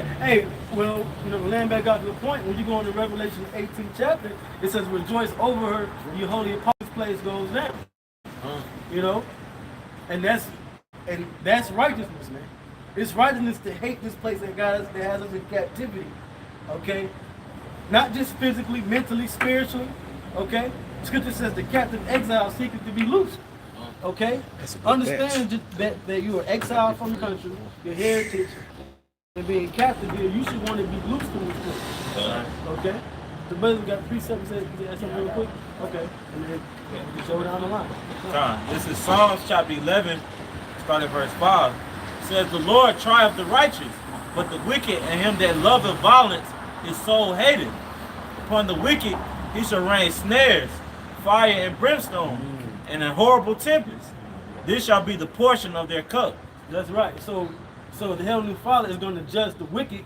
Hey, well, land back out to the point, when you go into Revelation 18 chapter, it says, rejoice over her, your holy apostles' place goes down. You know? And that's righteousness, man. It's righteousness to hate this place that that has us in captivity. Okay? Not just physically, mentally, spiritually. Okay? Scripture says the captive exile seeketh to be loose. Okay? Understand that you are exiled from the country, your heritage, and being captive here, you should want to be loose from this place. Okay? The brother got precepts that said something real quick. Okay. And then we show down the line. This is Psalms chapter 11, starting verse 5. It says, the Lord triumphs the righteous, but the wicked and him that loveth violence his soul hateth. Upon the wicked he shall rain snares, fire and brimstone, and a horrible tempest. This shall be the portion of their cup. That's right. So the Heavenly Father is going to judge the wicked.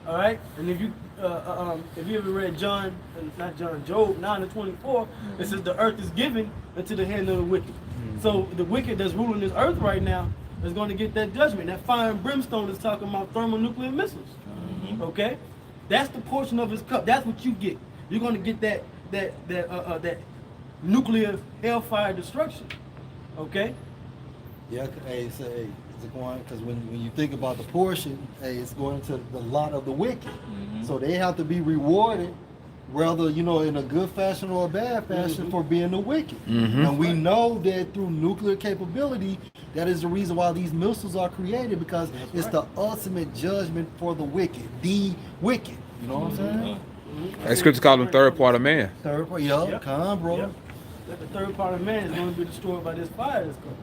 All right. And if you ever read Job 9:24, it says the earth is given into the hand of the wicked. So the wicked that's ruling this earth right now is going to get that judgment. That fire and brimstone is talking about thermonuclear missiles. Okay. That's the portion of his cup. That's what you get. You're going to get that nuclear hellfire destruction. Okay. Yeah. Hey, say, because when you think about the portion, hey, it's going to the lot of the wicked. So they have to be rewarded, whether in a good fashion or a bad fashion, for being the wicked. And we know that through nuclear capability, that is the reason why these missiles are created, because it's the ultimate judgment for the wicked. The wicked. You know what I'm saying? That scripture called them third part of man. Third part, yeah. Come on, bro. Yep. That the third part of man is going to be destroyed by this fire that's coming.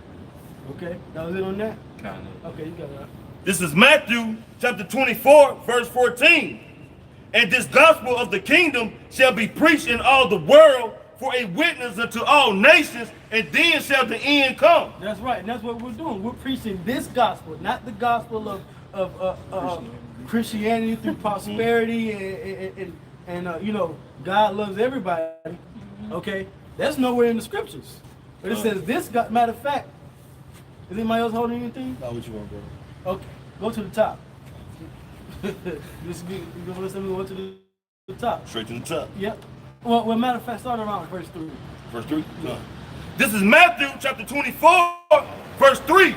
Okay, that was it on that? Kind of. Okay, you got it. This is Matthew chapter 24, verse 14. And this gospel of the kingdom shall be preached in all the world for a witness unto all nations, and then shall the end come. That's right, and that's what we're doing. We're preaching this gospel, not the gospel of Christianity through prosperity and God loves everybody. Okay, that's nowhere in the scriptures. But it says this. Matter of fact, is anybody else holding anything? Not what you want, bro. Okay, go to the top. Go to the top. Straight to the top. Yep. Well, matter of fact, start around verse 3. Verse 3? No. This is Matthew chapter 24, verse 3.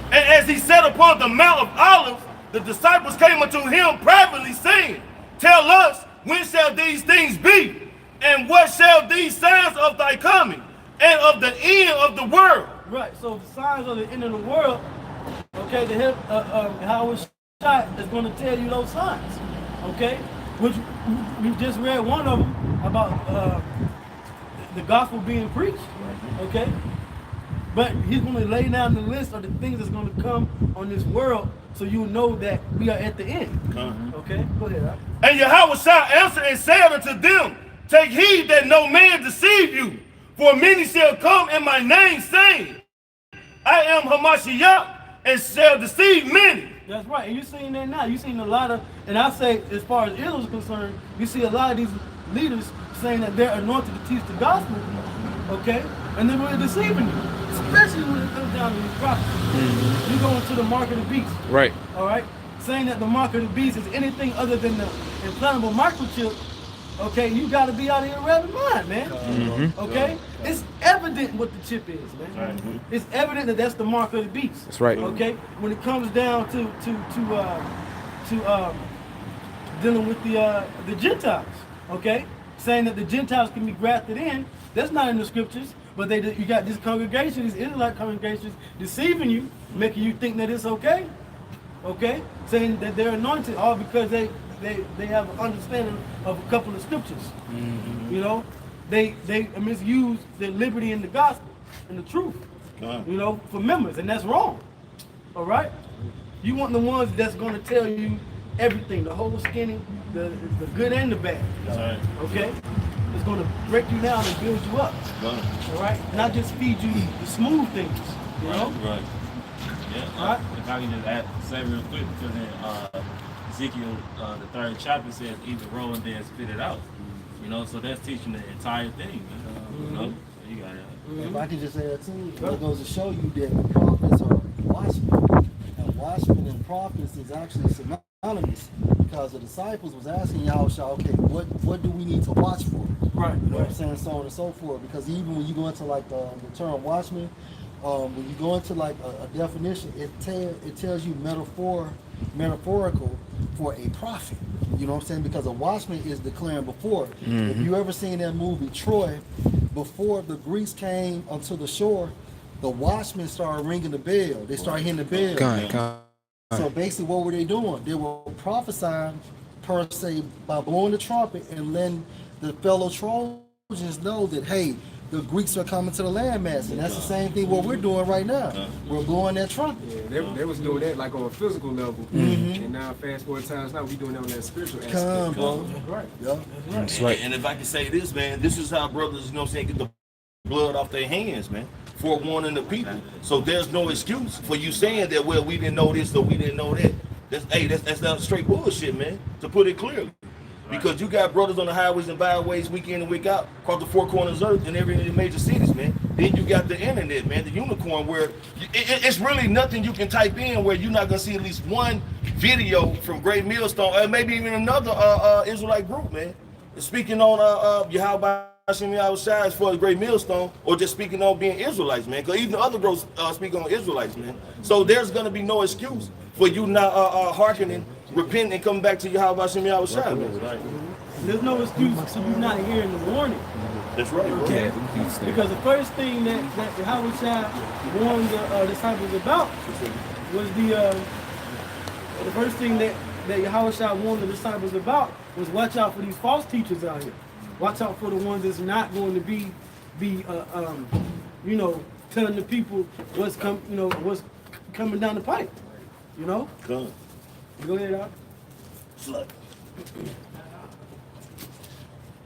And as he sat upon the Mount of Olives, the disciples came unto him privately, saying, tell us, when shall these things be? And what shall these signs of thy coming and of the end of the world? Right, so the signs of the end of the world, okay, how it's shot is going to tell you those signs, okay? Which we just read one of them about the gospel being preached, okay? But he's going to lay down the list of the things that's going to come on this world, so you know that we are at the end. Okay, go ahead. Right? And Yahweh shall answer and said unto them, take heed that no man deceive you, for many shall come in my name, saying, I am Hamashiach, and shall deceive many. That's right, and you're seeing that now. You're seeing a lot of, and I say, as far as Israel is concerned, you see a lot of these leaders saying that they're anointed to teach the gospel, okay? And they're really deceiving you, especially when it comes down to these prophets. You go into the mark of the beast. Right. All right? Saying that the mark of the beast is anything other than the implantable microchip, okay, you got to be out of your rabbit mind, man. Okay? It's evident what the chip is, man. It's evident that that's the mark of the beast. That's right. Okay? When it comes down to dealing with the Gentiles, okay? Saying that the Gentiles can be grafted in, that's not in the scriptures, but you got this congregation, these Israelite congregations deceiving you, making you think that it's okay, okay? Saying that they're anointed all because they have an understanding of a couple of scriptures. You know, they misuse their liberty in the gospel and the truth, you know, for members, and that's wrong. All right? You want the ones that's going to tell you everything, the whole skinny, the good and the bad. Okay? It's going to break you down and build you up. All right? Not just feed you the smooth things. You know? Right. Yeah. All right? If I can just say real quick, because in Ezekiel, the 3rd chapter says, eat the roll and then spit it out. You know, so that's teaching the entire thing. You know, so you got it. If I could just say that too, it goes to show you that prophets are watchmen. And watchmen and prophets is actually synonymous. anonymous because the disciples was asking Yahushua, okay, what do we need to watch for? Right. You know what I'm saying, so on and so forth. Because even when you go into like the term watchman, when you go into like a definition, it tells you metaphorical for a prophet. You know what I'm saying? Because a watchman is declaring before. If you ever seen that movie Troy, before the Greeks came onto the shore, the watchmen started ringing the bell. They started hitting the bell. So basically, what were they doing? They were prophesying, per se, by blowing the trumpet and letting the fellow Trojans know that, hey, the Greeks are coming to the landmass. And that's the same thing what we're doing right now. We're blowing that trumpet. Yeah, they was doing that like on a physical level. And now, fast forward times now, we doing that on that spiritual aspect. Come, bro. Right. Yeah. That's right. And if I can say this, man, this is how brothers, you know what I'm saying, get the blood off their hands, man, forewarning the people. So there's no excuse for you saying that, well, we didn't know this or we didn't know that. That's not straight bullshit, man, to put it clearly. Because you got brothers on the highways and byways week in and week out across the four corners of earth in every major cities, man. Then you got the internet, man, the unicorn, where it's really nothing you can type in where you're not going to see at least one video from Great Millstone, or maybe even another Israelite group, man. Speaking on Yahweh Hashem Yahushua as far as Great Millstone, or just speaking on being Israelites, man. Because even the other groups speak on Israelites, man. So there's going to be no excuse for you not hearkening, repenting, and coming back to Yahweh Hashem Yahushua, man. There's no excuse to you not hearing the warning. That's right, bro. Yeah. Because the first thing that Yahushua warned the disciples about was the first thing that Yahushua warned the disciples about was watch out for these false teachers out here. Watch out for the ones that's not going to be telling the people what's coming down the pipe. You know? Come. Go ahead, Doc. Slut.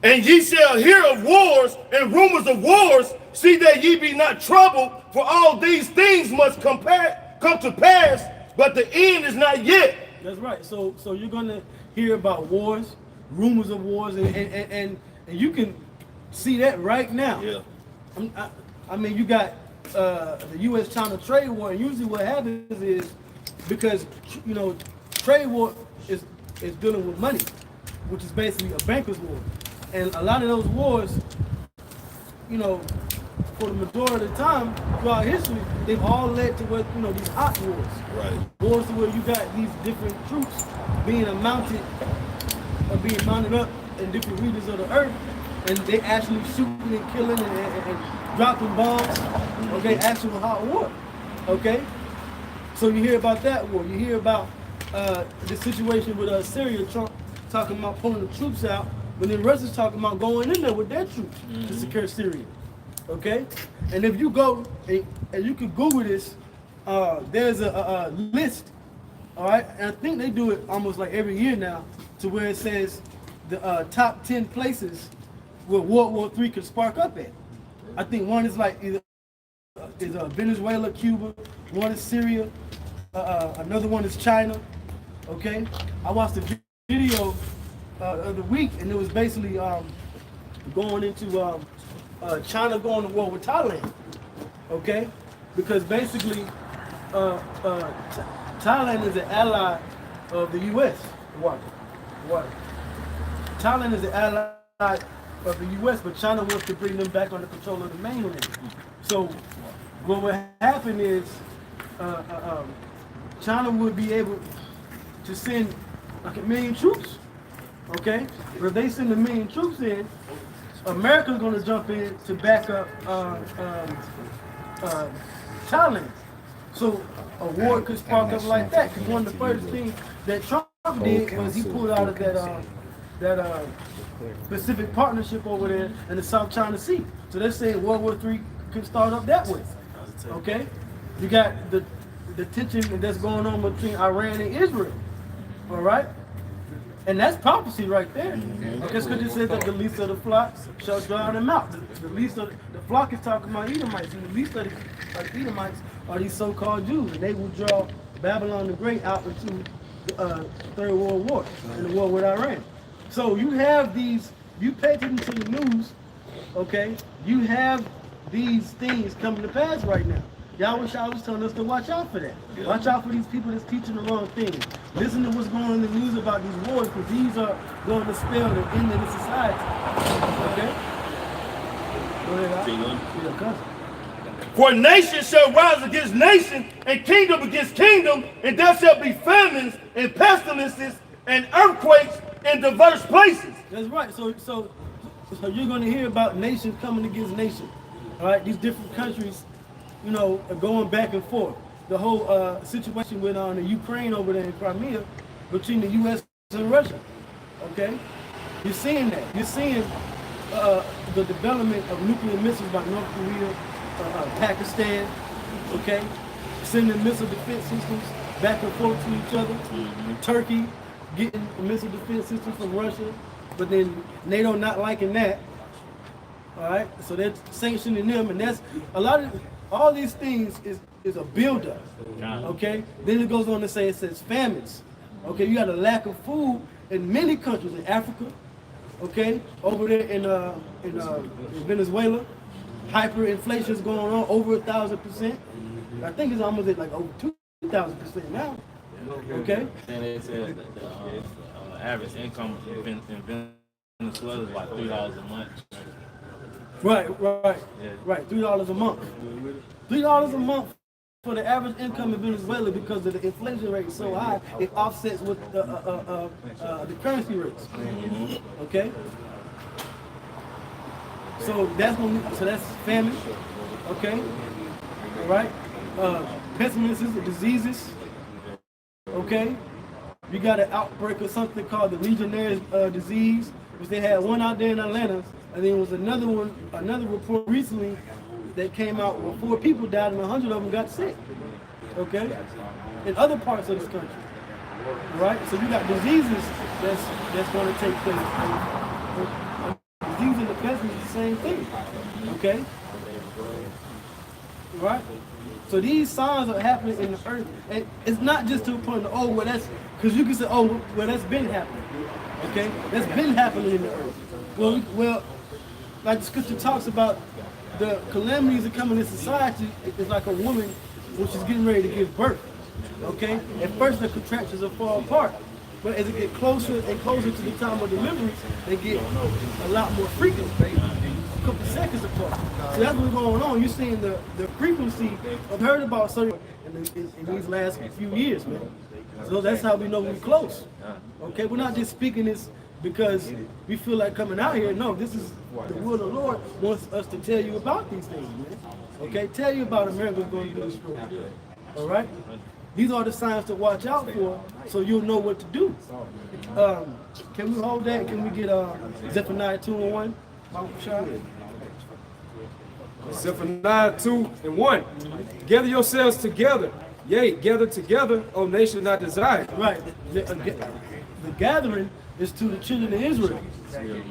And ye shall hear of wars and rumors of wars. See that ye be not troubled, for all these things must come to pass, but the end is not yet. That's right. So you're gonna hear about wars, rumors of wars, and you can see that right now. Yeah. I mean, you got the U.S.-China trade war, and usually what happens is because trade war is dealing with money, which is basically a banker's war, and a lot of those wars, for the majority of the time throughout history, they've all led to what these hot wars. Right. Wars where you got these different troops being mounted up in different regions of the earth, and they actually shooting and killing and dropping bombs. Okay, actual hot war. Okay, so you hear about that war. You hear about the situation with Syria, Trump talking about pulling the troops out, but then Russia's talking about going in there with their troops to secure Syria. Okay, and if you go and you can Google this, there's a list. All right, and I think they do it almost like every year now, to where it says the top 10 places where World War III could spark up at. I think one is like either Venezuela, Cuba, one is Syria, another one is China. Okay, I watched a video of the week, and it was basically going into China going to war with Thailand. Okay, because basically Thailand is an ally of the U.S. What? Thailand is an ally of the U.S., but China wants to bring them back under control of the mainland. So what would happen is China would be able to send like 1 million troops, okay? But if they send 1 million troops in, America's going to jump in to back up Thailand. So a war could spark up like that. Because one of the first things that Trump did was he pulled out of that Pacific Partnership over there in the South China Sea. So they're saying World War III could start up that way. Okay? You got the tension that's going on between Iran and Israel. All right? And that's prophecy right there. Okay, because it says that the least of the flock shall drown them out. The least of the flock is talking about Edomites, and the least of the Edomites are these so-called Jews, and they will draw Babylon the Great out into the Third World War and the war with Iran. So you have these. You pay attention to the news, okay? You have these things coming to pass right now. Yahweh Shai was telling us to watch out for that. Watch out for these people that's teaching the wrong things. Listen to what's going on in the news about these wars, because these are going to spell the end of the society. Okay? Go ahead, yeah, cousin. For nation shall rise against nation, and kingdom against kingdom, and there shall be famines and pestilences and earthquakes in diverse places. That's right. So you're going to hear about nations coming against nations. All right, these different countries, you know, are going back and forth. The whole situation went on in Ukraine over there in Crimea between the U.S. and Russia. Okay, you're seeing that. You're seeing the development of nuclear missiles by North Korea, Pakistan. Okay, sending missile defense systems back and forth to each other. Turkey getting a missile defense system from Russia, but then NATO not liking that. All right, so they're sanctioning them, and that's a lot of all these things is a buildup. Okay, then it goes on to say, it says famines. Okay, you got a lack of food in many countries in Africa. Okay, over there in Venezuela, hyperinflation is going on over 1,000%. I think it's almost at like over 2,000% now. Okay. And they said that the average income in Venezuela is like $3 a month. Right. Yeah. Right, $3 a month. $3 a month for the average income in Venezuela, because of the inflation rate is so high, it offsets with the currency rates. Okay? So that's famine. Okay? All right? Pestilences, diseases. Okay? You got an outbreak of something called the Legionnaires' disease, which they had one out there in Atlanta, and then there was another report recently that came out where 4 people died and 100 of them got sick. Okay? In other parts of this country. Right? So you got diseases that's going to take place. Disease and the pest is the same thing. Okay? Right? So these signs are happening in the earth, and it's not just to a point of, oh, well, that's, because you can say, oh, well, that's been happening. Okay? That's been happening in the earth. Well, like the scripture talks about, the calamities that come in society is like a woman when she's getting ready to give birth. Okay? At first the contractions will fall apart. But as it gets closer and closer to the time of delivery, they get a lot more frequent, a couple seconds apart. So that's what's going on. You're seeing the frequency. I've heard about certain in these last few years, man. So that's how we know we're close. Okay? We're not just speaking this because we feel like coming out here. No, this is the will of the Lord wants us to tell you about these things, man. Okay? Tell you about America's going to be destroyed. All right? These are the signs to watch out for, so you'll know what to do. Can we hold that? Can we get Zephaniah 2:1? Zephaniah 2:1. Gather yourselves together. Yea, gather together, O nation not desired. Right. The gathering is to the children of Israel.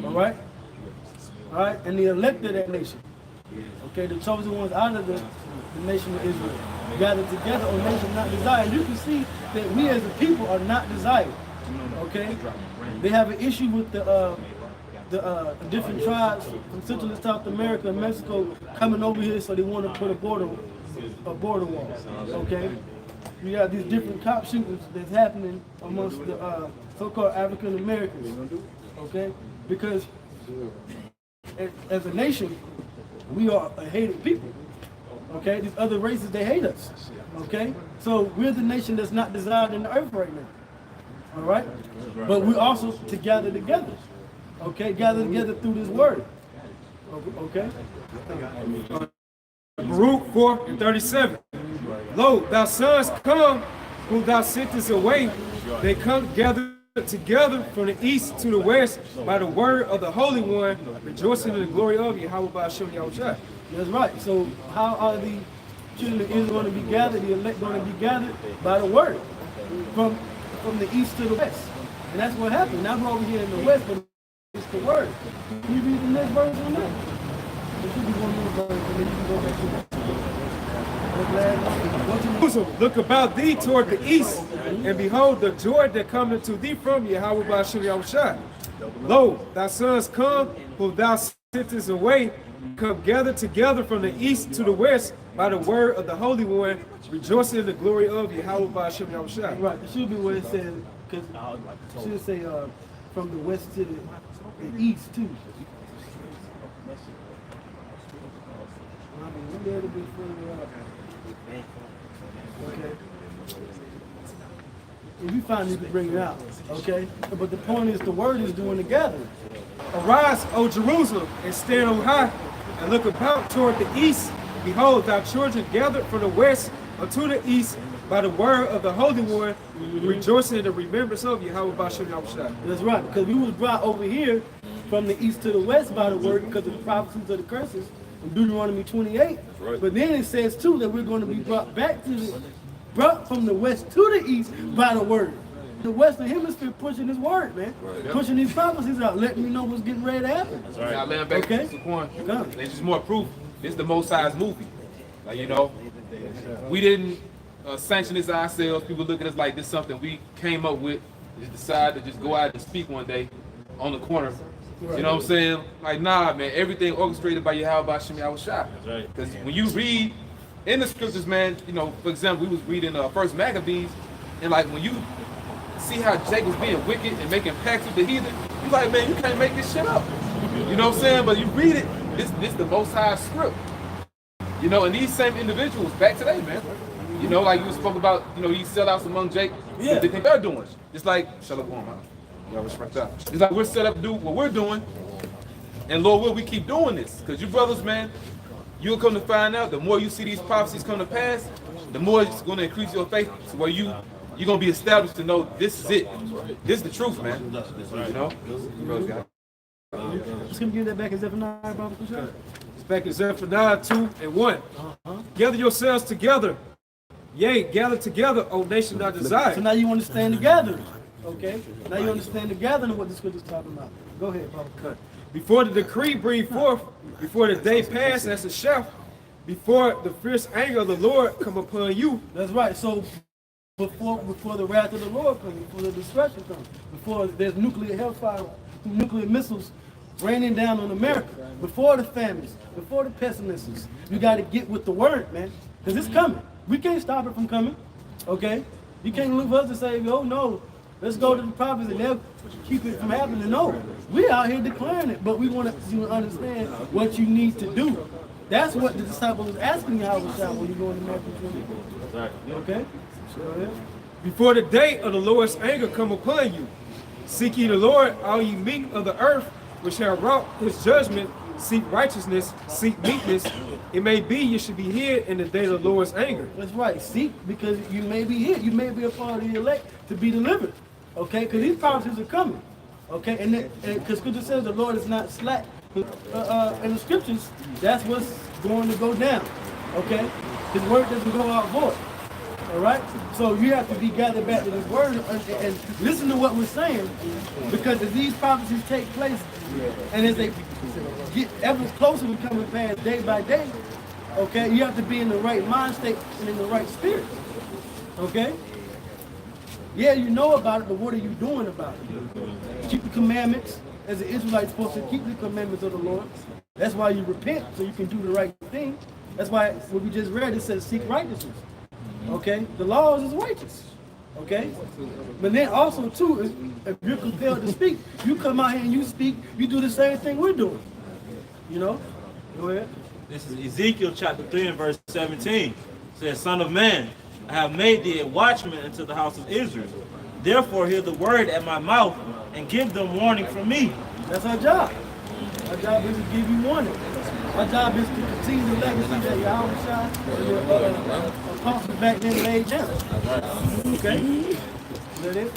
All right? All right? And the elect of that nation. Okay? The chosen ones out of the nation of Israel. Gathered together, O nation not desired. You can see that we as a people are not desired. Okay? They have an issue with the different tribes from Central and South America and Mexico coming over here, so they want to put a border wall. Okay? We have these different cop shootings that's happening amongst the so-called African Americans. Okay? Because as a nation, we are a hated people. Okay? These other races, they hate us. Okay? So we're the nation that's not desired in the earth right now. All right? But we're also to gather together. Okay? Gather together through this word. Okay? Baruch 4:37. Lo, thy sons come, whom thou sentest away. They come gathered together from the east to the west by the word of the Holy One, rejoicing in the glory of Yahweh Ba'ashem Yahushua. That's right. So how are the children of Israel going to be gathered, the elect going to be gathered? By the word. From the east to the west. And that's what happened. Now we're over here in the west, but it's the word. Can you read the next verse on that? It should be one more verse, and then you can go back to that. Look about thee toward the east, and behold the joy that cometh to thee from Yahweh Ba'ashem Yahushua. Lo, thy sons come, whom thou sentest away, come gather together from the east to the west by the word of the Holy One, rejoicing in the glory of Yahweh Ba'ashem Yahushua. Right. It should be where it says, because it should say from the west to the east too. I mean, we got to be further up. Okay. If you find it, you can bring it out. Okay. But the point is, the word is doing the gathering. Arise, O Jerusalem, and stand on high, and look about toward the east. Behold, thy children gathered from the west unto the east by the word of the Holy One, rejoicing in the remembrance of Yahweh Ba'ashem Yahushua. That's right, because we was brought over here from the east to the west by the word because of the prophecies of the curses in Deuteronomy 28. Right. But then it says too that we're going to be brought back to brought from the west to the east by the word. The Western Hemisphere pushing his word, man. Right. Pushing these prophecies out, letting you know what's getting ready to happen. Right. Now, land back Okay. to Saquon. Come. It's just more proof. This is the Most High's movie. Like, you know, we didn't sanction this ourselves. People look at us like this is something we came up with. Just decided to just go out and speak one day on the corner. You know what I'm saying? Like, nah, man, everything orchestrated by Yahweh Ba'ashem Yahushua. right. Because when you read in the scriptures, man, you know, for example, we was reading First Maccabees, and like when you see how Jake was being wicked and making pacts with the heathen, you like, man, you can't make this shit up. You know what I'm saying? But you read it, this the Most High script. You know, and these same individuals back today, man. You know, like you spoke about, you know, these sellouts among Jake. Yeah. They think they're doing. Just like, shut up, man. You know, respect that. It's like we're set up to do what we're doing, and Lord will we keep doing this. Because you brothers, man, you'll come to find out the more you see these prophecies come to pass, the more it's going to increase your faith to where you're going to be established to know this is it. This is the truth, man. You know? You brothers got it. Just gonna give that back in Zephaniah, Brother Kushai. It's back in Zephaniah 2:1. Gather yourselves together. Yea, gather together, O nation I desire. So now you understand the gathering. Okay? Now you understand the gathering of what the scripture's talking about. Go ahead, Brother. Before the decree bring forth, before the day pass as a chef, before the fierce anger of the Lord come upon you. That's right. So before the wrath of the Lord comes, before the destruction comes, before there's nuclear hellfire, nuclear missiles raining down on America, before the famines, before the pestilences, you got to get with the word, man, because it's coming. We can't stop it from coming. Okay? You can't look for us to say, oh no, let's go to the prophets and they'll keep it from happening. No, we out here declaring it, but we want you to understand what you need to do. That's what the disciples was asking you how it was out when you go into Matthew 24. Okay? Go ahead. Before the day of the Lord's anger come upon you, seek ye the Lord, all ye meek of the earth, which have wrought his judgment, seek righteousness, seek meekness. It may be you should be hid in the day of the Lord's anger. That's right. Seek, because you may be here. You may be a part of the elect to be delivered. Okay? Because these prophecies are coming. Okay? And because Scripture says the Lord is not slack. In the Scriptures, that's what's going to go down. Okay? His word doesn't go out void. All right? So you have to be gathered back to this word and listen to what we're saying, because as these prophecies take place and as they get ever closer to coming past day by day, okay, you have to be in the right mind state and in the right spirit. Okay? Yeah, you know about it, but what are you doing about it? Keep the commandments. As an Israelite, supposed to keep the commandments of the Lord. That's why you repent, so you can do the right thing. That's why what we just read, it says seek righteousness. Okay? The laws is righteous. Okay? But then also too, if you're compelled to speak, you come out here and you speak, you do the same thing we're doing. You know? Go ahead. This is Ezekiel chapter 3 and verse 17. It says, Son of man, I have made thee a watchman unto the house of Israel. Therefore hear the word at my mouth and give them warning from me. That's our job. Our job is to give you warning. Our job is to continue the legacy that Yahweh and the apostles back then laid down. Okay? Is that it?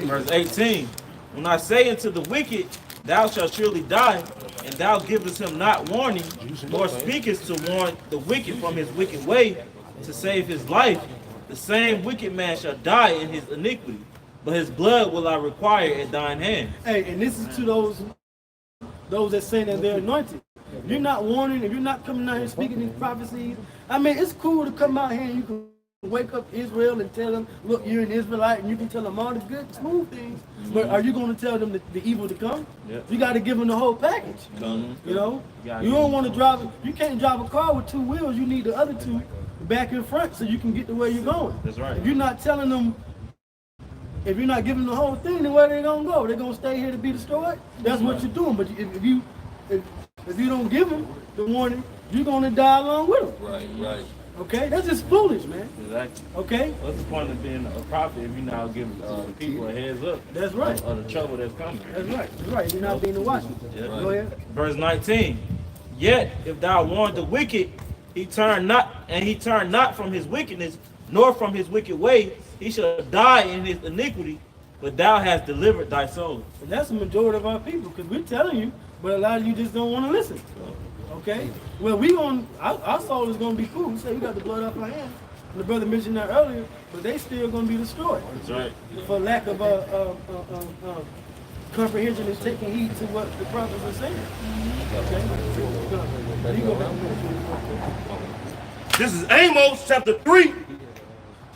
Verse 18. When I say unto the wicked, thou shalt surely die, and thou givest him not warning, nor speakest to warn the wicked from his wicked way, to save his life, the same wicked man shall die in his iniquity, but his blood will I require at thine hand. Hey, and this is to those that say that they're anointed. You're not warning, if you're not coming out here speaking these prophecies, I mean, it's cool to come out here and you can wake up Israel and tell them, look, you're an Israelite, and you can tell them all the good, smooth things, but are you going to tell them the evil to come? Yep. You got to give them the whole package. You know, you don't want to drive. You can't drive a car with two wheels. You need the other two back and front so you can get to where you're going. That's right. If you're not telling them, if you're not giving them the whole thing, then where they gonna go? They're gonna stay here to be destroyed. That's what you're doing. But if you don't give them the warning, you're gonna die along with them. Right. Okay, that's just foolish, man. Exactly. Okay, What's the point of being a prophet if you're not giving people a heads up? That's right. Of the trouble that's coming. that's right. That's right. You're not being a watchman. Yeah. Go ahead. Verse 19. Yet if thou warn the wicked, he turned not from his wickedness, nor from his wicked way, he shall die in his iniquity, but thou hast delivered thy soul. And that's the majority of our people, because we're telling you, but a lot of you just don't want to listen. Okay? Well, our soul is going to be cool. We say we got the blood off our hands. And the brother mentioned that earlier, but they still going to be destroyed. That's right. For lack of comprehension and taking heed to what the prophets are saying. Okay? You go back. This is Amos chapter 3,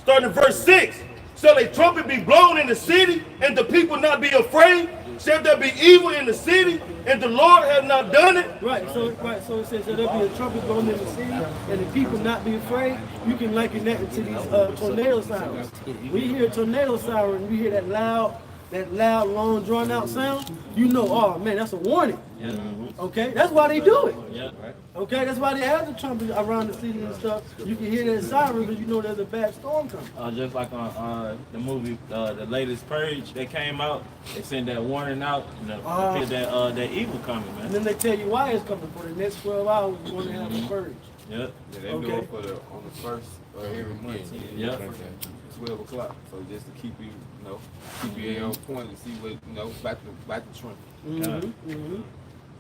starting at verse 6. Shall a trumpet be blown in the city, and the people not be afraid? Shall there be evil in the city, and the Lord has not done it? Right, so it says, shall there be a trumpet blown in the city, and the people not be afraid? You can liken that to these tornado sirens. We hear a tornado siren, we hear that loud, long, drawn out sound, you know, oh man, that's a warning. Yeah. Okay, that's why they do it. Yeah. Okay, that's why they have the trumpet around the city and stuff. You can hear that siren because you know there's a bad storm coming. Just like on the movie, the latest Purge that came out, they sent that warning out, that evil coming, And man. then they tell you why it's coming. For the next 12 hours, you're going to have a purge. Yep. Yeah, they Okay. do it on the first of every month. Yeah. 12 o'clock. So just to keep you, keep you on point and see what, about the Trump.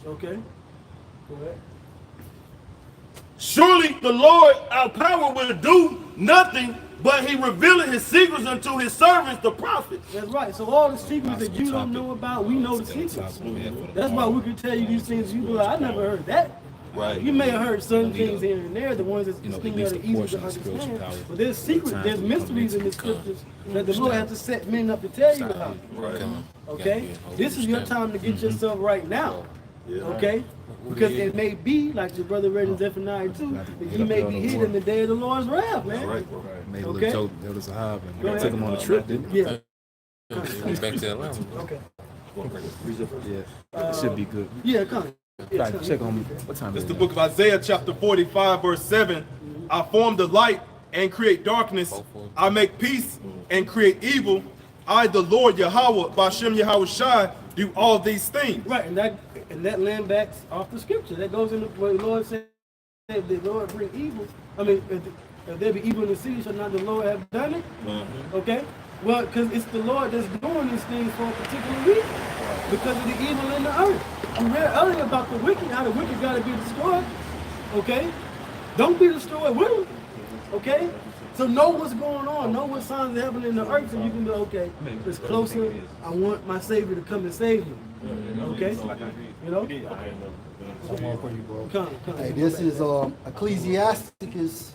Okay. Go ahead. Surely the Lord our power will do nothing, but he revealeth his secrets unto his servants, the prophets. That's right. So all the secrets that you don't know about, we know the secrets. That's why we can tell you these things. You be like, I never heard that. Right. You may have heard certain things here and there, the ones that's things that are easy to understand. But there's secrets, there's mysteries in the scriptures that the Lord has to set men up to tell you about. Right. Okay? This is your time to get yourself right now. Okay? Because it may be, like your brother read in Zephaniah 2, that you may be hid in the day of the Lord's wrath, man. Made Okay. Joe to Sahab Go and ahead. took him on a trip, didn't he? Yeah. Back to Atlanta. Okay. Yeah. It should be good. Yeah, come. Yeah, Right, check on what time It's is the it? book of Isaiah chapter 45 verse 7. I form the light and create darkness. I make peace and create evil. I, the Lord Yahweh, Bashem Yahweh Shai, do all these things. Right, and that land backs off the scripture. That goes into what the Lord said, if the Lord bring evil. I mean, if there be evil in the city, shall not the Lord have done it? Okay? Well, because it's the Lord that's doing these things for a particular reason. Because of the evil in the earth. We read earlier about the wicked, how the wicked got to be destroyed. Okay? Don't be destroyed with them. Okay? So know what's going on. Know what signs are happening in the earth so you can be, okay, it's closer. I want my Savior to come and save me. Okay? You know? Come. Hey, this is Ecclesiasticus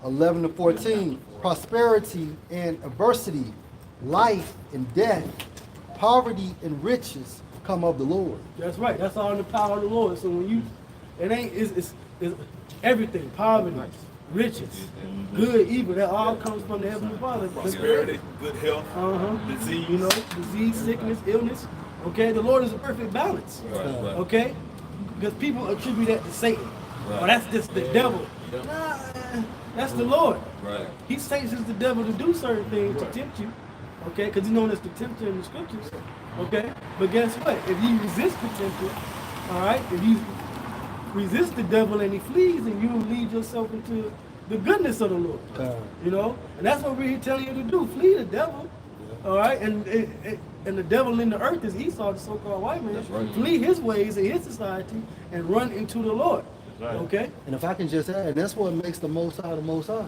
11-14. Prosperity and adversity, life and death, poverty and riches come of the Lord. That's right. That's all in the power of the Lord. So when you, it's everything, poverty, riches, good, evil, that all comes from the Heavenly Father. Prosperity, good health, disease. You know, disease, sickness, illness. Okay, the Lord is a perfect balance. Okay, because people attribute that to Satan. Oh, that's just the devil. Nah, that's the Lord. Right. He says the devil to do certain things to tempt you. Okay, because he's known as the tempter in the scriptures. Okay, but guess what? If you resist the tempter, all right, if you resist the devil and he flees, and you will lead yourself into the goodness of the Lord. You know, and that's what we're here telling you to do: flee the devil. All right, and the devil in the earth is Esau, the so-called white man. Flee his ways and his society and run into the Lord. Okay. And if I can just add, that's what makes the Most High the Most High.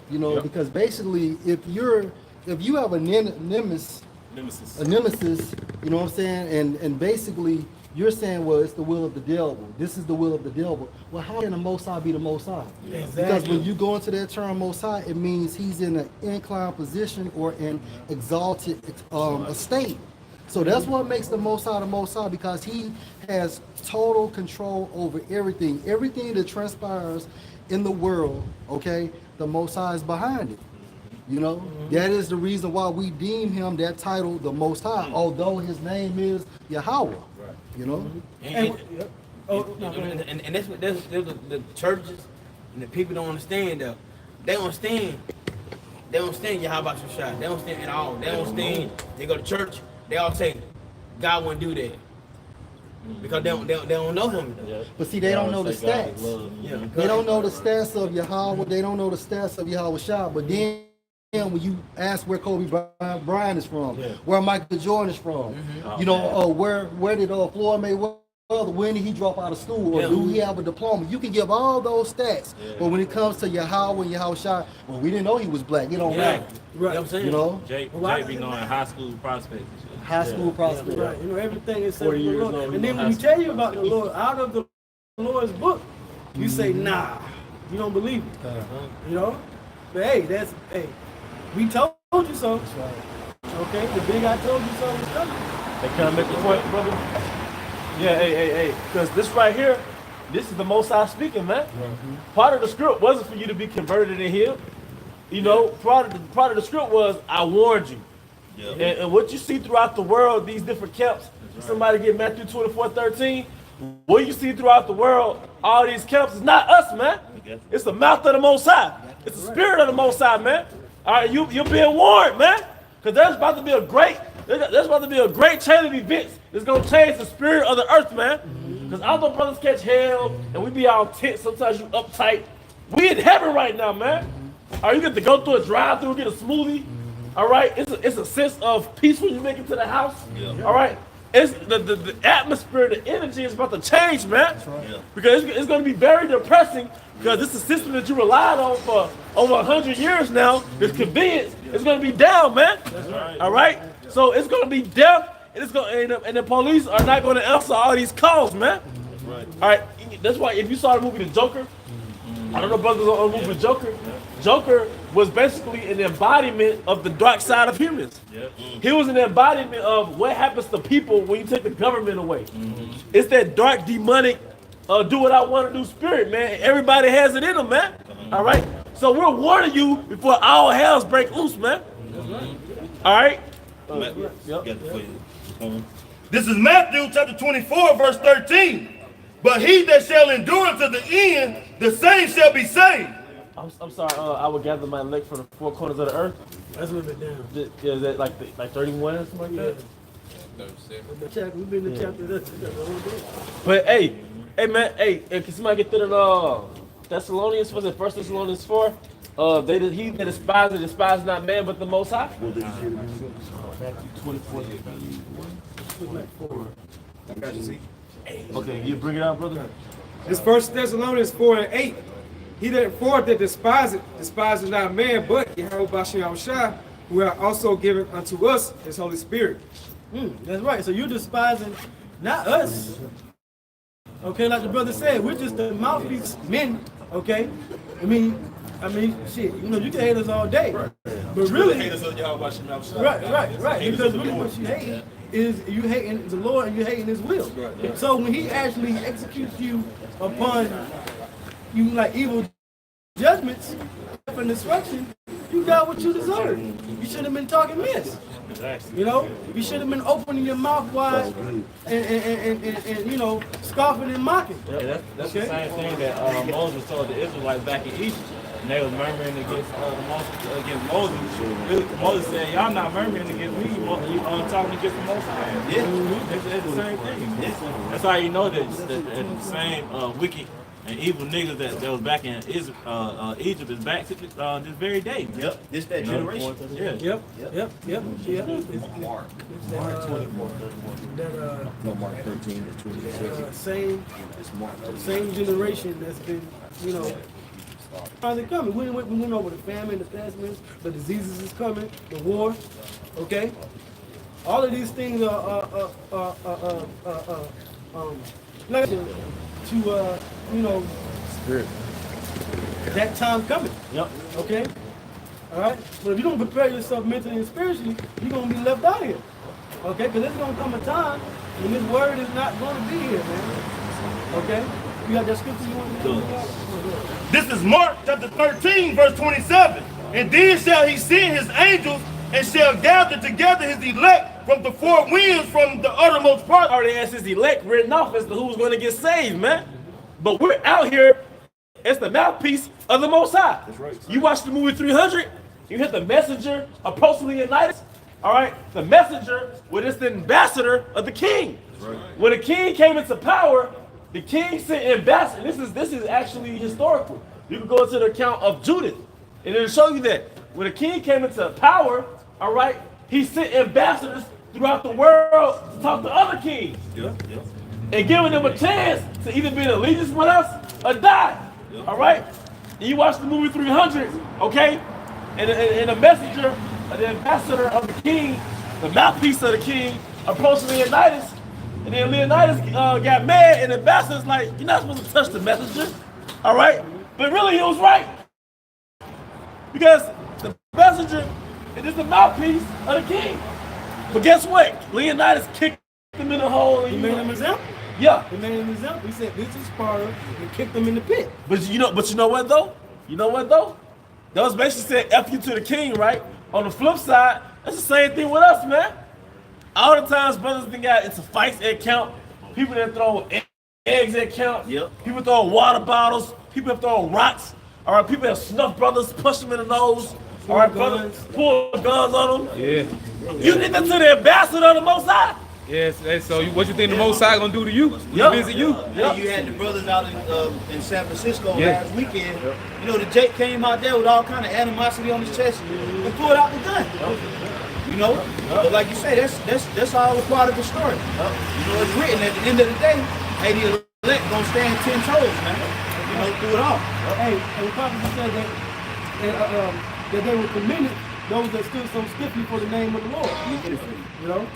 You know, because basically, if you have a nemesis, you know what I'm saying, and basically You're saying, well, it's the will of the devil. This is the will of the devil. Well, how can the Most High be the Most High? Because when you go into that term Most High, it means he's in an inclined position or an exalted estate. So that's what makes the Most High, because he has total control over everything. Everything that transpires in the world, okay, the Most High is behind it. You know, that is the reason why we deem him that title, the Most High, although his name is Yahweh. You know, And that's what the churches and the people don't understand though. They don't understand Yahweh Shai. They don't understand at all. They don't understand. They go to church. They all say God wouldn't do that because they don't know him. but see, they don't know the stats. They don't know the stats of Yahweh. They don't know the stats of Yahweh Shah. But then when you ask where Kobe Bryant is from, where Michael Jordan is from, you know, where did Floyd Mayweather, when did he drop out of school, or do he have a diploma? You can give all those stats, but when it comes to Yahweh and Yahweh Shai, well, we didn't know he was black. It don't matter. Right. You know what I'm saying? You know, Jay be knowing high school prospects. high school prospect. Right. You know, everything is set for the Lord. And then when we tell you about the Lord out of the Lord's book, you say, nah, you don't believe it. You know? But hey, we told you so. That's right. Okay, the big I told you so was coming. Hey, can I make a point, brother? Yeah, hey. Because this right here, this is the Most High speaking, man. Part of the script wasn't for you to be converted in here. You know, part of the script was, I warned you. And what you see throughout the world, these different camps, somebody get Matthew 24:13, what you see throughout the world, all these camps, is not us, man. It's the mouth of the Most High. It's the spirit of the Most High, man. All right, you're being warned, man. Because there's about to be a great chain of events that's going to change the spirit of the earth, man. Because although brothers catch hell and we be all tense, sometimes you uptight, we in heaven right now, man. All right, you get to go through a drive-through, get a smoothie. All right, it's a sense of peace when you make it to the house. All right, it's the atmosphere, the energy is about to change, man. Because it's going to be very depressing, because this is a system that you relied on for over 100 years now. This convenience is going to be down, man. All right, so it's going to be death, and and the police are not going to answer all these calls, man. All right, that's why if you saw the movie The Joker, I don't know brothers on the movie Joker. Joker was basically an embodiment of the dark side of humans. He was an embodiment of what happens to people when you take the government away. It's that dark, demonic, do what I want to do spirit, man. Everybody has it in them, man. All right? So we're warning you before all hells break loose, man. All right? This is Matthew chapter 24, verse 13. But he that shall endure to the end, the same shall be saved. I'm sorry, I will gather my elect from the four corners of the earth. That's a little bit down. Is that like 31 or something like that? We've been in the chapter. But hey man, can somebody get through the Thessalonians? Was it 1 Thessalonians 4? He that despises not man but the Most High. Matthew 24. Okay, you bring it out, brother. It's 1 Thessalonians 4:8. He that despises not man, but Yahweh Bashem Shai, who are also given unto us his Holy Spirit. That's right. So you're despising not us. Okay, like the brother said, we're just the mouthpiece men. Okay, I mean, shit. You know, you can hate us all day, but really, right. Because really, what you hate is you hating the Lord and you hating His will. So when He actually executes you upon you like evil judgments and destruction, you got what you deserve. You should have been talking mess. You know, you should have been opening your mouth wide and you know, scoffing and mocking. Yeah, that's the same thing that Moses told the Israelites back in Egypt. And they was murmuring against Moses. Moses said, y'all not murmuring against me, you talking against the Most High. It's the same thing. That's how you know that the same wicked and evil niggas that was back in Egypt is back to this very day. Yep, this that generation. Yep. It's Mark 24. Mark 13 to 26. Same generation that's been, you know, finally coming. We went over the famine, the pestilence, the diseases is coming, the war. Okay, all of these things are like to you know, Spirit. that time coming. Yep. Okay? All right? But if you don't prepare yourself mentally and spiritually, you're going to be left out here. Okay? Because there's going to come a time when this word is not going to be here, man. Okay? You got that scripture you want to do? This is Mark chapter 13, verse 27. And then shall he send his angels and shall gather together his elect from the four winds from the uttermost part. Already has his elect written off as to who's going to get saved, man. But we're out here as the mouthpiece of the Most High. That's right. You watch the movie 300, you hit the messenger approaching Leonidas. All right, the messenger was the ambassador of the king. That's right. When the king came into power, the king sent ambassador. This is actually historical. You can go into the account of Judith, and it'll show you that when the king came into power, all right, he sent ambassadors throughout the world to talk to other kings. And giving them a chance to either be in allegiance with us or die. All right? And you watch the movie 300, okay? And the messenger, the ambassador of the king, the mouthpiece of the king, approached Leonidas. And then Leonidas got mad, and the ambassador's like, you're not supposed to touch the messenger. All right? But really, he was right. Because the messenger is the mouthpiece of the king. But guess what? Leonidas kicked him in the hole. He made him example. Yeah. He made him example. He said, this is Sparta, and kicked him in the pit. But you know what though? You know what though? That was basically saying F you to the king, right? On the flip side, that's the same thing with us, man. All the times brothers think got into fights at camp, people that throw eggs at camp, people throwing water bottles, people that throwing rocks, all right, people that snuff brothers, push them in the nose, all right, brothers, pull guns on them. Yeah. You did that to the ambassador of the Most High. Yes. So what you think the Most High gonna do to you? Visit you? Yeah, you had the brothers out in San Francisco last weekend. You know, the Jake came out there with all kind of animosity on his chest and pulled out the gun. You know, but like you say, that's all a part of the story. You know, it's written at the end of the day, hey, the elect gonna stand 10 toes, man. You know, through it all. Hey, and the prophet said that they were commended, those that stood so stiffly for the name of the Lord. You know,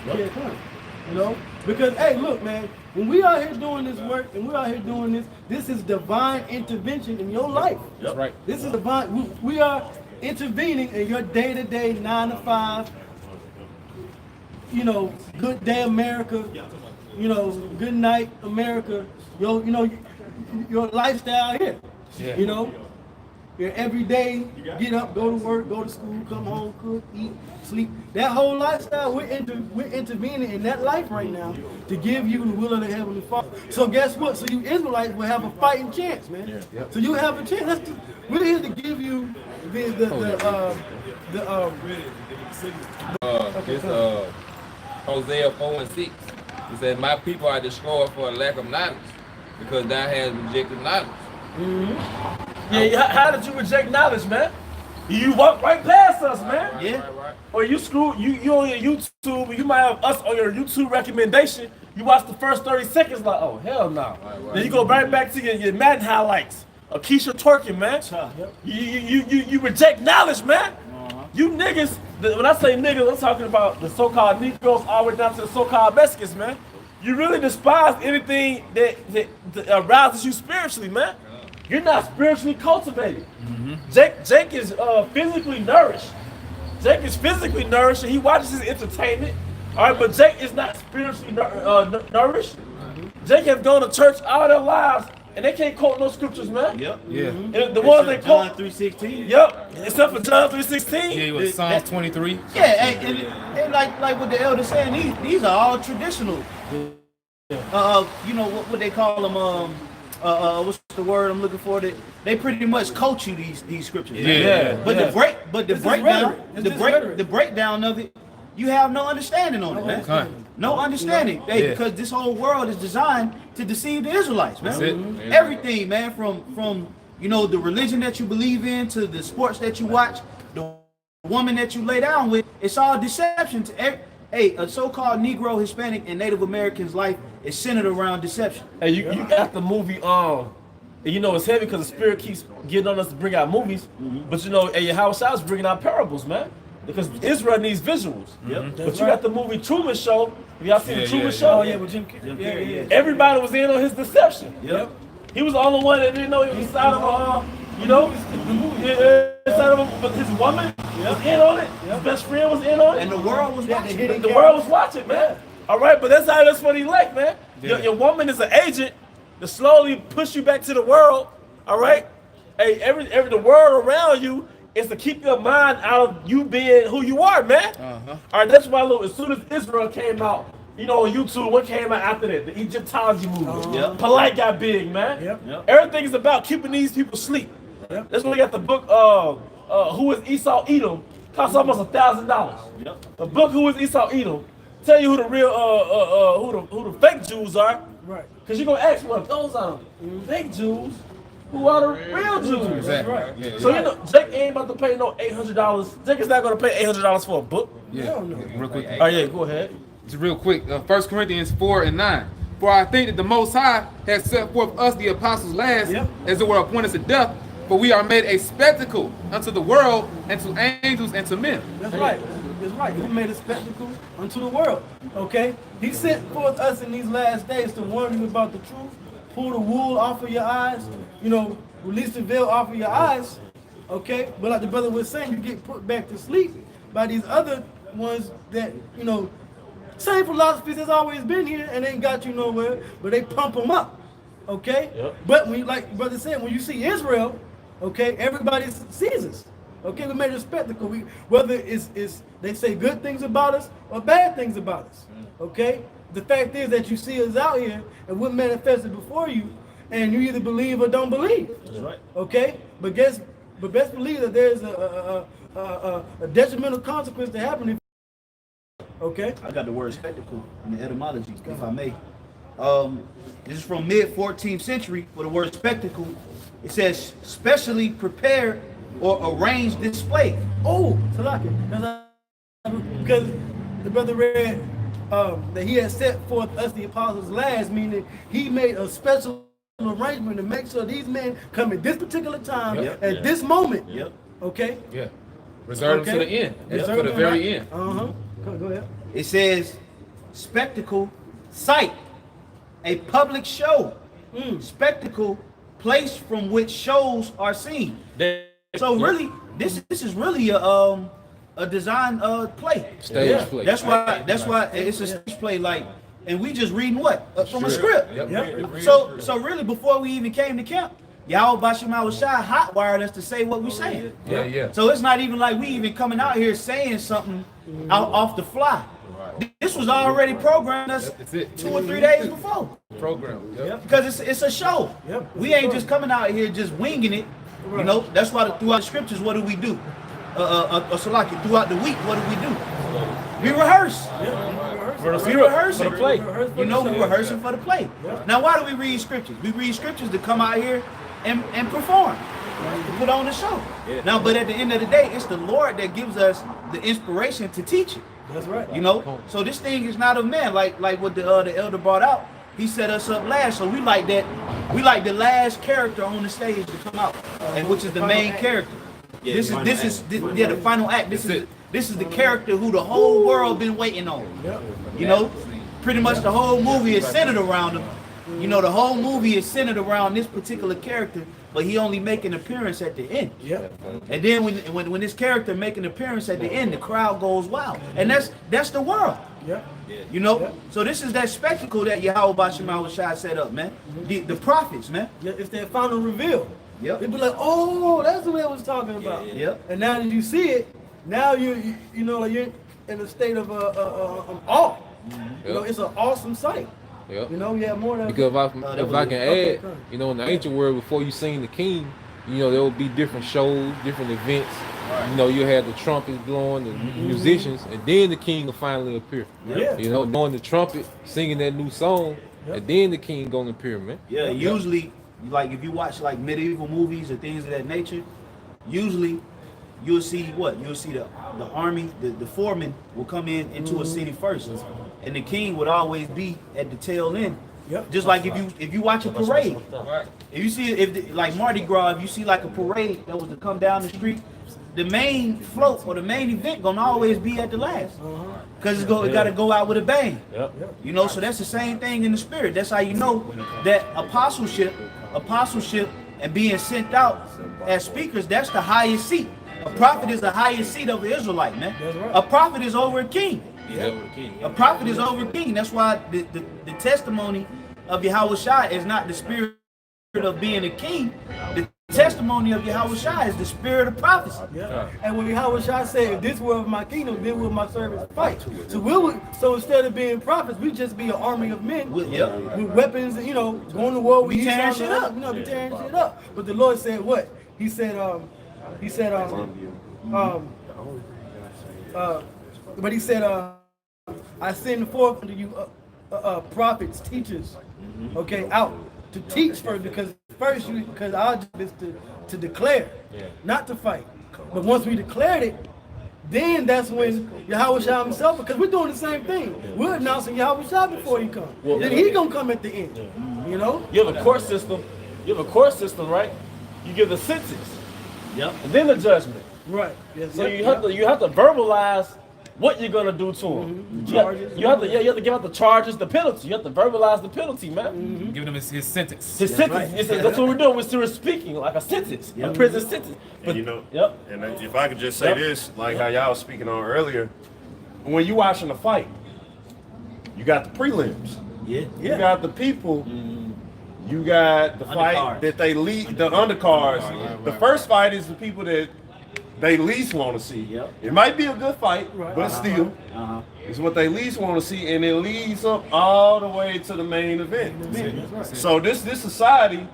you know, because hey, look, man, when we out here doing this work and we're out here doing this is divine intervention in your life. That's right. This is divine. We are intervening in your day-to-day 9 to 5. You know, good day America. You know, good night America. Your lifestyle here. Yeah. You know. You're every day, get up, go to work, go to school, come home, cook, eat, sleep. That whole lifestyle, we're intervening in that life right now to give you the will of the Heavenly Father. So guess what? So you Israelites will have a fighting chance, man. Yeah. So you have a chance. We're here to give you Hosea 4:6. He said, my people are destroyed for a lack of knowledge, because thou hast rejected knowledge. Mm-hmm. Yeah, how did you reject knowledge, man? You walk right past us, man. Yeah. Right. Or you on your YouTube, you might have us on your YouTube recommendation. You watch the first 30 seconds, like, oh, hell no. Right. Then you go right back to your Madden highlights. Keisha twerking, man. You reject knowledge, man. You niggas, when I say niggas, I'm talking about the so-called Negroes all the way down to the so-called Mexicans, man. You really despise anything that arouses you spiritually, man. You're not spiritually cultivated. Mm-hmm. Jake is physically nourished. Jake is physically nourished, and he watches his entertainment. All right, but Jake is not spiritually nourished. Mm-hmm. Jake has gone to church all their lives, and they can't quote no scriptures, man. Yep. Yeah. And the ones they quote, John 3:16. Yep. Except for John 3:16. Yeah, it was Psalms 23. Yeah, and like what the elder saying, these are all traditional. You know what they call them? What's the word I'm looking for? They pretty much coach you these scriptures. Yeah. But the breakdown of it, you have no understanding on it, man. Okay. No understanding. Because this whole world is designed to deceive the Israelites, man. That's it. Everything, man, from you know, the religion that you believe in to the sports that you watch, the woman that you lay down with, it's all deception to a so-called Negro, Hispanic, and Native American's life is centered around deception. Hey, you got the movie, and you know it's heavy because the Spirit keeps getting on us to bring out movies. Mm-hmm. But you know, Yahweh Shai is bringing out parables, man. because Israel needs visuals. That's But you right. got the movie Truman Show. Have y'all seen the Truman Show? Oh yeah, with Jim Carrey. Yeah. Everybody was in on his deception. Yep. He was the only one that didn't know he was inside of a, inside of a, but his woman was in on it. His best friend was in on it. And the world was watching. The world was watching, man. All right, but that's for the elect, man. Your woman is an agent to slowly push you back to the world. All right. Hey, the world around you is to keep your mind out of you being who you are, man. All right, that's why as soon as Israel came out, on YouTube, what came out after that? The Egyptology movement. Polite got big, man. Everything is about keeping these people asleep. That's when we got the book, Who is Esau Edom? Costs almost $1,000. The book Who is Esau Edom tell you who the real, who the fake Jews are. Right. Because you're going to ask, well, those are fake Jews. Who are the real Jews? Exactly. Right. Yeah, So Jake ain't about to pay no $800. Jake is not going to pay $800 for a book. yeah. Real quick. Oh yeah, go ahead. Just real quick, 1 Corinthians 4:9. For I think that the Most High has set forth us, the apostles, last, as it were appointed to death, for we are made a spectacle unto the world, and to angels, and to men. That's right. That's right. He made a spectacle unto the world. Okay? He sent forth us in these last days to warn you about the truth, pull the wool off of your eyes, release the veil off of your eyes. Okay? But like the brother was saying, you get put back to sleep by these other ones that, same philosophies that's always been here and ain't got you nowhere, but they pump them up. Okay? But when, like brother said, when you see Israel, okay, everybody sees us. Okay, we made a spectacle. Whether it's they say good things about us or bad things about us. Okay, the fact is that you see us out here and we're manifested before you, and you either believe or don't believe. That's right. Okay, but best believe that there's a detrimental consequence to happening. Okay. I got the word spectacle in the etymology, if I may. This is from mid-14th century for the word spectacle. It says specially prepared or arranged display. Oh, Salaki. Because the brother read that he had set forth us the apostles last, meaning he made a special arrangement to make sure these men come at this particular time, at this moment. Okay? Yeah. Reserve them to the end. For the very end. Go ahead. It says spectacle, sight, a public show. Spectacle, place from which shows are seen. So really, this is really a design play. Stage play. That's why it's a stage play. Like, and we just reading what from a script. So really, before we even came to camp, Yahweh Bashim Shai hot wired us to say what we saying. So it's not even like we even coming out here saying something out off the fly. This was already programmed us 2 or 3 days before. Because it's a show. We ain't just coming out here just winging it. That's why throughout the scriptures, what do we do? Salaki, throughout the week, what do we do? We rehearse. We rehearse for the play. We rehearsing for the play. Now, why do we read scriptures? We read scriptures to come out here and perform, to put on the show. Now, but at the end of the day, it's the Lord that gives us the inspiration to teach it. That's right. So this thing is not of man, like what the elder brought out. He set us up last, so we like that. We like the last character on the stage to come out, and which is the main character. This is the final act. This is the character who the whole world been waiting on. Pretty much the whole movie is centered around him. The whole movie is centered around this particular character, but he only make an appearance at the end. And then when this character make an appearance at the end, the crowd goes wild, and that's the world. So this is that spectacle that Yahweh Bashim Shai set up, man. The prophets, man. It's that final reveal. They be like, oh, that's what I was talking about. And now that you see it, now you're in a state of awe. It's an awesome sight. You have more than because if I can add, in the ancient world, before you seen the king, there will be different shows, different events. You had the trumpets blowing, the musicians, and then the king will finally appear. Blowing the trumpet, singing that new song, and then the king gonna appear, man. Usually, like if you watch like medieval movies or things of that nature, usually you'll see what? You'll see the army, the foreman will come into a city first, and the king would always be at the tail end. Just like if you watch a parade, if you see like Mardi Gras, if you see like a parade that was to come down the street, the main float or the main event gonna always be at the last. Cause it gotta go out with a bang. Yep. You know, so that's the same thing in the spirit. That's how you know that apostleship and being sent out as speakers, that's the highest seat. A prophet is the highest seat of an Israelite, man. A prophet is over a king. A prophet is over a king. That's why the testimony of Yahushua is not the spirit of being a king. The testimony of Yahushua is the spirit of prophecy. Yeah. And when Yahushua said, if this were of my kingdom, then will my servants fight. So instead of being prophets, we just be an army of men with weapons, you know, going to war. We tearing shit up. You know, we tearing shit up. But the Lord said what? He said, but he said, I send forth unto you prophets, teachers, okay, out to teach first, because our job is to declare, not to fight. But once we declared it, then that's when Yahushua himself, because we're doing the same thing. We're announcing Yahushua before he comes. Then he gonna come at the end, you know? You have a court system. Right? You give the sentence. Yep. And then the judgment. Right. Yes, So you have to verbalize what you're gonna do to him. You have to give out the charges, the penalty. You have to verbalize the penalty, man. Giving him his sentence. His sentence. That's what we're doing. We're speaking like a sentence, a prison sentence. But, And you know, and if I could just say this, like how y'all was speaking on earlier, when you watching a fight, you got the prelims. Yeah. You got the people. You got the fight that they lead, the undercards. The first fight is the people that they least want to see. Yep. It might be a good fight, but still, it's what they least want to see, and it leads up all the way to the main event. So this society,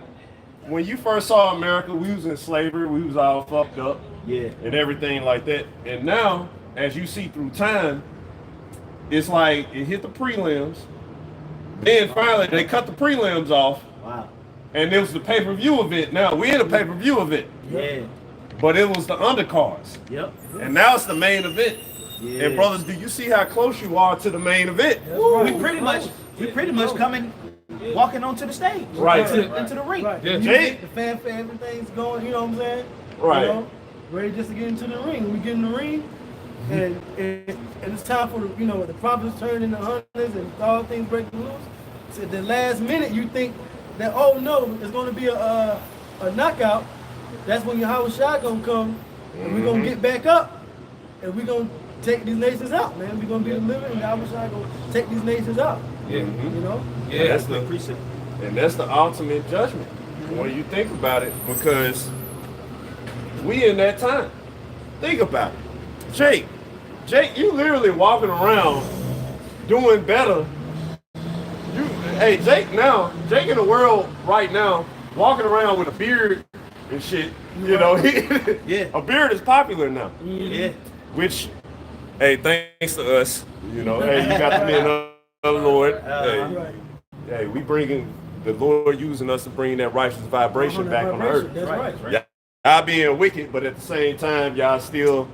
when you first saw America, we was in slavery, we was all fucked up, and everything like that. And now, as you see through time, it's like it hit the prelims. Then finally, they cut the prelims off. Wow. And it was the pay-per-view event. Now we're in a pay-per-view event. Yeah. But it was the undercards. Yep. And now it's the main event. Yeah. And brothers, do you see how close you are to the main event? We pretty much coming, walking onto the stage. Right. Into the ring. Right. Yeah. Music, the fanfare, everything's going, you know what I'm saying? Right. You know, ready just to get into the ring. We get in the ring, and it's time for the prophets turn into hunters and all things breaking loose. So at the last minute, you think that, oh no, it's going to be a knockout. That's when Yahushua gonna come, and we're gonna get back up, and we're gonna take these nations out, man. We're gonna be delivered, and Yahushua gonna take these nations out. Yeah. You know? Yeah, that's the precept. And that's the ultimate judgment when you think about it, because we in that time. Think about it. Jake, you literally walking around doing better. Jake in the world right now, walking around with a beard and shit, you know, a beard is popular now. Yeah. Which, thanks to us, you know, you got the men of the Lord. We bringing the Lord using us to bring that righteous vibration back on the earth. That's right. Y'all being wicked, but at the same time, y'all still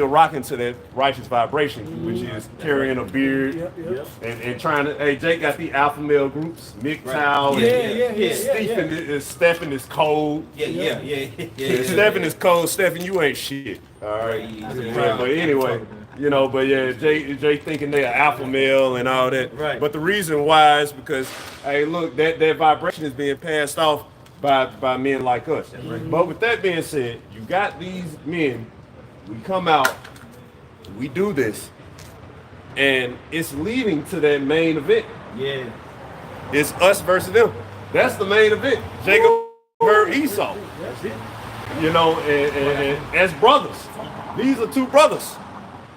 rocking to that righteous vibration, which is carrying a beard and trying to. Jake got the alpha male groups, MGTOW, Stephen is cold. Stephen is cold. Stephen, you ain't shit. All right. But anyway, Jake thinking they're alpha male and all that. Right. But the reason why is because, look, that vibration is being passed off by men like us. But with that being said, you got these men. We come out, we do this, and it's leading to that main event. Yeah. It's us versus them. That's the main event. Jacob versus Esau. That's it. And as brothers, these are two brothers.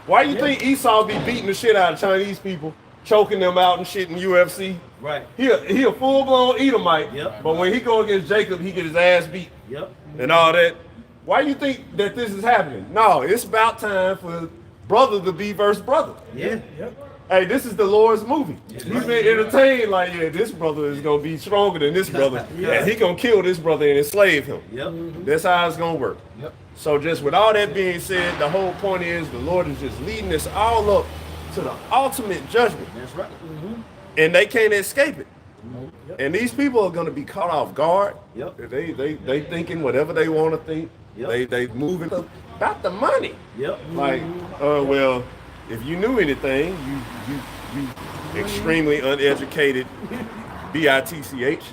Why do you think Esau be beating the shit out of Chinese people, choking them out and shit in UFC? Right. He a full-blown Edomite, but when he go against Jacob, he get his ass beat and all that. Why do you think that this is happening? No, it's about time for brother to be versus brother. Yeah. Hey, this is the Lord's movie. He's been entertained like, this brother is going to be stronger than this brother. And he going to kill this brother and enslave him. That's how it's going to work. So just with all that being said, the whole point is the Lord is just leading us all up to the ultimate judgment. That's right. And they can't escape it. And these people are going to be caught off guard. They thinking whatever they want to think. They moving about the money. Yep. Like, well, if you knew anything, you extremely uneducated, bitch.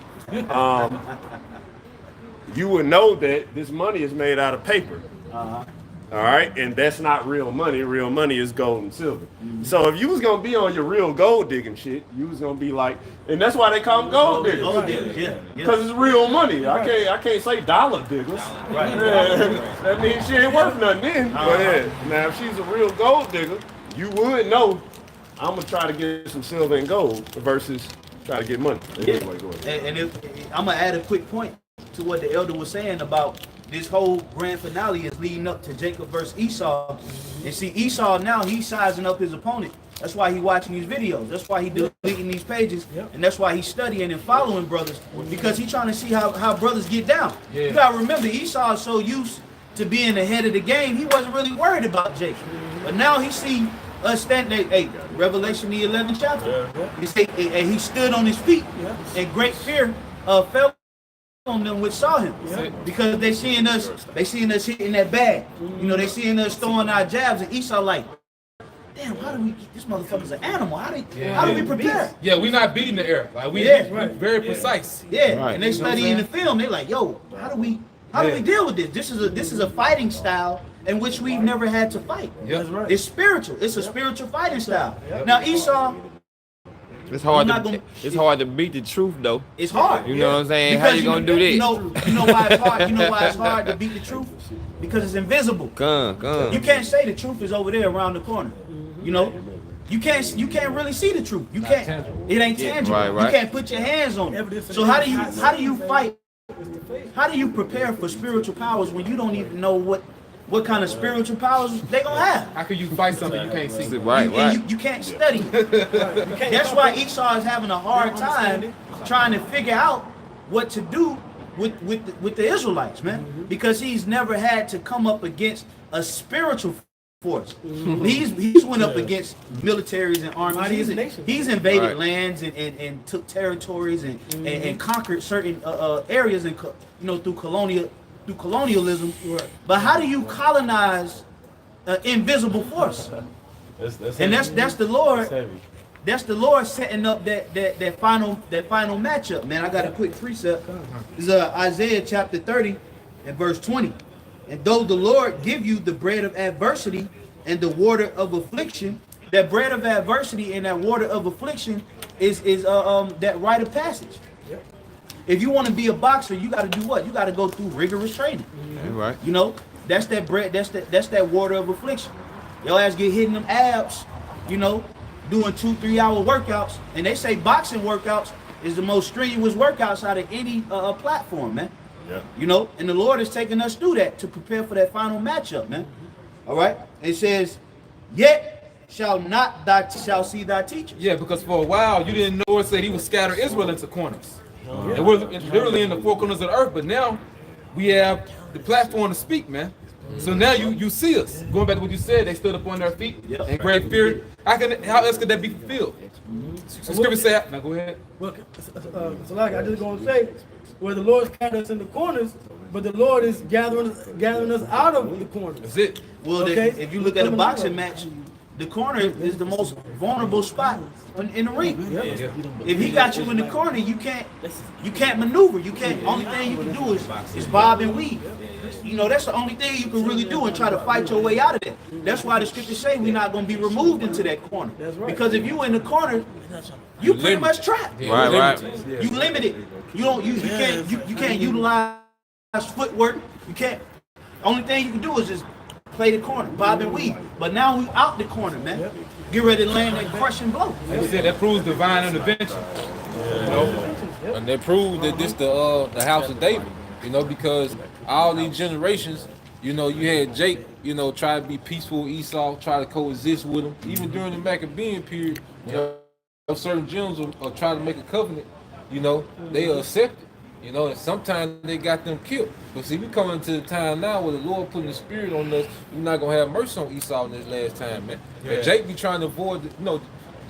You would know that this money is made out of paper. All right, and that's not real money. Real money is gold and silver. So if you was gonna be on your real gold digging shit, you was gonna be like, and that's why they call them gold diggers. Gold diggers, yeah. Because it's real money. I can't say dollar diggers. Right. Yeah, that means she ain't worth nothing then. But yeah, now if she's a real gold digger, you would know I'm gonna try to get some silver and gold versus try to get money. Anyway, go ahead. And I'm gonna add a quick point to what the elder was saying about this whole grand finale is leading up to Jacob versus Esau. And see, Esau now, he's sizing up his opponent. That's why he's watching these videos. That's why he's deleting these pages. And that's why he's studying and following brothers, because he's trying to see how brothers get down. You gotta remember, Esau is so used to being ahead of the game, he wasn't really worried about Jacob. But now he see us standing, Revelation the 11th chapter. And he stood on his feet, and great fear fell on them which saw him, because they seeing us hitting that bag. You know, they seeing us throwing our jabs, and Esau like, damn, how do we get this motherfucker's an animal? How do we prepare? Yeah, we're not beating the air. Like we very precise. And they study in the film. They're like, yo, how do we deal with this? This is a fighting style in which we've never had to fight. It's spiritual. It's a spiritual fighting style. Now Esau, it's hard to beat the truth though. It's hard. You know what I'm saying? How you gonna do this? You know why it's hard? You know why it's hard to beat the truth? Because it's invisible. You can't say the truth is over there around the corner. You know? You can't really see the truth. You can't. It ain't tangible. Right. You can't put your hands on it. So how do you fight? How do you prepare for spiritual powers when you don't even know what kind of spiritual powers they gonna have? How can you fight something you can't see? You can't study. That's why Esau is having a hard time trying to figure out what to do with the Israelites, man, because he's never had to come up against a spiritual force. He's went up against militaries and armies. He's invaded lands and took territories and conquered certain areas, and through colonialism. But how do you colonize an invisible force? That's the Lord. That's the Lord setting up that final matchup, man. I got a quick precept. This is Isaiah chapter 30 and verse 20. And though the Lord give you the bread of adversity and the water of affliction, that bread of adversity and that water of affliction is that rite of passage. If you want to be a boxer, you got to do what? You got to go through rigorous training. Right. You know, that's that bread. That's that water of affliction. Your ass get hitting them abs. You know, doing 2-3 hour workouts, and they say boxing workouts is the most strenuous workouts out of any platform, man. You know, and the Lord is taking us through that to prepare for that final matchup, man. All right. It says, "Yet shall see thy teachers." Yeah, because for a while you didn't know it said he would scatter Israel into corners. And we're literally in the four corners of the earth, but now we have the platform to speak, man. So now you see us. Going back to what you said, they stood up on their feet and great fear. How else could that be fulfilled? So scripture say, now go ahead. Well, so like I just gonna say, where the Lord scattered us in the corners, but the Lord is gathering us out of the corners. That's it. Well, if you look at a boxing match, the corner is the most vulnerable spot in the ring. If he got you in the corner, you can't maneuver. You can't. Only thing you can do is bob and weave. You know, that's the only thing you can really do and try to fight your way out of it. That's why the scriptures say we're not going to be removed into that corner. Because if you in the corner, you pretty much trapped. Right. You limited. You can't utilize footwork. You can't. Only thing you can do is just play the corner, bob and weave. But now we out the corner, man. Get ready to land that crushing blow. Like you said, that proves divine intervention. You know? And they proved that this the house of David. You know, because all these generations, you know, you had Jake, you know, try to be peaceful with Esau, try to coexist with him. Even during the Maccabean period, you know, certain generals will try to make a covenant, you know, they accept it. You know, and sometimes they got them killed. But see, we coming to the time now where the Lord putting the spirit on us. We're not gonna have mercy on Esau in this last time, man. And Jake be trying to avoid,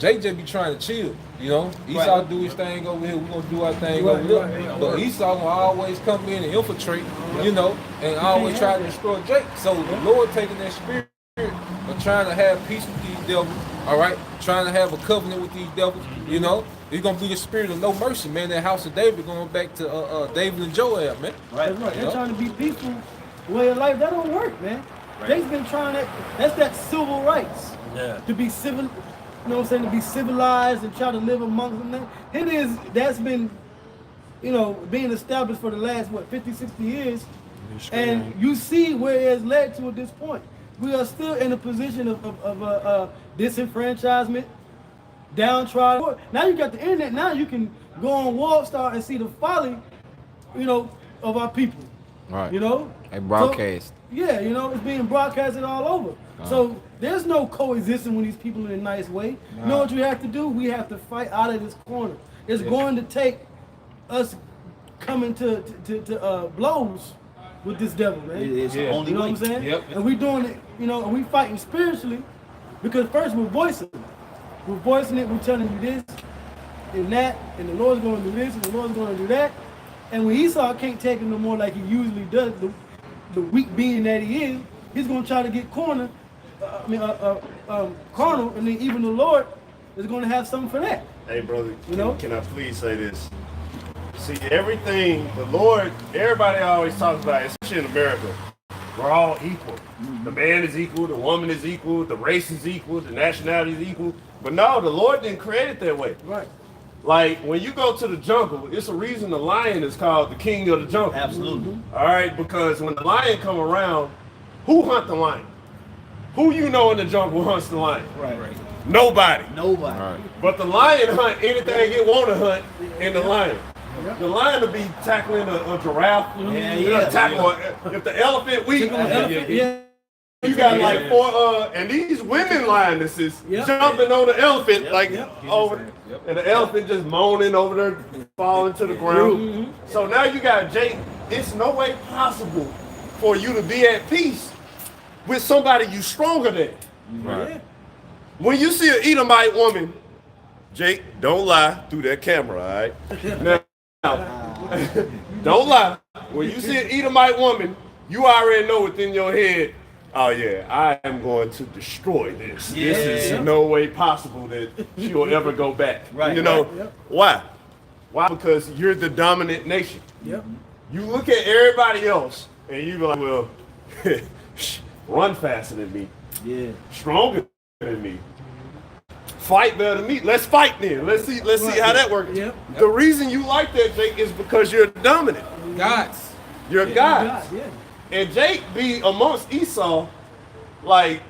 Jake just be trying to chill, you know. Esau do his thing over here, we gonna do our thing over there. But Esau gonna always come in and infiltrate, you know, and always try to destroy Jake. So the Lord taking that spirit of trying to have peace with these devils, all right, trying to have a covenant with these devils, you know. It's gonna be the spirit of no mercy, man. That house of David going back to David and Joab, man. Right. They're trying to be peaceful way of life. That don't work, man. They've been trying that's that civil rights. Yeah. To be civil, you know what I'm saying, to be civilized and try to live amongst them. That's been, you know, being established for the last, 50, 60 years. And you see where it has led to at this point. We are still in a position of disenfranchisement, downtrodden. Now you got the internet. Now you can go on Wallstar and see the folly, you know, of our people. Right. You know? And broadcast. So, yeah, you know, it's being broadcasted all over. So there's no coexisting with these people in a nice way. You know what you have to do? We have to fight out of this corner. It's going to take us coming to blows with this devil, man. It's the only you know way. what I'm saying? Yep. And we doing it, you know, and we fighting spiritually because first we're voicing it. We're voicing it, we're telling you this and that, and the Lord's going to do this, and the Lord's going to do that. And when Esau can't take it no more like he usually does, the weak being that he is, he's going to try to get carnal, and then even the Lord is going to have something for that. Hey, brother, You know? can I please say this? See, everything, the Lord, everybody always talks about, especially in America, we're all equal. The man is equal, the woman is equal, the race is equal, the nationality is equal. But no, the Lord didn't create it that way. Right. Like, when you go to the jungle, it's a reason the lion is called the king of the jungle. Absolutely. All right, because when the lion come around, who hunt the lion? Who you know in the jungle hunts the lion? Right. Nobody. Nobody. But the lion hunt anything it want to hunt in the lion. The lion will be tackling a giraffe. If the elephant weak, you got like four, and these women lionesses jumping on the elephant, over, and the elephant just moaning over there, falling to the ground. So now you got Jake. It's no way possible for you to be at peace with somebody you stronger than. Right. When you see an Edomite woman, Jake, don't lie through that camera, all right? Now, don't lie. When you see an Edomite woman, you already know within your head, oh yeah, I am going to destroy this. Yeah. This is no way possible that she will ever go back. Right. You know, why? Why? Because you're the dominant nation. Yep. You look at everybody else and you be like, well, run faster than me. Yeah. Stronger than me. Fight better than me. Let's fight then. Let's see how that works. Yep. The reason you like that, Jake, is because you're dominant. Gods. You're God. Yeah. And Jake be amongst Esau, like,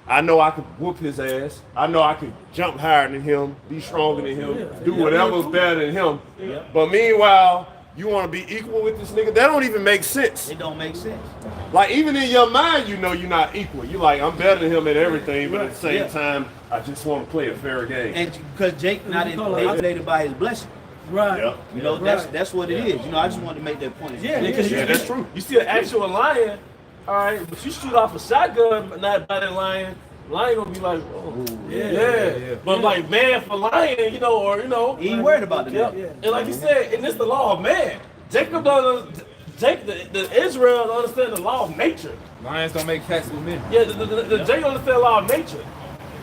I know I could whoop his ass. I know I could jump higher than him, be stronger than him, do whatever's better than him. But meanwhile, you want to be equal with this nigga? That don't even make sense. It don't make sense. Like, even in your mind, you know you're not equal. You're like, I'm better than him at everything, but at the same time, I just want to play a fair game. And because Jake not intimidated by his blessing. Right. Yep. You know, that's what it is. You know, I just wanted to make that point. Yeah, Yeah, that's true. You see an actual lion, all right, but you shoot off a shotgun, not by that lion. Lion gonna be like, oh, yeah. But like man for lion, you know, or you know, He ain't worried about the yeah. nigga. And like you said, and it's the law of man. Jacob doesn't. The Israel don't understand the law of nature. Lions don't make cats with men. Yeah, the Jacob understand the law of nature.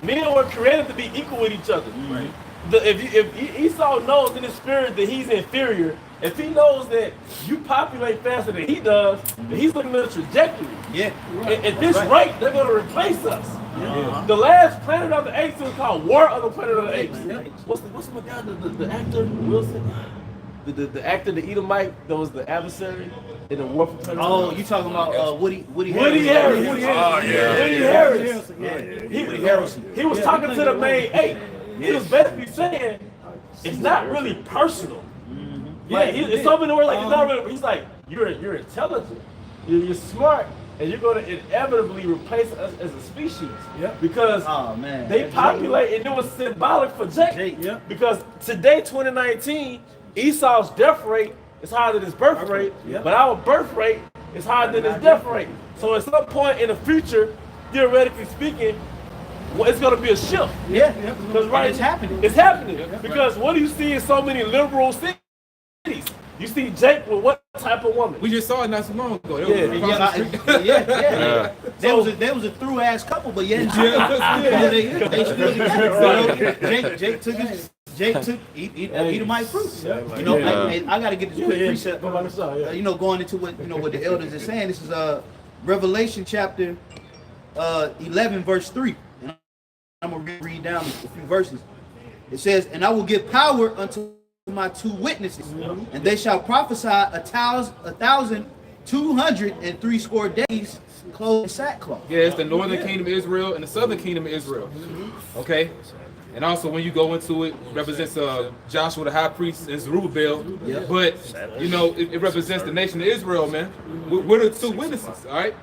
Men were created to be equal with each other. Right. If Esau knows in his spirit that he's inferior, if he knows that you populate faster than he does, then he's looking at the trajectory. Yeah. At this rate, they're going to replace us. The last Planet of the Apes was called War of the Planet of the Apes. What's my guy, the actor, Wilson? The actor, the Edomite, that was the adversary in the War for Planet of the Apes. Oh, you talking about Woody Woody Harrelson? Harris. Oh, yeah. Woody Harris. Woody Harrelson. He was talking to the main ape. He was basically saying it's not really personal. Like it's something where like it's not really. He's like you're intelligent, you're smart, and you're going to inevitably replace us as a species. Because they populate, and it was symbolic for Jake. Because today, 2019, Esau's death rate is higher than his birth rate, but our birth rate is higher than his death rate. So at some point in the future, theoretically speaking, well, it's going to be a shift. Yeah, Because right, it's happening. It's happening. Because what do you see in so many liberal cities? You see Jake with what type of woman? We just saw it not so long ago. Yeah. There was a through ass couple, but yet they still together. Jake took Edomite fruit. You know, I got to get this quick precept. You know, going into what the elders are saying. This is Revelation chapter 11 verse 3. And I'm gonna read down a few verses. It says, "And I will give power unto my 2 witnesses, and they shall prophesy 1,203 days, clothed in sackcloth." Yeah, it's the northern kingdom of Israel and the southern kingdom of Israel. Okay? And also when you go into it, represents Joshua the high priest and Zerubbabel. But, you know, it represents the nation of Israel, man. We're the 2 witnesses, all right?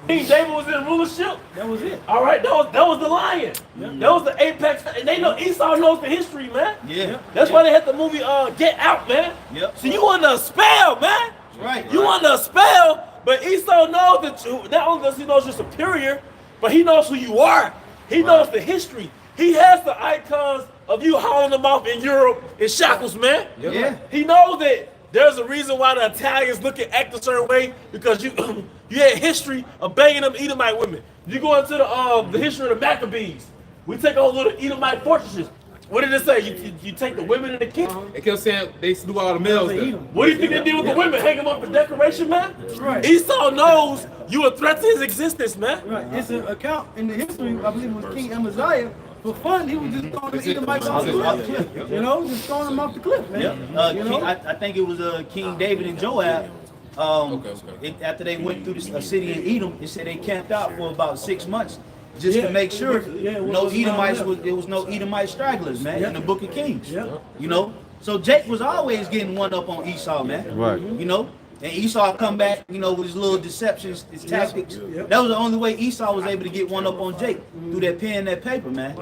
King David was in rulership. That was it. All right, that was the lion. That was the apex. And they know Esau knows the history, man. Yeah. That's why they had the movie Get Out, man. Yep. So you under a spell, man. Right. You under a spell, but Esau knows that not only does he know you're superior, but he knows who you are. He knows the history. He has the icons of you hauling them off in Europe in shackles, man. Yeah. He knows that there's a reason why the Italians look and act a certain way, because you you had history of banging them Edomite women. You go into the history of the Maccabees. We take all little Edomite fortresses. What did it say? You take the women and the kids. They kept saying they slew all the males there. What do you think they did with the women? Hang them up for decoration, man? Right. Esau knows you a threat to his existence, man. Right. It's an account in the history, I believe it was King Amaziah. For fun, he was just throwing the Edomites off the cliff. You know, just throwing them off the cliff, man. You know? I think it was King David and Joab. After they went through a city in Edom, it said they camped out for about 6 months just to make sure no Edomites there was no Edomite stragglers, man, in the Book of Kings. You know, so Jake was always getting one up on Esau, man. Right. You know, and Esau come back, you know, with his little deceptions, his tactics. That was the only way Esau was able to get one up on Jake, through that pen and that paper, man.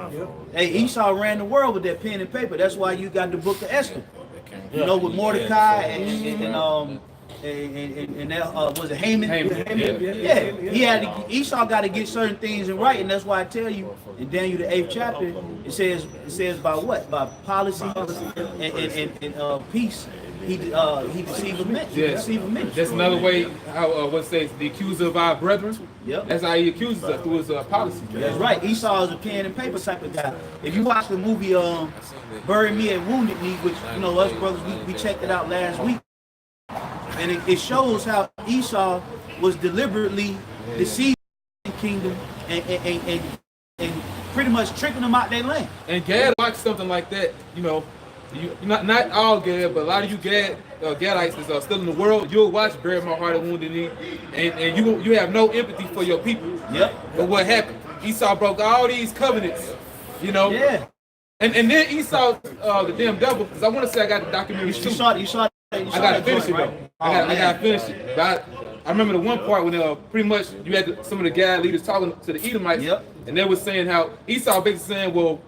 Hey, Esau ran the world with that pen and paper. That's why you got the Book of Esther. You know, with Mordecai and that was it Haman? Yeah, he had Esau got to get certain things in right, and that's why I tell you in Daniel the 8th chapter, it says by what? By policy and peace. He deceived men. Yes. That's another way how what says the accuser of our brethren. Yep. That's how he accuses us, through his policy. That's right. Esau is a pen and paper type of guy. If you watch the movie Bury Me at Wounded Knee, which you know us brothers we checked it out last week, and it shows how Esau was deliberately deceiving the kingdom and pretty much tricking them out their land. And Gad watched something like that, you know. Not all Gad, but a lot of you Gadites that's still in the world, you'll watch Bury My Heart at Wounded Knee, and you have no empathy for your people. Yep. But what happened? Esau broke all these covenants, you know. Yeah. And then Esau, the damn devil, because I want to say I got the documentary too. You saw I gotta finish it though. I gotta finish it. But I remember the one part when pretty much you had some of the Gad leaders talking to the Edomites, and they were saying how Esau basically saying, well,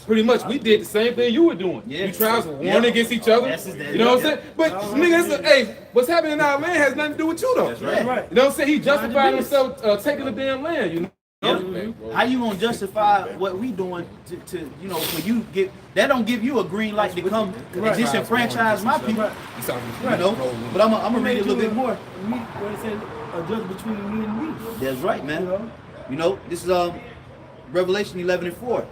pretty much we did the same thing you were doing. You tribes were warring against each other. You know what I'm saying? But nigga, hey, what's happening in our land has nothing to do with you though. That's right. You know what I'm saying? He justified himself taking the damn land, you know. How you gonna justify what we doing to you know, when you get that don't give you a green light to come and disenfranchise my people. You know, but I'm gonna read it a little bit more. What it says, a judge between me and me. That's right, man. You know, this is Revelation 11:4.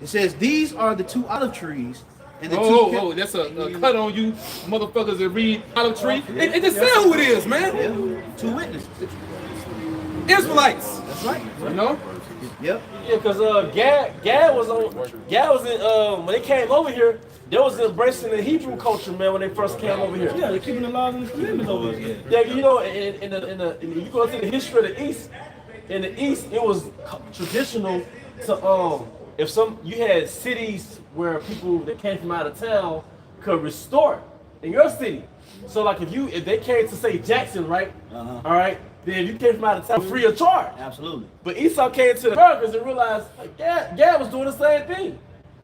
It says, "These are the 2 olive trees." And the that's a cut on you motherfuckers that read olive tree. It just said who it is, man. 2 witnesses. Israelites. That's right. You know? Yep. Yeah, because Gad was in when they came over here, they was embracing the Hebrew culture, man, when they first came over here. Yeah, they're keeping the laws and the commandments over here. Yeah, you know, in you go into the history of the East. In the East, it was traditional to if you had cities where people that came from out of town could restore in your city. So like if they came to say Jackson, right? All right. Then you came from out of town free of charge. Absolutely. But Esau came to the Americans and realized Gad was doing the same thing.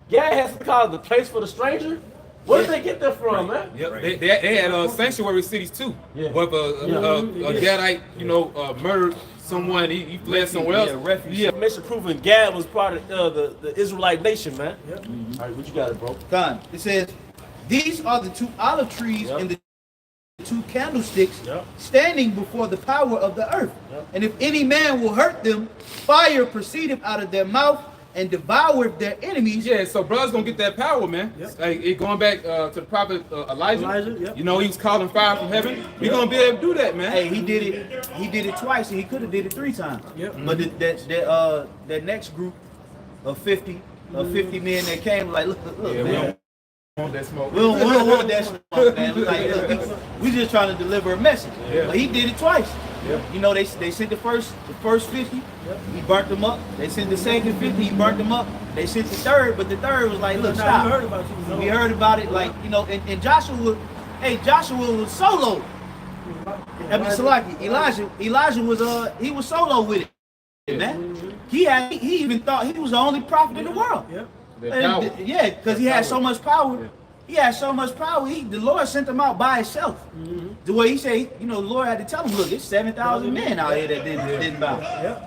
Gad has something called the place for the stranger. Where did they get that from, man? Yep. They had sanctuary cities too. Yeah. Where if a Gadite, murdered someone, he fled somewhere else. Refuge. Yeah, mission proving Gad was part of the Israelite nation, man. Yep. All right, what you got, bro? Done. It says, these are the 2 olive trees and the 2 candlesticks standing before the power of the earth. And if any man will hurt them, fire proceedeth out of their mouth and devoureth their enemies. Yeah, so brothers gonna get that power, man. Like it going back to the prophet Elijah. He was calling fire from heaven. We gonna be able to do that, man. Hey, he did it twice, and he could have did it 3 times. But that next group of 50 men that came, like, look, Yeah, man. Want that smoke. We don't want that smoke, man. We just trying to deliver a message. But he did it twice. They sent the first 50, he burnt them up. They sent the second 50, he burnt them up. They sent the third, but the third was like, look, stop. We heard about you. We heard about it, like, and Joshua was solo. I mean, Salaki, Elijah was he was solo with it, man. He even thought he was the only prophet in the world. Yeah, because he had so much power. He had so much power. The Lord sent him out by himself. The way he said, the Lord had to tell him, look, it's 7,000 men out here that didn't bow.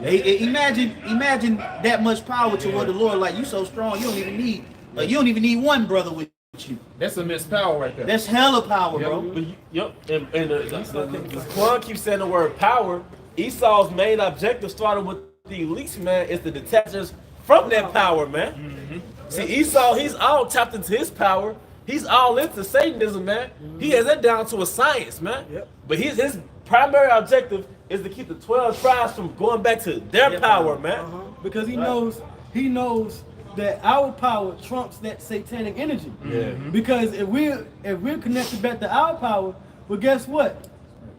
Imagine that much power to where the Lord, like, you so strong, you don't even need one brother with you. That's immense power right there. That's hella power, bro. And the Quran keeps saying the word power. Esau's main objective started with the elites, man, is to detach us from that power, man. See, Esau, he's all tapped into his power. He's all into Satanism, man. He has that down to a science, man. But his primary objective is to keep the 12 tribes from going back to their power, man. Because he knows that our power trumps that satanic energy. Because if we're connected back to our power, well, guess what?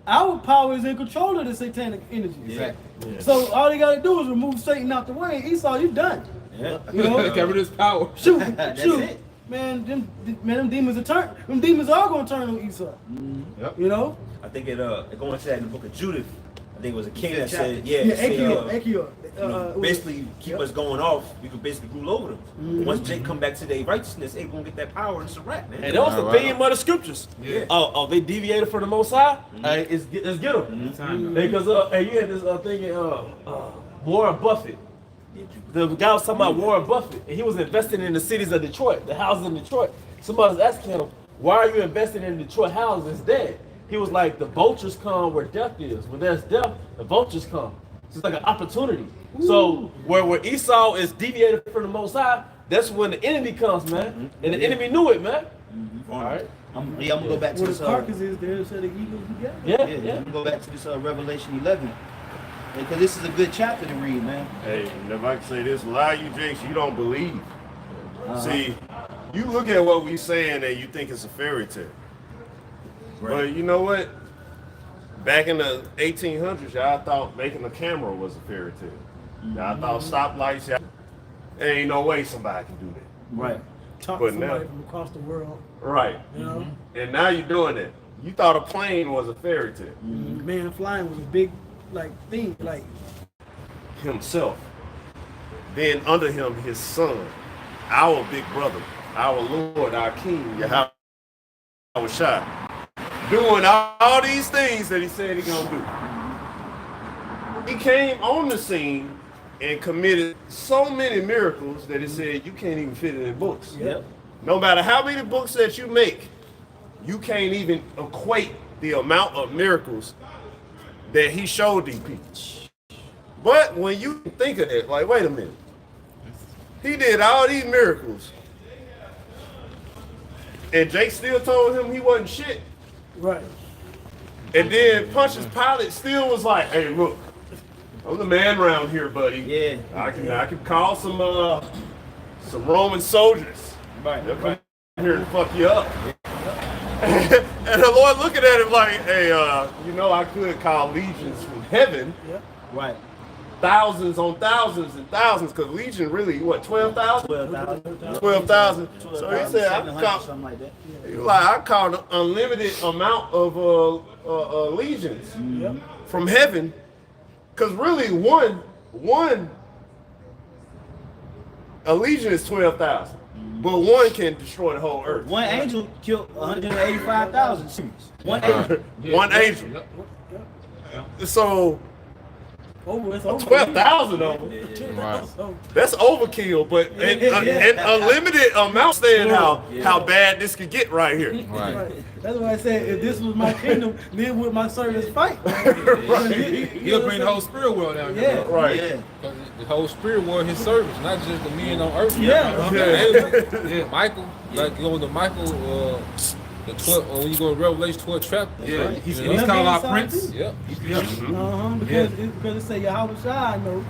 Our power is in control of the satanic energy. So all they gotta do is remove Satan out the way. Esau, you done. Get rid of his power. Shoot. Man, them demons are gonna turn on Esau. I think going to that in the book of Judith. I think it was a king that said, Achior. basically keep us going off. We could basically rule over them. Once Jake come back to their righteousness, they gonna get that power and it's a wrap, man. And that was the theme of the scriptures. Oh, they deviated from the Most High. Let's get them. Because you had this thing in Warren Buffett. The guy was talking about Warren Buffett, and he was investing in the cities of Detroit, the houses in Detroit. Somebody was asking him, why are you investing in Detroit houses? It's dead. He was like, the vultures come where death is. When there's death, the vultures come. So it's like an opportunity. So where Esau is deviated from the Most High, that's when the enemy comes, man. And the enemy knew it, man. All right. I'm gonna go back to this. Where the carcass is there, so the eagles together. I'm gonna go back to this Revelation 11. Because this is a good chapter to read, man. Hey, and if I can say this, a lot of you Jakes, you don't believe. See, you look at what we saying and you think it's a fairy tale. But you know what? Back in the 1800s, y'all thought making a camera was a fairy tale. Y'all thought stoplights, there ain't no way somebody can do that. Right. Talk to somebody from across the world. Right. And now you're doing it. You thought a plane was a fairy tale. Man flying was a big thing, like himself. Then under him, his son, our big brother, our Lord, our King, Yahweh Shai, doing all these things that he said he gonna do. He came on the scene and committed so many miracles that it said you can't even fit it in books. No matter how many books that you make, you can't even equate the amount of miracles that he showed these people. But when you think of it, like, wait a minute. He did all these miracles. And Jake still told him he wasn't shit. Right. And then Pontius Pilate still was like, hey, look, I'm the man around here, buddy. I can call some Roman soldiers. They'll come here and fuck you up. And the Lord looking at him like, hey, I could call legions from heaven. Right. Thousands on thousands and thousands, because legion really, 12,000? 12,000. So he said, I called an unlimited amount of legions from heaven, because really a legion is 12,000. but one can destroy the whole earth. One angel killed 185,000 Syrians. One angel. One angel. So It's over. 12,000 of them. Right. That's overkill, but an unlimited amount. Saying how bad this could get right here. Right. That's why I said if this was my kingdom, then would my servants fight? He'll bring the whole spirit world down here. Yeah. Right. Yeah. Because the whole spirit were his servants, not just the men on earth. Yeah. Michael, like you go to Michael, the 12, when you go to Revelation 12 chapter. Yeah, right? he's You know? called our Inside prince. too? Yep. Because it say Yahweh Shai I know,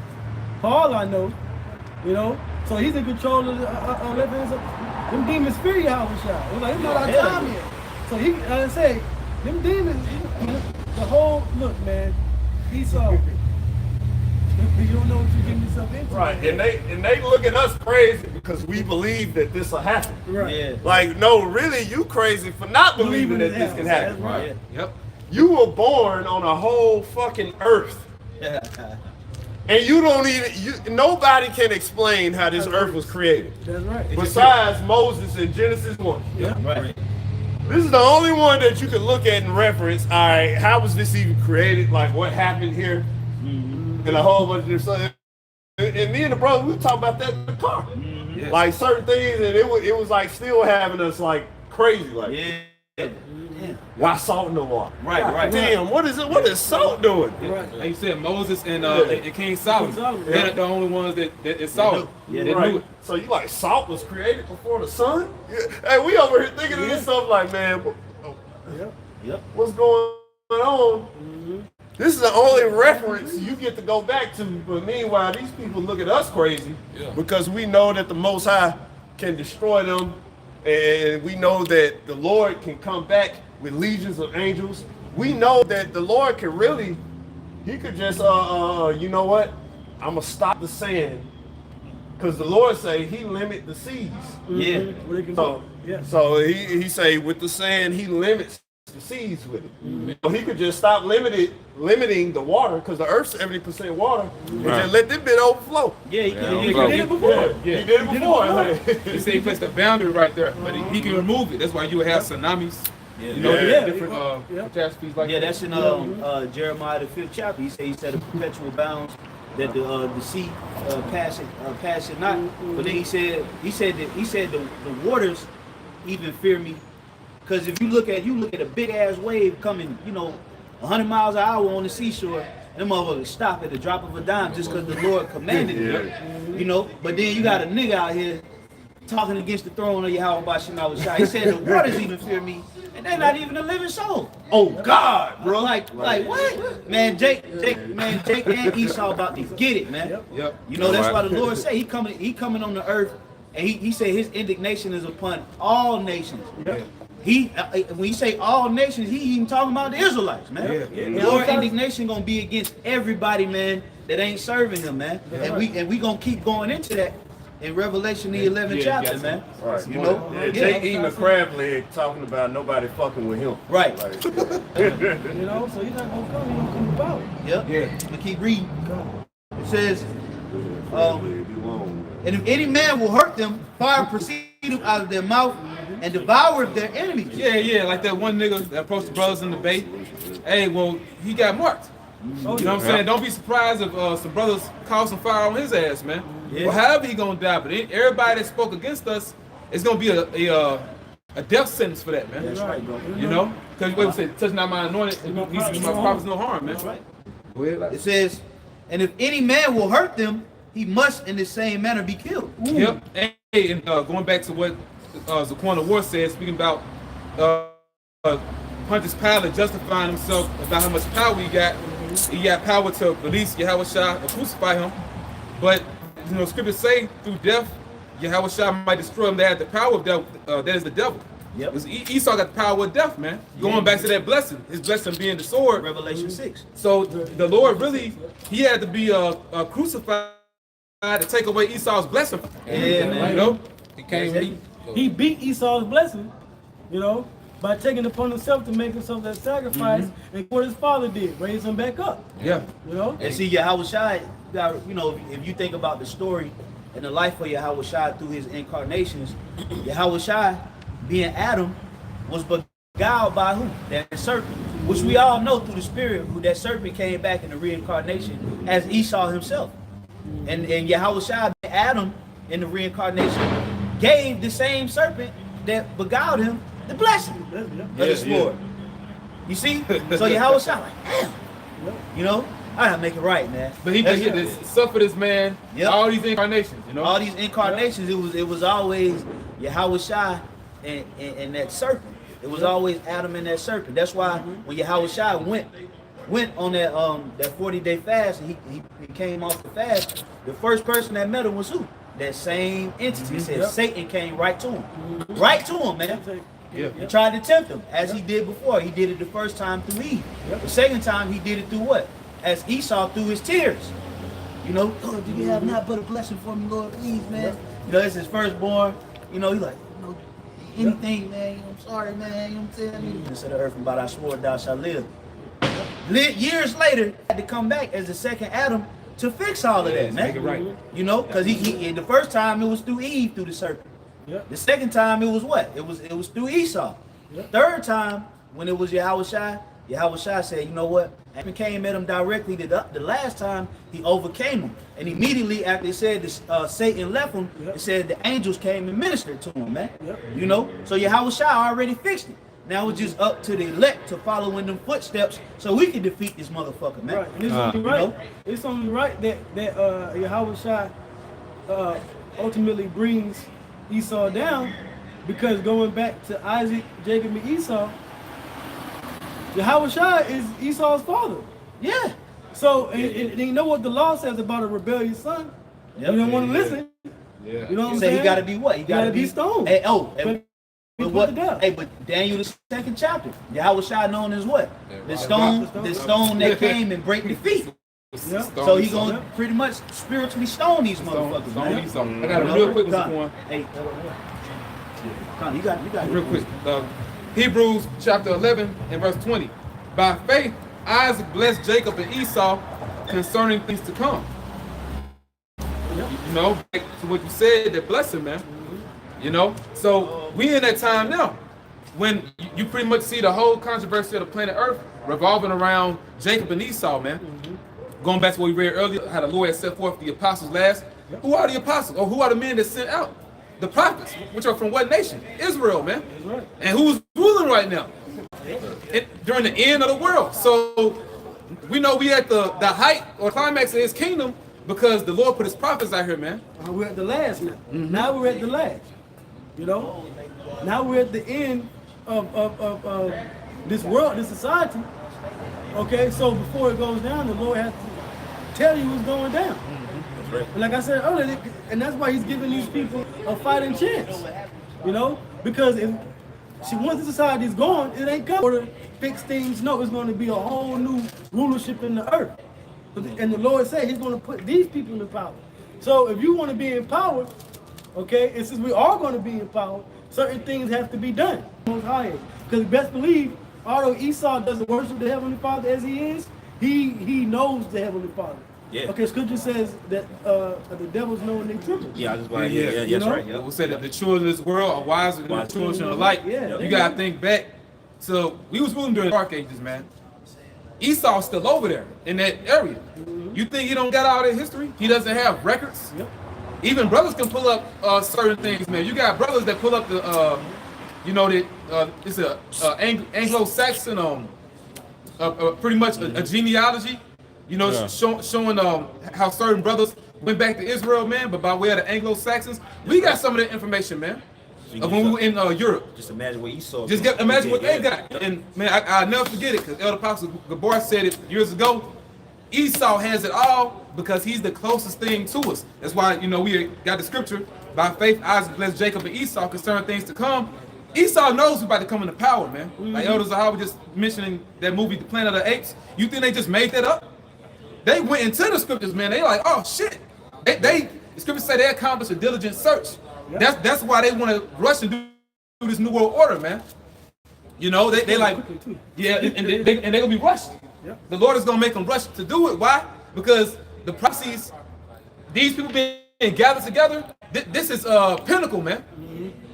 Paul I know, you know, so he's in control of the left hand side. Them demons fear Yahweh Shai. It's like it's not our time yet. So he, like I say, them demons, the whole look, man. Esau, you don't know what you're getting yourself into. Right, and they look at us crazy because we believe that this will happen. Right. Yeah. Like, no, really, you crazy for not believing that this can happen. That's right. Yep. You were born on a whole fucking earth, and you don't even. Nobody can explain how this earth was created. That's right. Besides Moses in Genesis 1. Yeah. Right. This is the only one that you can look at and reference. All right, how was this even created? Like, what happened here? And a whole bunch of this stuff. And me and the brother, we talk about that in the car. Yeah. Like certain things, and it was like still having us like crazy. Like, Yeah. why salt in the water? Right, God right. Damn, what is salt doing? Right. Like you said, Moses and King Solomon. They're the only ones that saw it. Yeah, They Right. knew it. So you like salt was created before the sun? Yeah. Hey, we over here thinking of this stuff like, man, Yep. what's going on? This is the only reference you get to go back to. But meanwhile, these people look at us crazy because we know that the Most High can destroy them, and we know that the Lord can come back with legions of angels. We know that the Lord can really, he could just, you know what? I'm gonna stop the sand, because the Lord say he limit the seas. Yeah. What they can So, do. Yeah. so he say with the sand he limits the seas with it. So he could just stop limiting the water, because the earth's 70% water, and just let them bit overflow. Yeah, he Yeah, can. he He did can. it before. He did it before. He said he placed a boundary right there, but he can remove it. That's why you would have tsunamis. Yeah. You know, Yeah. different Yeah. catastrophes like Yeah, that. that's in Jeremiah the 5th chapter. He said a perpetual bounds that the sea pass it not. But then he said the waters even fear me, because if you look at a big ass wave coming, 100 miles an hour on the seashore, them motherfuckers stop at the drop of a dime just because the Lord commanded it. But then you got a nigga out here talking against the throne of Yahweh Bashim Shai. He said the waters even fear me, and they're not even a living soul. Oh God, bro! Like what? Man, Jake and Esau about to get it, man. Yep. That's why the Lord say he coming on the earth, and he said his indignation is upon all nations. Yeah. When he say all nations, he even talking about the Israelites, man. The Lord indignation gonna be against everybody, man, that ain't serving him, man. And we gonna keep going into that in Revelation the 11th chapter, man. Right. Yeah. Jake eating a crab leg, talking about nobody fucking with him. Right. Like, So he's not gonna come. He's gonna come about. Yep. Yeah. I'm gonna keep reading. It says, and if any man will hurt them, fire proceedeth out of their mouth and devour their enemies. Yeah, like that one nigga that approached the brothers in the bay. Hey, well, he got marked. You know what I'm saying? Don't be surprised if some brothers call some fire on his ass, man. Yeah. Well, however he gonna die, but everybody that spoke against us, it's gonna be a death sentence for that, man. That's right, bro. Because we say, touch not my anointed, he's my prophets no harm, man. That's right. Go ahead, like. It says, and if any man will hurt them, he must in the same manner be killed. Yep. And going back to what Zaquan War said, speaking about Pontius Pilate justifying himself about how much power he got. He got power to release Yahweh Shai and crucify him. But scriptures say through death, Yahweh Shai might destroy him that had the power of death. That is the devil. Yep. Esau got the power of death, man. Going back to that blessing, his blessing being the sword. Revelation 6. So the Lord really, he had to be crucified to take away Esau's blessing. Yeah, man. He beat Esau's blessing, by taking it upon himself to make himself that sacrifice, and what his father did, raise him back up. Yeah. And see, Yahweh Shai, if you think about the story and the life of Yahweh Shai through his incarnations, Yahweh Shai, being Adam, was beguiled by who? That serpent, which we all know through the spirit, who that serpent came back in the reincarnation as Esau himself. And Yahweh Shai, being Adam in the reincarnation, gave the same serpent that beguiled him the blessing of the sword. You see? So Yahweh Shai, like, damn, you know, I gotta make it right, man. But he get to suffer this man, all these incarnations, you know? All these incarnations, it was always Yahweh Shai and that serpent. It was always Adam and that serpent. That's why when Yahweh Shai went on that 40-day fast, and he came off the fast, the first person that met him was who? That same entity. It said Satan came right to him. Right to him, man. He tried to tempt him, as he did before. He did it the first time through Eve. The second time, he did it through what? As Esau, through his tears. You know, Lord, do you have not but a blessing for me, Lord, please, man. You know, it's his firstborn. You know, he's like, you know, anything, man. You know, I'm sorry, man. You know what I'm saying? Instead of earth and by thy sword thou shalt live. Years later, he had to come back as the second Adam to fix all of that, man. Make it right. You know, because he the first time it was through Eve, through the serpent. The second time it was what? It was through Esau. Third time, when it was Yahweh Shai said, you know what? And came at him directly. The last time he overcame him, and immediately after it said this, Satan left him, it said the angels came and ministered to him, man. You know, so Yahweh Shai already fixed it. Now it's just up to the elect to follow in them footsteps, so we can defeat this motherfucker, man. Right. And it's only right. You know? It's only right that Yahweh Shai ultimately brings Esau down, because going back to Isaac, Jacob, and Esau, Yahweh Shai is Esau's father. Yeah. So, and you know what the law says about a rebellious son? You don't want to listen. You know what I'm saying? He got to be what? He got to be stoned. Hey, but what? Hey, but Daniel the second chapter, Yahweh Shai known as what? The stone that came and break the feet. So he's gonna pretty much spiritually stone these motherfuckers. I got a real quick one. Hey, you got real quick. Hebrews chapter 11 and verse 20. By faith, Isaac blessed Jacob and Esau concerning things to come. You know, back to what you said, that blessing, man. You know, so we in that time now when you pretty much see the whole controversy of the planet Earth revolving around Jacob and Esau, man. Going back to what we read earlier, how the Lord had set forth the apostles last. Who are the apostles? Or who are the men that sent out? The prophets, which are from what nation? Israel, man. And who's ruling right now? During the end of the world. So we know we at the height or climax of his kingdom because the Lord put his prophets out here, man. We're at the last now. Now we're at the last. You know? Now we're at the end of this world, this society. Okay, so before it goes down, the Lord has to tell you what's going down. And like I said earlier, and that's why he's giving these people a fighting chance. You know? Because once the society is gone, it ain't coming to fix things. No, it's going to be a whole new rulership in the earth. And the Lord said he's going to put these people in power. So if you want to be in power, okay, and since we are going to be in power, certain things have to be done. Because best believe, although Esau doesn't worship the Heavenly Father as he is, he knows the Heavenly Father. Yeah. Okay, Scripture says that the devil's knowing they tremble. Yeah, I just want to that's right. Yeah. We'll say that the children of this world are wiser than the children of light. Yeah, you gotta think back. So we was ruling during the Dark Ages, man. Esau's still over there in that area. You think he don't got all that history? He doesn't have records. Even brothers can pull up certain things, man. You got brothers that pull up the, you know, that it's a Anglo-Saxon, pretty much a genealogy. You know, showing how certain brothers went back to Israel, man, but by way of the Anglo-Saxons, we got some of that information, man. When we were in Europe. Just imagine what Esau. Imagine what they got. And man, I'll never forget it because Elder Apostle Gabor said it years ago. Esau has it all because he's the closest thing to us. That's why, you know, we got the scripture, by faith, Isaac blessed Jacob and Esau concerning things to come. Esau knows who's about to come into power, man. Like Elder Zahar was just mentioning that movie, The Planet of the Apes. You think they just made that up? They went into the scriptures, man. They like, oh shit. The scriptures say they accomplished a diligent search. That's why they want to rush and do this new world order, man. You know, they like, yeah, and they're gonna be rushed. The Lord is gonna make them rush to do it. Why? Because the prophecies, these people being gathered together, this is pinnacle, man.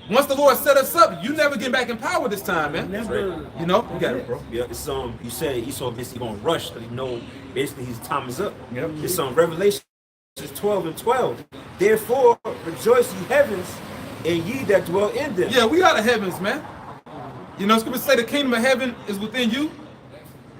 Once the Lord set us up, you never get back in power this time, man. Never. You know, you got it, bro. Yeah, it's you said Esau basically gonna rush, so you know basically his time is up. Yep. It's Revelation 12:12. Therefore rejoice ye heavens, and ye that dwell in them. Yeah, we are the heavens, man. You know, Scripture say the kingdom of heaven is within you.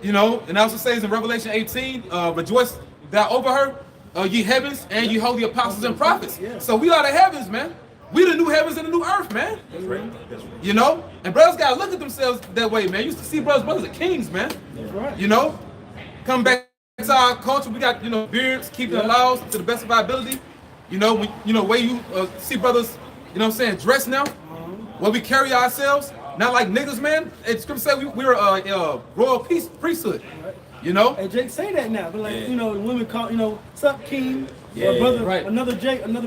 You know, and also says in Revelation 18, rejoice thou over her, ye heavens, and ye holy apostles and prophets. So we are the heavens, man. We the new heavens and the new earth, man. That's right. That's right. You know, and brothers gotta look at themselves that way, man. You used to see brothers are kings, man. That's right. You know, come back to our culture, we got, you know, beards, keeping the laws to the best of our ability. You know, when, you know, way you see brothers, you know what I'm saying, dress now, where we carry ourselves, not like niggas, man. It's Scripture say we're a royal priesthood. You know? Hey, Jake say that now, but like, you know, women call, you know, what's up, King? Yeah, or brother, right. another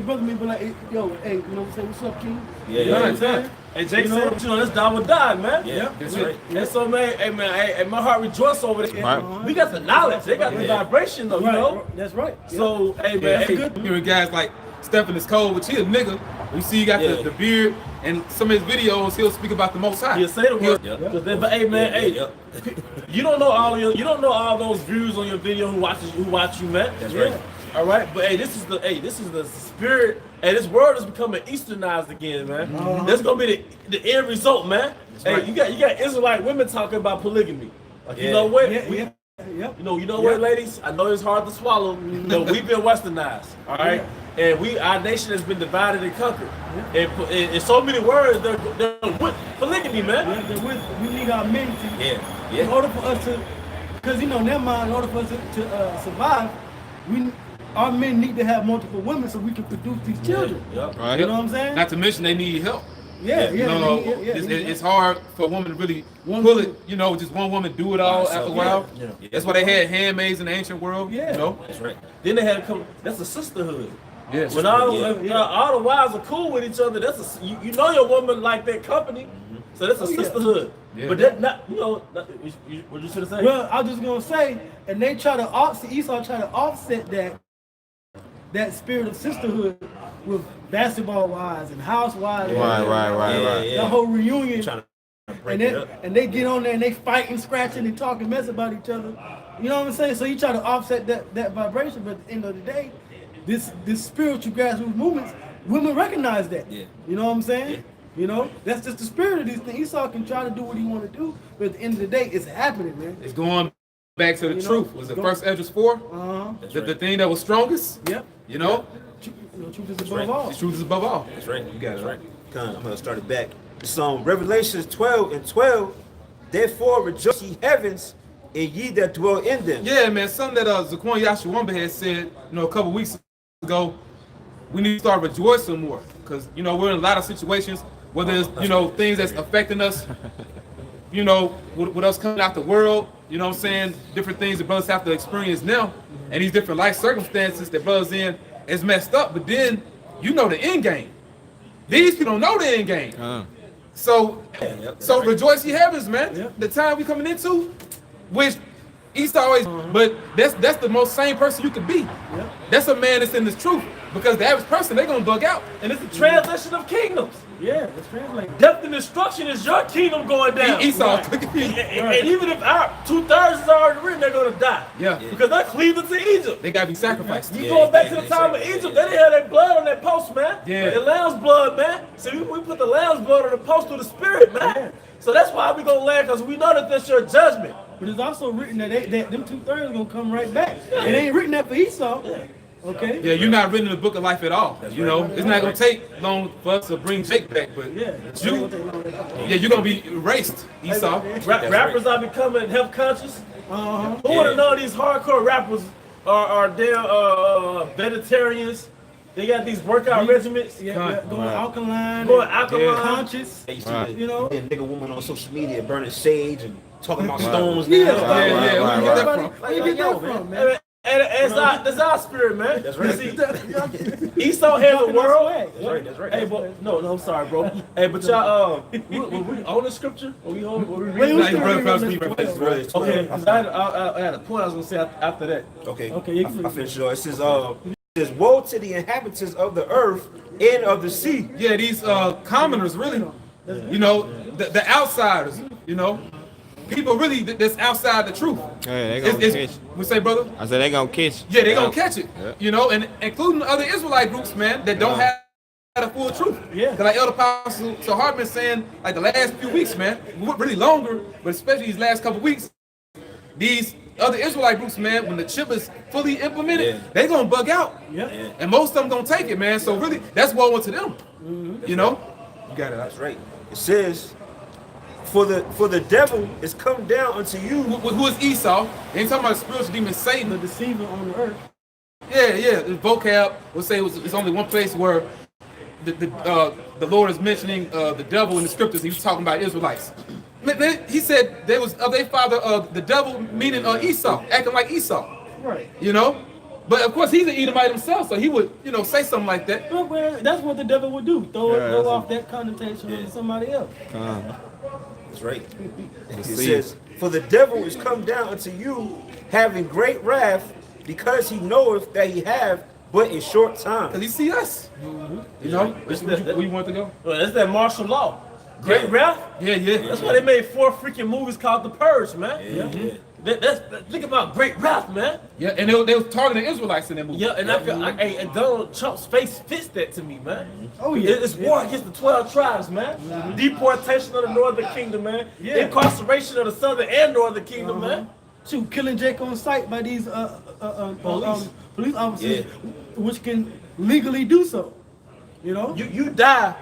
brother may be like, hey, yo, hey, you know, say, what's up, King? Yeah, You know what I'm yeah. saying? Hey, Jake You know? said, you know, this die or die, man. Yeah, that's right. And so, man, hey, my heart rejoices over it. Right. We got the knowledge. They got the vibration, though, you Right, know? that's right. So, hey, man, that's hey, good. Hearing guys like Stephen is cold, which he a nigga. You see, he got the beard, and some of his videos, he'll speak about the Most High. you say the word. Yeah. But hey, man, hey, Yeah. you don't know all those views on your video who watch you, man. That's right. All right, but hey, this is the spirit. Hey, this world is becoming Easternized again, man. That's gonna be the end result, man. Hey, right. you got Israelite women talking about polygamy. Like, you Yeah. know what? Yeah, We- yeah. Yep. You know what, ladies? I know it's hard to swallow. You know, we've been westernized, all right? And our nation has been divided and conquered. And in so many words, they're with polygamy, man. We need our men to, Yeah. in order for us to, because, you know, in their mind, in order for us to survive, our men need to have multiple women so we can produce these children. Yeah. Right. You know what I'm saying? Not to mention they need help. Yeah, You know, it's hard for a woman to really pull it. You know, just one woman do it all after a while. Yeah. That's why they had handmaids in the ancient world. Yeah. You know. That's right. Then they had to come. That's a sisterhood. Yes. When all the wives are cool with each other, you know your woman like that company, so that's a sisterhood. Yeah. But that not what you should have said. Well, I was just gonna say, and they try to offset, Esau try to offset that spirit of sisterhood with basketball wives and housewives. Right. The whole reunion. Trying to break And it up. they get on there and they fighting, scratching, and talking mess about each other. You know what I'm saying? So you try to offset that vibration, but at the end of the day, this spiritual grassroots movements, women recognize that. Yeah. You know what I'm saying? Yeah. You know, that's just the spirit of these things. Esau can try to do what he want to do, but at the end of the day, it's happening, man. It's going back to the You know, truth. Was it first Esdras 4? The thing that was strongest? Yep. You know? Truth is above right. all. The truth is above all. That's right. You got it right. I'm gonna start it back. It's Revelations 12:12. Therefore rejoice ye heavens, and ye that dwell in them. Yeah, man. Something that Zaquan Yashawamba had said, you know, a couple weeks ago. We need to start rejoicing more, because you know we're in a lot of situations, whether it's things that's affecting us, you know, with us coming out the world. You know what I'm saying? Different things that brothers have to experience now, and these different life circumstances that brothers in is messed up. But then you know the end game. These people don't know the end game. So rejoice ye heavens, man. The time we coming into, which Esau always, but that's the most sane person you could be. That's a man that's in this truth, because the average person, they're gonna bug out. And it's the transition of kingdoms. Yeah, it's translated. Death and destruction is your kingdom going down. Esau, and even if our 2/3 is already written, they're gonna die. Yeah. Because they're cleaving to Egypt. They gotta be sacrificed. You going back to the time of Egypt, they didn't have their blood on that post, man. Yeah. The lamb's blood, man. So we put the lamb's blood on the post through the spirit, man. So that's why we gonna land, because we know that that's your judgment. But it's also written that them 2/3 gonna come right back. It ain't written that for Esau. Okay. Yeah, you're not written in the book of life at all. You know, it's not gonna take long for us to bring Jake back, but you're gonna be erased, Esau. Rappers are becoming health conscious. Who would have known these hardcore rappers are damn vegetarians? They got these workout regimens. Going alkaline. Conscious. They used to you know, be a nigga woman on social media burning sage and talking about stones. Yeah, now. where you get that from, man? And that's our spirit, man. That's right. See, Esau had the world. That's right. Hey, but no, I'm sorry, bro. Hey, but y'all, we own the scripture? Or we Wait, who's Okay, because I had a point I was gonna say after that. Okay. Okay, I finished it. It says says, woe to the inhabitants of the earth and of the sea. Yeah, these commoners really, you know, the outsiders, you know, people really that's outside the truth. Hey, they gonna catch it. We say, brother? I said they gonna catch it. Yeah, they gonna catch it. Yeah. You know, and including other Israelite groups, man, that don't have the full truth. Yeah. Cause like Elder Apostle so Hardman saying, like the last few weeks, man, really longer, but especially these last couple weeks, these other Israelite groups, man, when the chip is fully implemented, they gonna bug out. Yeah. And most of them gonna take it, man. So really, that's woe unto them. You know? You got it. That's right. It says, for the devil is come down unto you. Who is Esau? They ain't talking about the spiritual demon Satan. The deceiver on the earth. Yeah. The vocab will say it's only one place where the Lord is mentioning the devil in the scriptures. He was talking about Israelites. He said there was of their father the devil, meaning Esau, acting like Esau. Right. You know? But of course he's an Edomite himself, so he would, you know, say something like that. Well, that's what the devil would do. Throw off that connotation on somebody else. That's right. It says, for the devil is come down unto you, having great wrath, because he knoweth that he have but a short time. Because he see us. You know? Where you want to go? Well, that's that martial law. Great wrath? Yeah. That's why they made 4 freaking movies called The Purge, man. Think about great wrath, man. Yeah, and they was targeting Israelites in that movie. Yeah, and I feel and Donald Trump's face fits that to me, man. Oh yeah. It's war against the 12 tribes, man. Deportation of the northern kingdom, man. Yeah. Incarceration of the southern and northern kingdom, man. Shoot, killing Jake on sight by these police officers, which can legally do so. You know, You die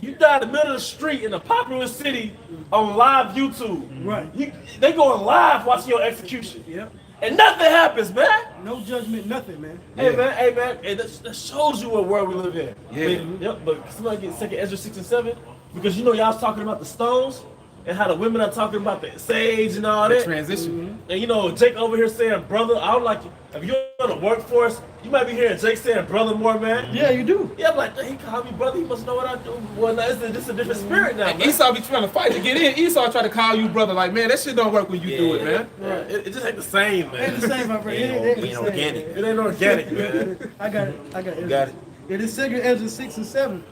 in the middle of the street in a popular city on live YouTube. Right. They going live watching your execution. Yeah. And nothing happens, man. No judgment, nothing, man. Hey man, and that shows you what world we live in. Yep, but somebody get 2nd Ezra 6 and 7, because you know y'all was talking about the stones and how the women are talking about the sage and all that. Transition. And you know, Jake over here saying brother. I don't like it. If you're in the workforce, you might be hearing Jake saying brother more, man. Yeah, you do. Yeah, I'm like, he called me brother. He must know what I do. Well, no, this is a different spirit now, man. Esau be trying to fight to get in. Esau try to call you brother. Like, man, that shit don't work when you do it, man. Right. It just ain't the same, man. Ain't the same, my friend. It ain't organic. It ain't organic, man. I got it. You got it. It is 2nd Ezra 6 and 7.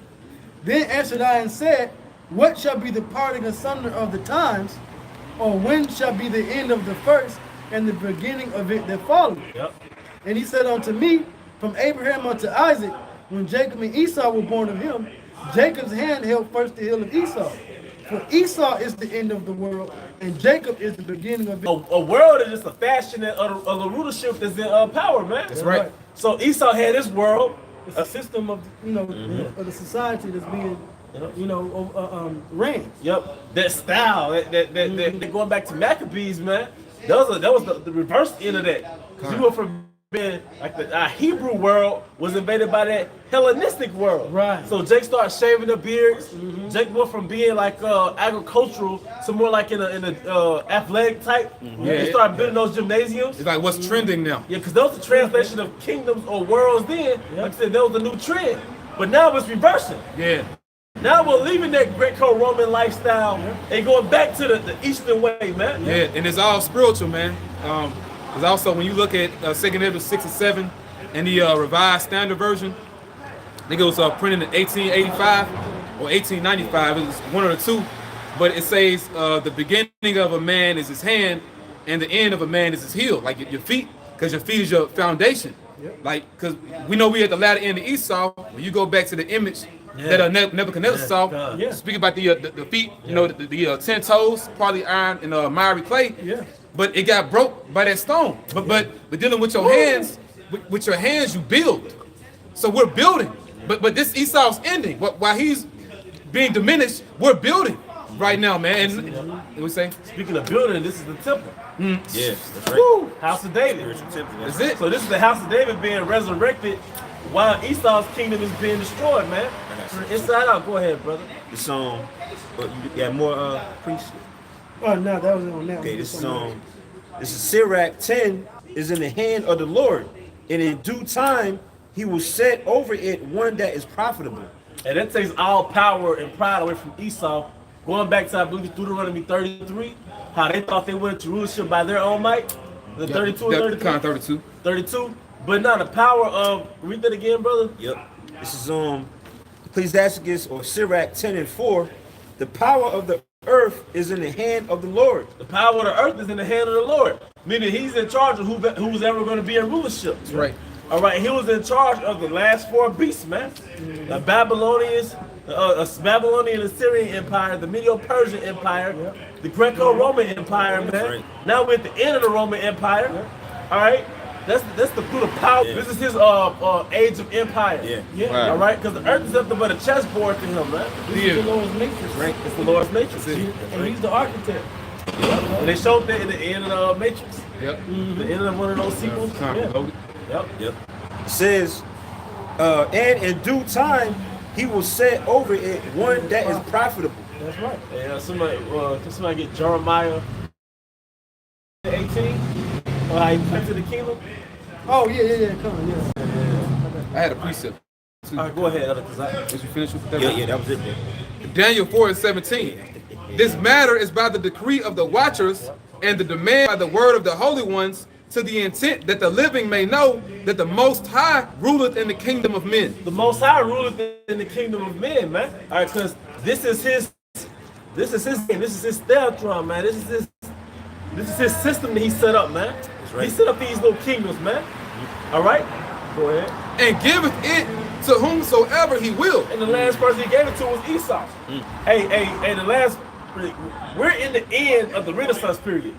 Then answered I and said, what shall be the parting asunder of the times, or when shall be the end of the first and the beginning of it that followeth? Yep. And he said unto me, from Abraham unto Isaac, when Jacob and Esau were born of him, Jacob's hand held first the hill of Esau. For Esau is the end of the world, and Jacob is the beginning of it. A world is just a fashion of the rulership that's in power, man. That's right. So Esau had this world. It's a system of, of the society that's being, ran. Yep. That style, that going back to Maccabees, man. That was the reverse end of that. You went from being like the Hebrew world was invaded by that Hellenistic world. Right. So Jake started shaving the beards. Jake went from being like agricultural to more like in a athletic type. He started building those gymnasiums. It's like what's trending now. Yeah, because that was the translation of kingdoms or worlds then. Like I said, that was the new trend. But now it's reversing. Yeah. Now we're leaving that Greco-Roman lifestyle and going back to the Eastern way, man. Yeah, and it's all spiritual, man. Because also when you look at 2nd Ezra 6 and 7 and the Revised Standard Version, I think it was printed in 1885 or 1895. It was one of the two. But it says the beginning of a man is his hand and the end of a man is his heel, like your feet, because your feet is your foundation. Yep. Like, because we know we at the latter end of Esau. When you go back to the image that Nebuchadnezzar saw, speaking about the feet, you know, the 10 toes, probably iron and miry clay. Yeah. But it got broke by that stone. But dealing with your hands, with your hands you build. So we're building. But this Esau's ending. While he's being diminished, we're building right now, man. And we say, speaking of building, this is the temple. Yes, that's right. Woo! House of David. That's it. So this is the house of David being resurrected while Esau's kingdom is being destroyed, man. Inside out. Go ahead, brother. This you got more priests? Oh no, that was on that. Okay, this is Sirach 10 is in the hand of the Lord, and in due time he will set over it one that is profitable. And that takes all power and pride away from Esau. Going back to, I believe, Deuteronomy 33, how they thought they went into rulership by their own might. The 32 or 33? 32. 32. But not the power of, read that again, brother. Yep. This is Ecclesiasticus or Sirach 10:4. The power of the earth is in the hand of the Lord. The power of the earth is in the hand of the Lord. Meaning he's in charge of who's ever going to be in rulership. That's right. All right, he was in charge of the last 4 beasts, man. The Babylonians, Babylonian Assyrian Empire, the Medo-Persian Empire, the Greco-Roman Empire, man. Right. Now we're at the end of the Roman Empire. All right, that's the brutal power. Yeah. This is his age of empire. Yeah. Right. All right, because the earth is nothing but a chessboard to him, man. This is the Lord's matrix. Right. It's the Lord's matrix. And he's the architect. And they showed that in the end of the Matrix. Yep. The end of one of those sequels. Loaded. Yep. It says, and in due time he will set over it one that is profitable. That's right. Yeah, can somebody get Jeremiah 18? How he went to the kingdom? Oh, yeah. Come on, yeah. I had a precept. All right, go ahead. Did you finish with that? Yeah, that was it, man. Daniel 4:17. This matter is by the decree of the watchers and the demand by the word of the holy ones, to the intent that the living may know that the Most High ruleth in the kingdom of men. The Most High ruleth in the kingdom of men, man. All right, because this is his theatron, man. This is his system that he set up, man. right. He set up these little kingdoms, man. All right, go ahead. And giveth it to whomsoever he will. And the last person he gave it to was Esau. Hey, we're in the end of the Renaissance period.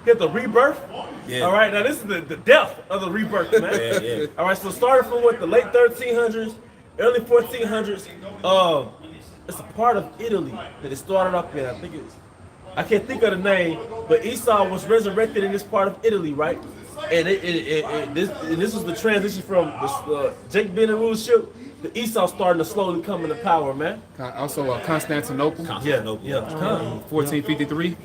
Get the rebirth. Yeah. All right, now this is the death of the rebirth, man. Yeah. All right, so starting from the late 1300s, early 1400s, it's a part of Italy that it started up in. I can't think of the name, but Esau was resurrected in this part of Italy, right? And this was the transition from Jake being in rulership to Esau starting to slowly come into power, man. Also Constantinople. Yeah. 1453.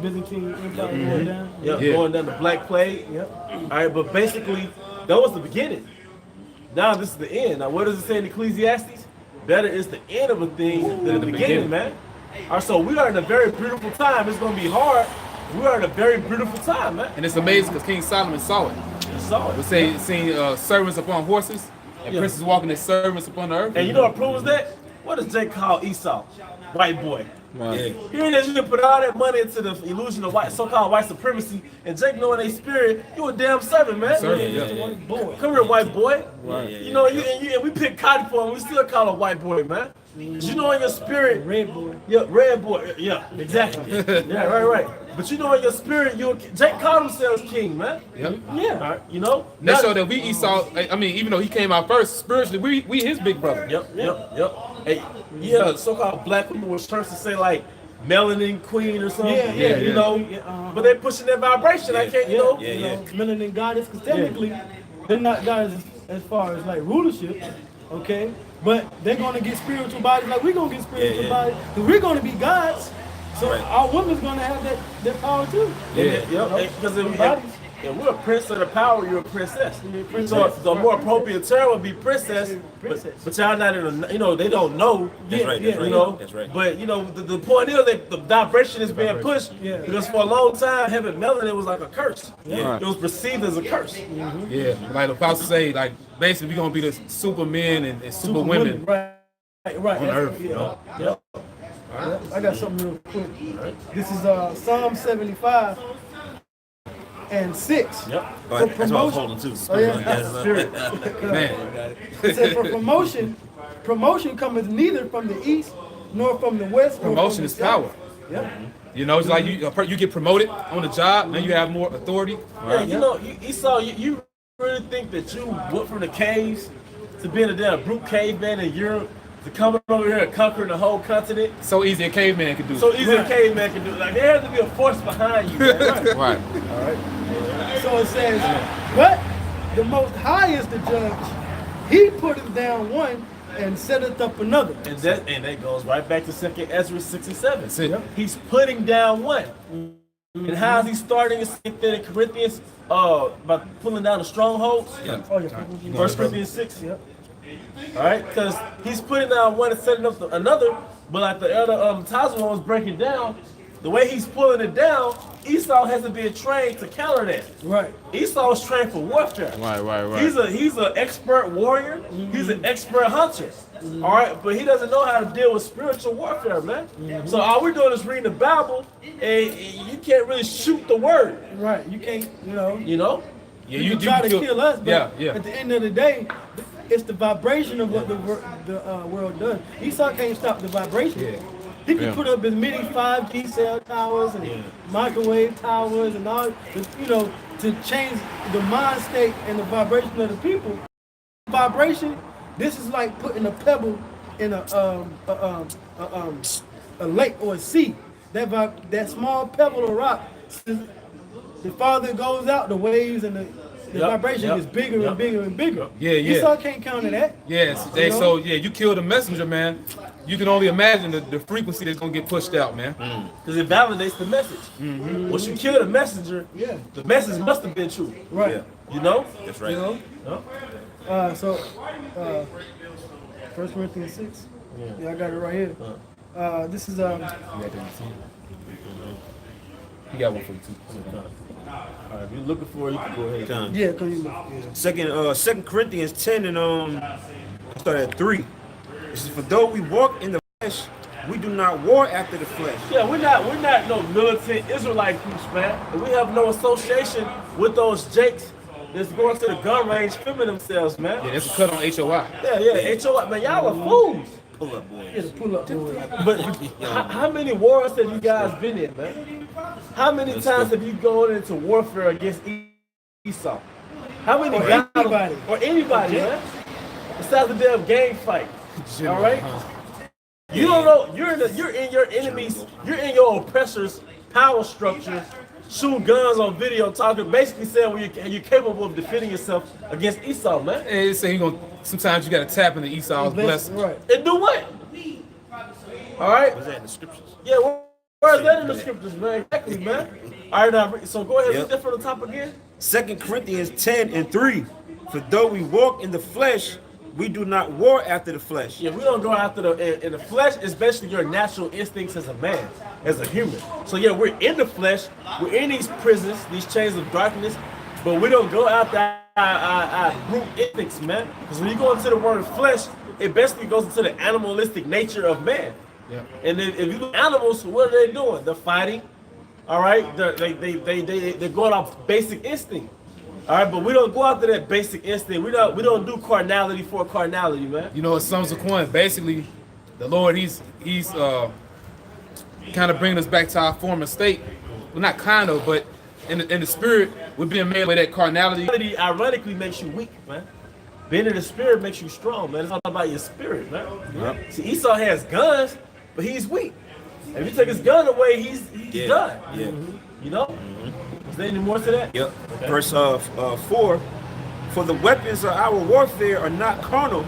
Byzantine Empire going down. Going down the Black Plague. All right, but basically, that was the beginning. Now this is the end. Now, what does it say in Ecclesiastes? Better is the end of a thing than the beginning, man. All right, so we are in a very beautiful time. It's going to be hard. We are in a very beautiful time, man. And it's amazing because King Solomon saw it. He saw it. We say seeing servants upon horses and princes walking as servants upon the earth. And you know what proves that? What does Jake call Esau? White boy. Wow. Here it is, you can put all that money into the illusion of so-called white supremacy, and Jake knowing they spirit, you a damn servant, man. Servant, Come here, white boy. Right. You know, and we pick cotton for him, we still call him white boy, man. Cause you know in your spirit, Red boy. Yeah, red boy. Yeah, exactly. Yeah, right. But you know in your spirit, Jake called himself king, man. Yep. Yeah. All right, you know. And that showed that we Esau. I mean, even though he came out first, spiritually, we his big brother. Yep. Hey, yeah, so-called black women were trying to say like melanin queen or something. Yeah. You know, but they pushing that vibration. I can't, you know. Melanin goddess, because technically they're not goddesses as far as like rulership, okay? But they're gonna get spiritual bodies like we're gonna get spiritual bodies. Because we're gonna be gods. So our woman's gonna have that power too. Because if we're a prince of the power, you're a princess. So the more appropriate term would be princess. But y'all not in a, they don't know. That's right. You know. That's right. But the point is that the vibration is being pushed because for a long time having melanin was like a curse. Yeah. It was perceived as a curse. Yeah, like the apostles say, like basically we're gonna be the supermen and super women Right. on earth. Yeah. I got something real quick. This is Psalm 75 and 6. Yep. For That's what I was holding too. Oh, yeah. Man, It says for promotion cometh neither from the east nor from the west. nor promotion from is the south. power. Yep. You know, it's like you get promoted on the job, now you have more authority. Yeah, you know, Esau, you really think that you went from the caves to being a damn brute caveman in Europe to coming over here and conquering the whole continent? So easy a caveman can do. So easy a caveman can do it. Like, there has to be a force behind you, man. Right. So it says, but the Most High is the judge. He putteth down one and setteth up another. And that goes right back to 2nd Ezra 6 and 7. That's it. He's putting down one. And how is he starting in Corinthians? By pulling down the strongholds. Oh, yeah. 1 Corinthians 6. Yep. All right, because he's putting down one and setting up another. But like the elder Tazwan was breaking down, the way he's pulling it down, Esau hasn't been trained to counter that. Right. Esau's trained for warfare. Right. He's an expert warrior. He's an expert hunter. All right, but he doesn't know how to deal with spiritual warfare, man. So all we're doing is reading the Bible, and you can't really shoot the word. Right. You can't, You know? Yeah, you try to kill us, but yeah. at the end of the day, it's the vibration of what the world does. Esau can't stop the vibration. Yeah. He can put up as many 5G cell towers and microwave towers and all, to change the mind state and the vibration of the people. Vibration, this is like putting a pebble in a lake or a sea. That small pebble or rock, the farther it goes out, the waves and the vibration is bigger and bigger and bigger. Yeah. Esau can't counter that. Yes. So you kill the messenger, man. You can only imagine the frequency that's gonna get pushed out, man. Because it validates the message. Once you kill the messenger, the message must have been true. Right. You know? That's right. So 1 Corinthians 6. Yeah, I got it right here. This is You got one for you too. All right, if you're looking for it, you can go ahead. Yeah, cause you Second Corinthians 10 and start at 3. It says, for though we walk in the flesh, we do not war after the flesh. Yeah, we're not no militant Israelite groups, man. And we have no association with those jakes that's going to the gun range filming themselves, man. Yeah, that's a cut on HOI. Yeah, HOI, man, y'all are fools. Pull up, boys. Yeah, the pull up boy. But how many wars have you guys been in, man? How many times have you gone into warfare against Esau? How many guys or anybody, man? Besides the damn gang fight. All right? You don't know, you're in your enemies, you're in your oppressor's power structure, shooting guns on video, talking, basically saying you're capable of defending yourself against Esau, man. And they say sometimes you gotta tap into Esau's blessing. Right. And do what? All right? Was that in the scriptures? Yeah, where's that in the scriptures, man? Exactly, man. All right, now, so go ahead, read that from the top again. 2 Corinthians 10 and 3. For though we walk in the flesh, we do not war after the flesh. Yeah, we don't go after in the flesh, especially your natural instincts as a man, as a human. So yeah, we're in the flesh, we're in these prisons, these chains of darkness, but we don't go after our brute instincts, man. Because when you go into the word flesh, it basically goes into the animalistic nature of man. Yeah. And then if you look at animals, what are they doing? They're fighting. All right, they're going off basic instinct. All right, but we don't go after that basic instinct. We don't do carnality for carnality, man. You know, it's Psalms of Coin. Basically, the Lord, he's kind of bringing us back to our former state. Well, not kind of, but in the spirit, we're being made by that carnality. Carnality ironically makes you weak, man. Being in the spirit makes you strong, man. It's all about your spirit, man. Yep. See, Esau has guns, but he's weak. If you take his gun away, he's done. Yeah. You know? Is there any more to that? Yep. Okay. Verse 4. For the weapons of our warfare are not carnal,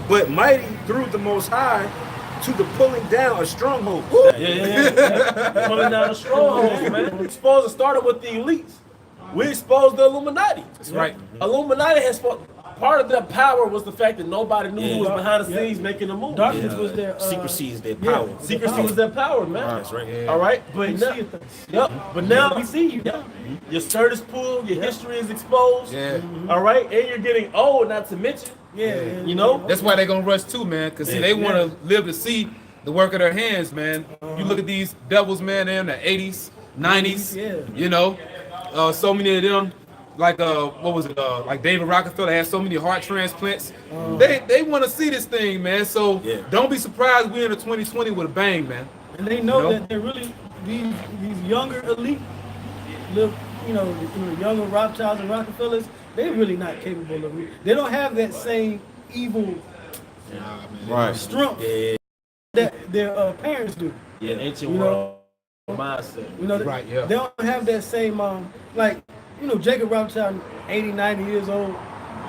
but mighty through the Most High to the pulling down of strongholds. Yeah. Pulling down the strongholds, man. We're supposed to start with the elites. We exposed the Illuminati. That's right. Illuminati has part of their power was the fact that nobody knew who was behind the scenes making the move. Darkness was their secrecy is their power. Secrecy was their power, man. That's right. Yeah. All right, but now we see you. Your skirt is pulled, your history is exposed. Yeah. All right, and you're getting old, not to mention. Yeah. You know. That's why they're gonna rush too, man. Cause see, they want to live to see the work of their hands, man. You look at these devils, man. They're in the 80s, 90s. You know, so many of them. Like what was it? Like David Rockefeller had so many heart transplants. They want to see this thing, man. So don't be surprised we're in 2020 with a bang, man. And they know that they're really these younger elite, the younger Rothschilds and Rockefellers. They're really not capable of it. They don't have that same evil strength that their parents do. Yeah, ancient world mindset. They don't have that same Jacob Rothschild, 80, 90 years old,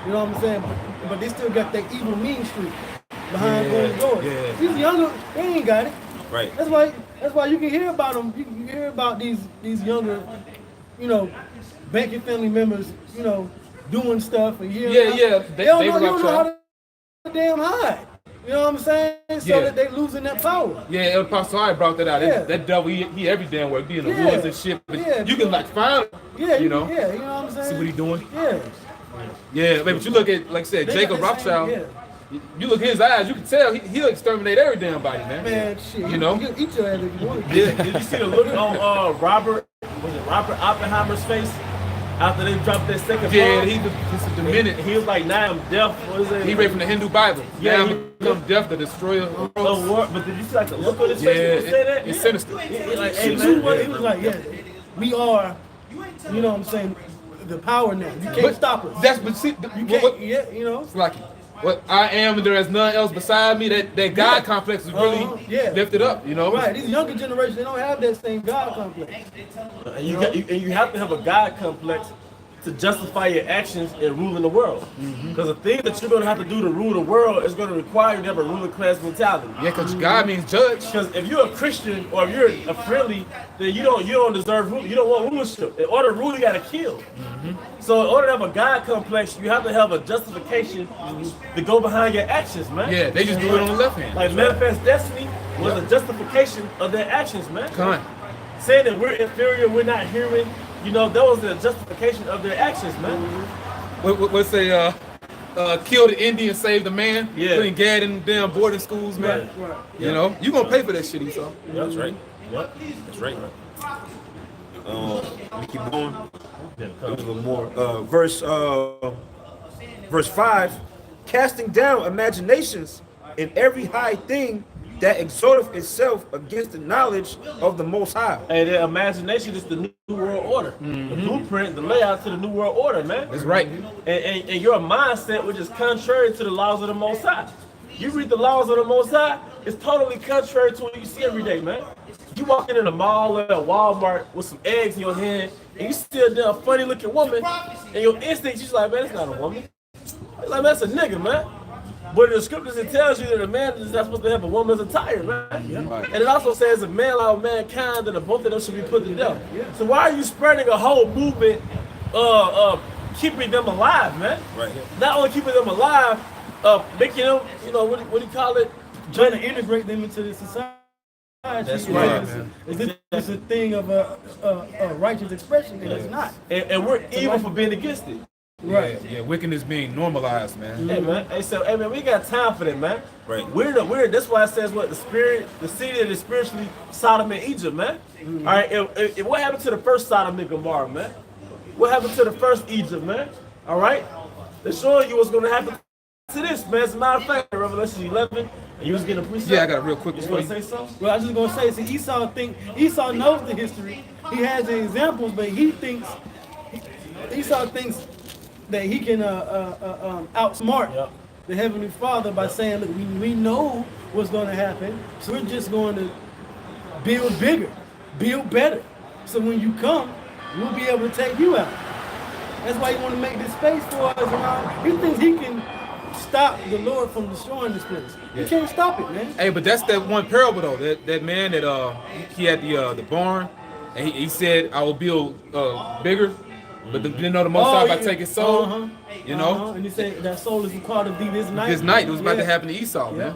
you know what I'm saying? But they still got that evil mean streak behind closed doors. Yeah. These younger, they ain't got it. Right. That's why you can hear about them. You can hear about these younger, banking family members, doing stuff. And they don't know how to damn hide. You know what I'm saying? So that they losing that power. Yeah, El Pastor brought that out. Yeah. That devil, he every damn where be in the Yeah. woods and shit. But Yeah. you can like find him. Yeah, you know. Yeah, you know what I'm saying? See what he doing? Yeah. Yeah, but you look at, like I said, They Jacob got the same- Rothschild. You look at his eyes, you can tell he'll exterminate every damn body, man. Man, shit. You know? You can eat your ass if you want to. Did you see the look on Robert Oppenheimer's face after they dropped that second Yeah, bomb? he's the minute. He was like, now I'm deaf. What is it? He read from the Hindu Bible. Yeah, now he- I'm become deaf, the destroyer of worlds. But did you see like the look on his Yeah, face when he said that? it's sinister. Like, He hey, man. was like, yeah, we are, you know what I'm saying, the power now. You can't stop us. That's but see, You can't, yeah, you know. it's like what I am and there is none else beside me. That God complex is really lifted up, you know. Right, these younger generations, they don't have that same God complex. And you have to have a God complex to justify your actions in ruling the world. Because the thing that you're going to have to do to rule the world is going to require you to have a ruling class mentality. Yeah, because God means judge. Because if you're a Christian or if you're a friendly, then you don't deserve rule. You don't want rulership. In order to rule, you got to kill. So in order to have a God complex, you have to have a justification to go behind your actions, man. Yeah, they just do it on the left hand. Like Manifest Destiny was a justification of their actions, man. Come on. Saying that we're inferior, we're not human, you know, that was the justification of their actions, man. Let's say, kill the Indian, save the man. Yeah. Putting Gad in damn boarding schools, man. Right. You know, you gonna pay for that shit, Esau. Yeah, that's right. Yep, that's right. We keep going. A little more. Verse 5, casting down imaginations and every high thing that exalteth itself against the knowledge of the Most High. Hey, their imagination is the new world order. The blueprint, the layout to the new world order, man. That's right. And your mindset, which is contrary to the laws of the Most High. You read the laws of the Most High, it's totally contrary to what you see every day, man. You walking in a mall or a Walmart with some eggs in your hand, and you see a funny looking woman, and your instinct, you're like, man, that's not a woman. It's like, man, that's a nigga, man. But in the scriptures, it tells you that a man is not supposed to have a woman's attire, man. And it also says, a man like mankind, that both of them should be put to death. So why are you spreading a whole movement, keeping them alive, man? Right. Not only keeping them alive, making them, you know, what do you call it? Trying to integrate them into the society. That's right, man. It's a thing of a righteous expression, and it's not. And we're evil for being against it. Right. Yeah, wickedness being normalized, man. Hey man, hey man, we got time for that, man. Right. We're that's why it says what the city that is spiritually Sodom and Egypt, man. All right, and what happened to the first Sodom and Gomorrah, man? What happened to the first Egypt, man? All right, they're showing you what's going to happen to this, man. As a matter of fact, Revelation 11, and you was getting a precept. Yeah, I got a real quick You one want for to you. say something? Well, I was just gonna say, Esau knows the history. He has the examples, but Esau thinks that he can outsmart the Heavenly Father by saying, look, we know what's going to happen, so we're just going to build bigger, build better. So when you come, we'll be able to take you out. That's why he want to make this space for us. And all. He thinks he can stop the Lord from destroying this place. You can't stop it, man. Hey, but that's that one parable though. That man that he had the barn, and he said, "I will build bigger." But you know the Most High about to take his soul. You know, And he said that soul is required of thee this night. this night it was about to happen to Esau, man.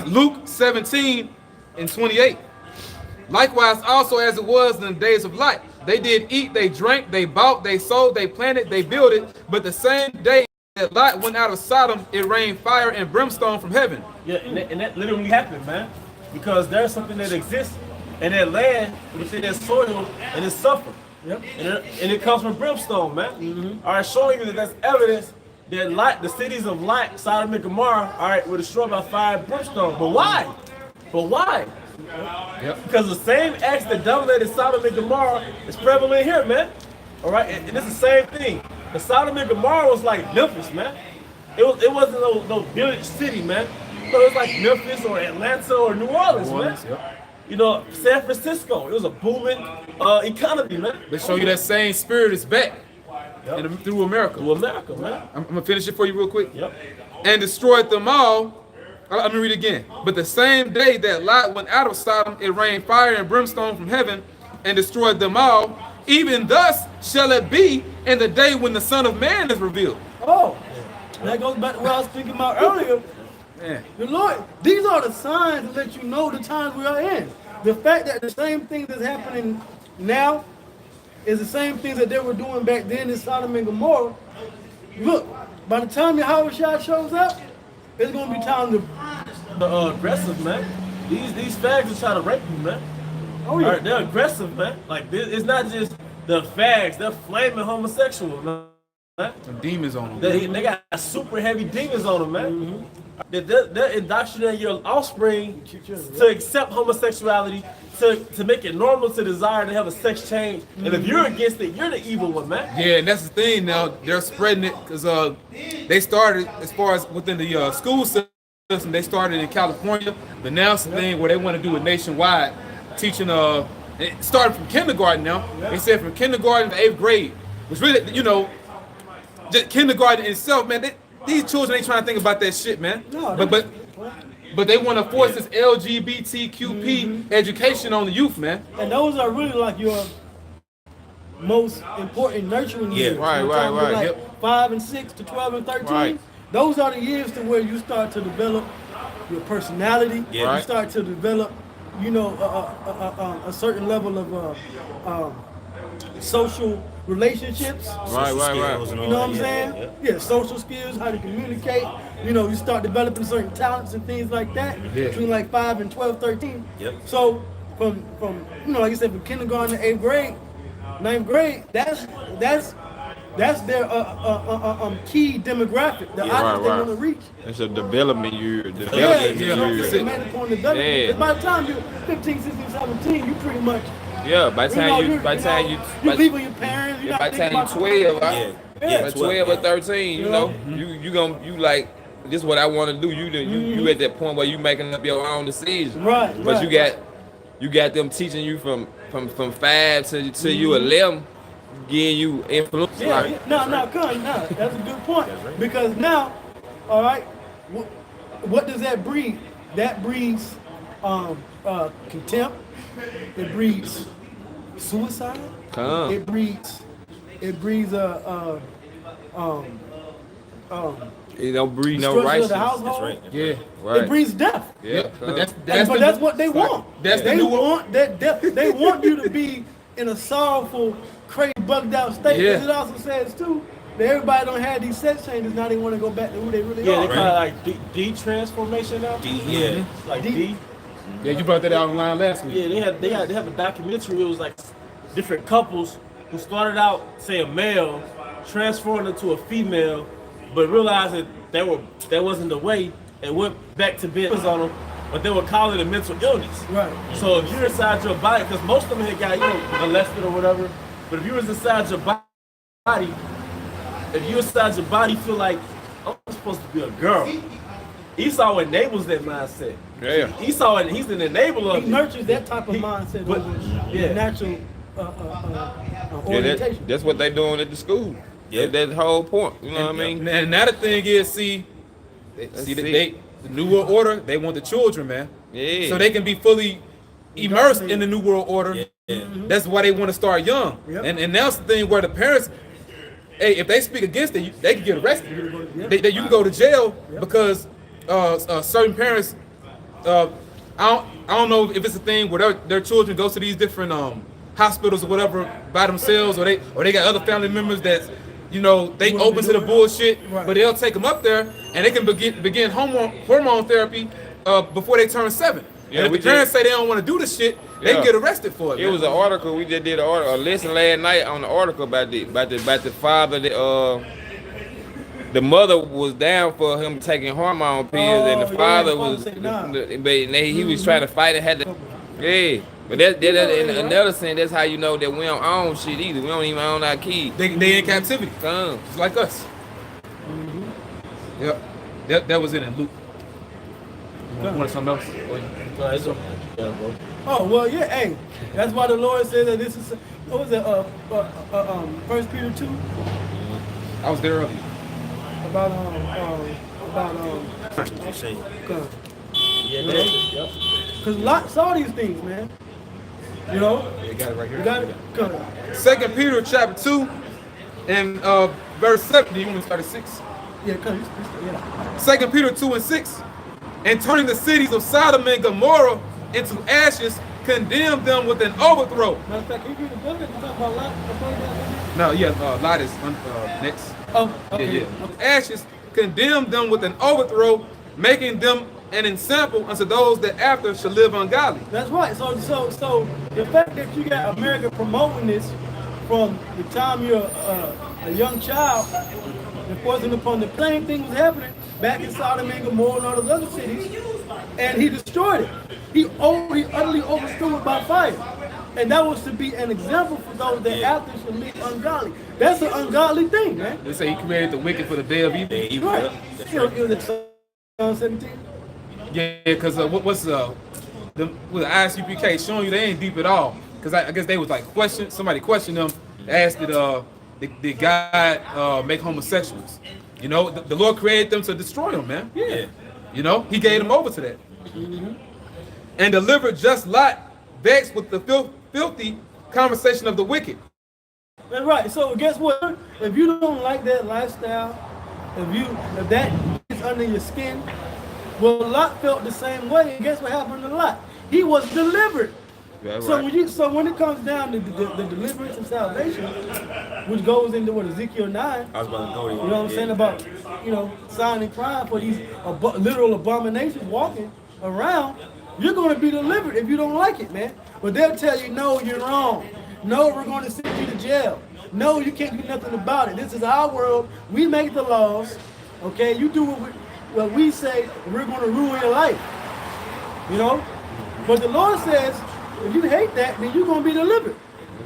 Luke 17:28. Likewise, also as it was in the days of Lot, they did eat, they drank, they bought, they sold, they planted, they builded. But the same day that Lot went out of Sodom, it rained fire and brimstone from heaven. Yeah, and that literally happened, man. Because there's something that exists in that land, within that soil, and it's suffering. Yep. And it comes from brimstone, man. All right, showing you that that's evidence that Lot, the cities of Lot, Sodom and Gomorrah, all right, were destroyed by fire and brimstone. But why? Yep. Because the same acts that dominated Sodom and Gomorrah is prevalent here, man. All right, and it's the same thing. The Sodom and Gomorrah was like Memphis, man. It wasn't no village city, man. So it was like Memphis or Atlanta or New Orleans, man. You know, San Francisco. It was a booming economy, man. They show you that same spirit is back through America. Through America, man. I'm gonna finish it for you real quick. Yep. And destroyed them all. Let me read it again. But the same day that Lot went out of Sodom, it rained fire and brimstone from heaven and destroyed them all. Even thus shall it be in the day when the Son of Man is revealed. Oh, that goes back to what I was speaking about earlier. Man. The Lord, these are the signs to let you know the times we are in. The fact that the same thing that's happening now is the same things that they were doing back then in Sodom and Gomorrah. Look, by the time Yahweh Shai shows up, it's gonna be time to. The aggressive, man. These fags are trying to rape you, man. Oh yeah. They're aggressive, man. Like it's not just the fags; they're flaming homosexual, man. Some demons on them. They got super heavy demons on them, man. They're indoctrinating your offspring to accept homosexuality, to make it normal to desire to have a sex change. And if you're against it, you're the evil one, man. Yeah, and that's the thing now. They're spreading it because they started as far as within the school system. They started in California, but now it's the thing where they want to do it nationwide, teaching. It started from kindergarten now. They said from kindergarten to 8th grade, which really, you know, just kindergarten itself, man. These children ain't trying to think about that shit, man. No, but they want to force this LGBTQP education on the youth, man. And those are really like your most important nurturing years. Right, From the right, time you're right. like Yep. 5 and 6 to 12 and 13. Right. Those are the years to where you start to develop your personality. Yeah. You Right. start to develop, you know, a certain level of social relationships. Right. You know what I'm saying? Yeah, social skills, how to communicate. You know, you start developing certain talents and things like that between like 5 and 12, 13. Yep. So from you know, like I said, from kindergarten to 8th grade, 9th grade, that's their key demographic, the audience they want to reach. It's a development year. Yeah, Development you know, year. semantic point development. Yeah. Because by the time you're 15, 16, 17, you pretty much Yeah, by the time you leaving your parents. You're by not the thinking time you about 12, Yeah. by Yeah, 12 or 13, you know, you like, this is what I want to do. You at that point where you making up your own decisions. Right. But right. you got them teaching you from 5 to you 11, getting you influence. Yeah, Like, no, that's a good point. Because now, all right, what does that breed? That breeds contempt. It breeds suicide. Come. It breeds It don't breed no destruction of righteousness. the household. That's right. Yeah, It breeds death. Yeah, but that's But that's what they want. That's the They new want that death. They want you to be in a sorrowful, crazy, bugged out state. Yeah. Because it also says too that everybody don't have these sex changes. Now they want to go back to who they really Yeah, are. they call it like de-transformation now. Yeah. Like D- Yeah, you brought that out online last week. Yeah, they have a documentary. It was like different couples who started out, say, a male, transformed into a female, but realized that that wasn't the way, and went back to being on them, but they would call it a mental illness. Right. So if you're inside your body, because most of them had got, molested or whatever, but if you was inside your body, if you inside your body feel like, oh, I'm supposed to be a girl, Esau enables that mindset. Yeah. Esau, he's an enabler of He it. nurtures that type of mindset But- over yeah. the natural Yeah, orientation. that's what they doing at the school. Yeah. That's the whole point. You know what I mean? And now the thing is, see the New World Order, they want the children, man. Yeah. So they can be fully immersed in the New World Order. Yeah. That's why they want to start young. Yep. And now's the thing where the parents, hey, if they speak against it, they can get arrested. You can go to jail because certain parents, I don't know if it's a thing where their children go to these different hospitals or whatever by themselves, or they got other family members that, they open to the bullshit, Right. but they'll take them up there and they can begin hormone therapy before they turn 7. Yeah, And if we the parents did. say they don't want to do this shit, they Yeah. can get arrested for it. It man. was an article we just did a lesson last night on the article about the father. The mother was down for him taking hormone pills, and the yeah, father the father was, said nah. but he was trying to fight and had to. Yeah, but that in another sense, that's how you know that we don't own shit either. We don't even own our kids. They in captivity, Come. just like us. Yep, that was it in Luke. You want something else? It's okay. Yeah, bro. Oh well, yeah. Hey, that's why the Lord said that this is what was it? 1 Peter 2 I was there earlier. about What you say? Yeah, because Lot saw these things, man. You know, You got it right you here. got it. Come on. 2 Peter chapter 2 and verse 7. Do you want to start at 6? Yeah, come. Yeah. 2 Peter 2 and 6. and turning the cities of Sodom and Gomorrah into ashes, condemned them with an overthrow. Matter of fact, can you read the book? You talk about Lot? No, yeah, Lot is next. Oh, okay. Yeah. Ashes, condemned them with an overthrow, making them an example unto those that after shall live ungodly. That's right. So the fact that you got America promoting this from the time you're a young child, enforcing upon the same thing was happening back in Sodom and Gomorrah and all those other cities, and he destroyed it. He utterly overthrew it by fire. And that was to be an example for those that after should live ungodly. That's an ungodly thing, man. They say he created the wicked for the day of evil. Right. You know, Psalm 17. Yeah, because what's with the ISUPK showing you they ain't deep at all. Because I guess they was like somebody questioned them, asked did God make homosexuals? You know, the Lord created them to destroy them, man. Yeah. You know, he gave them over to that. Mm-hmm. And delivered just Lot, vexed with the filthy conversation of the wicked. That's right. So guess what? If you don't like that lifestyle, if that is under your skin, well, Lot felt the same way. And guess what happened to Lot? He was delivered. That's So right. when it comes down to the deliverance and salvation, which goes into what Ezekiel 9, I was about to go. you know what I'm saying about sign and crime for these literal abominations walking around, you're going to be delivered if you don't like it, man. But they'll tell you, no, you're wrong. No, we're going to send you to jail. No, you can't do nothing about it. This is our world. We make the laws. Okay, you do what we say. We're going to ruin your life. You know, but the Lord says, if you hate that, then you're going to be delivered.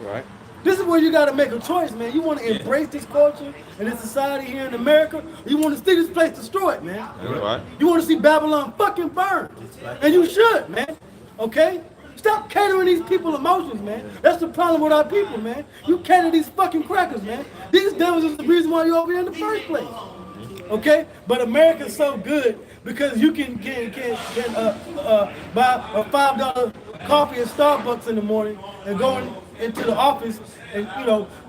Right. This is where you got to make a choice, man. You want to embrace this culture and this society here in America, or you want to see this place destroyed, man. Right. You want to see Babylon fucking burn. And you should, man. Okay? Stop catering these people's emotions, man. That's the problem with our people, man. You cater these fucking crackers, man. These devils is the reason why you're over here in the first place. Okay? But America's so good because you can buy a $5 coffee at Starbucks in the morning and go into the office and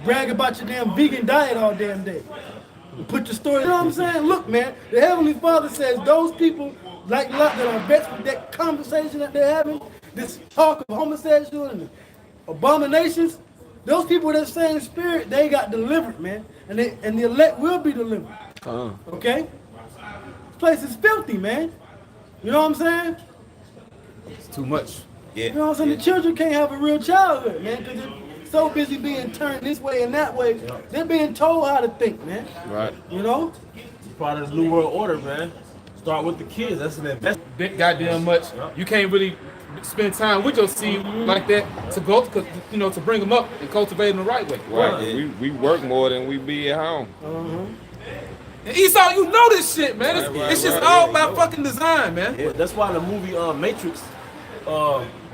brag about your damn vegan diet all damn day. And put your story. You know what I'm saying? Look, man, the Heavenly Father says those people like Lot that are vexed with that conversation that they're having, this talk of homosexual and abominations, those people that say in the spirit, they got delivered, man. And the elect will be delivered. Okay? This place is filthy, man. You know what I'm saying? It's too much. Yeah. You know what I'm saying? The children can't have a real childhood, man, because they're so busy being turned this way and that way. They're being told how to think, man. Right. You know? It's part of this new world order, man. Start with the kids. That's an investment. Big goddamn much. You can't really spend time with your seed like that to go to bring them up and cultivate them the right way. Right. We work more than we be at home. And Esau, you know this shit, man. It's just all about fucking design, man. Yeah, that's why the movie Matrix,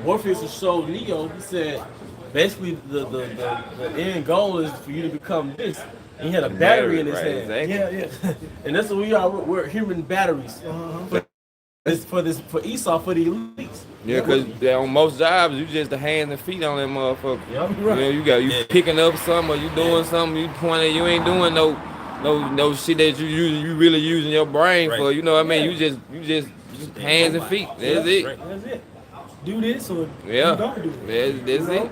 Morpheus showed Neo. He said basically the end goal is for you to become this. And he had a battery in his hand. Exactly. Yeah. And that's what we are. We're human batteries. For Esau, for the elites. Yeah, because on most jobs, you just the hands and feet on that motherfucker. Yep. You know, you picking up something or you doing something, you pointing, you ain't doing no shit that you really using your brain for. You know what I mean? You just hands and feet. That's it. That's it. Do this or Yeah. you don't do it. That's it.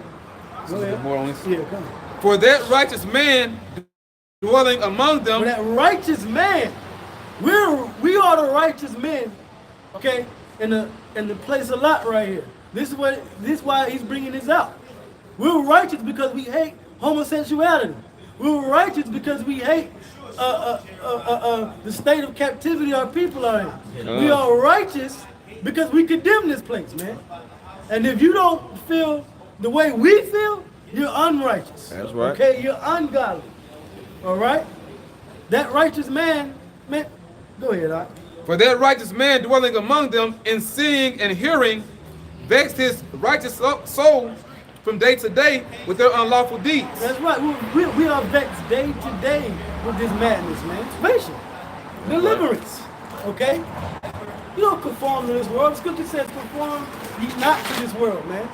Go ahead. More on this. Yeah, come on. For that righteous man dwelling among them. For that righteous man, we are the righteous men, okay? In the place of Lot right here. This is why he's bringing this out. We're righteous because we hate homosexuality. We're righteous because we hate the state of captivity our people are in. We are righteous because we condemn this place, man. And if you don't feel the way we feel, you're unrighteous. That's right. Okay, you're ungodly. All right? That righteous man, go ahead, Doc. For that righteous man dwelling among them in seeing and hearing vexed his righteous soul from day to day with their unlawful deeds. That's right. We are vexed day to day with this madness, man. Salvation. Deliverance. Okay? You don't conform to this world. Scripture says conform ye not to this world, man.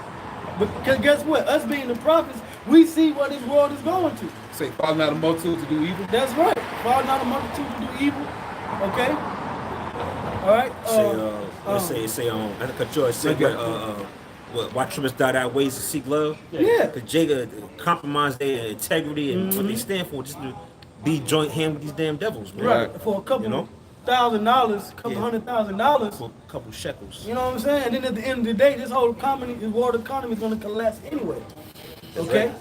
Because guess what? Us being the prophets, we see what this world is going to. Say, falling out of multitude to do evil. That's right. Falling out of multitude to do evil. Okay? All right? It say I cut yours. Say why trimmers die out ways to seek love? Yeah. Because Jada compromised their integrity and what they stand for, just to be joint hand with these damn devils, man. Right. For a couple $1,000, couple $100,000. For a couple shekels. You know what I'm saying? And then at the end of the day, this whole world economy is going to collapse anyway. Okay.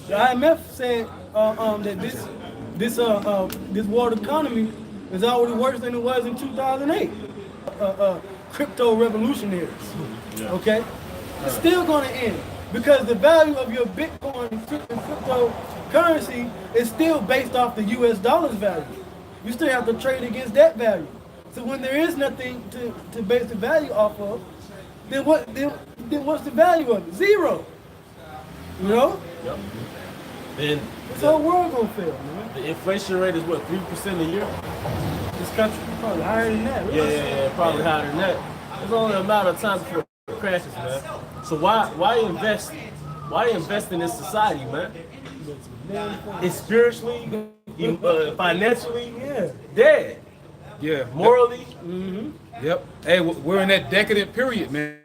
The IMF said that this world economy is already worse than it was in 2008. Crypto revolutionaries. Yeah. Okay. It's still going to end because the value of your Bitcoin and cryptocurrency is still based off the U.S. dollar's value. You still have to trade against that value. So when there is nothing to base the value off of, then what's the value of it? Zero. You know? Yep. Then this whole world gonna fail, man. The inflation rate is what, 3% a year? This country? Probably higher than that. Really? Yeah, probably higher than that. It's only a matter of time before it crashes, man. So why invest in this society, man? It's spiritually, financially, dead. Yeah. Morally. Yep. Hey, we're in that decadent period, man.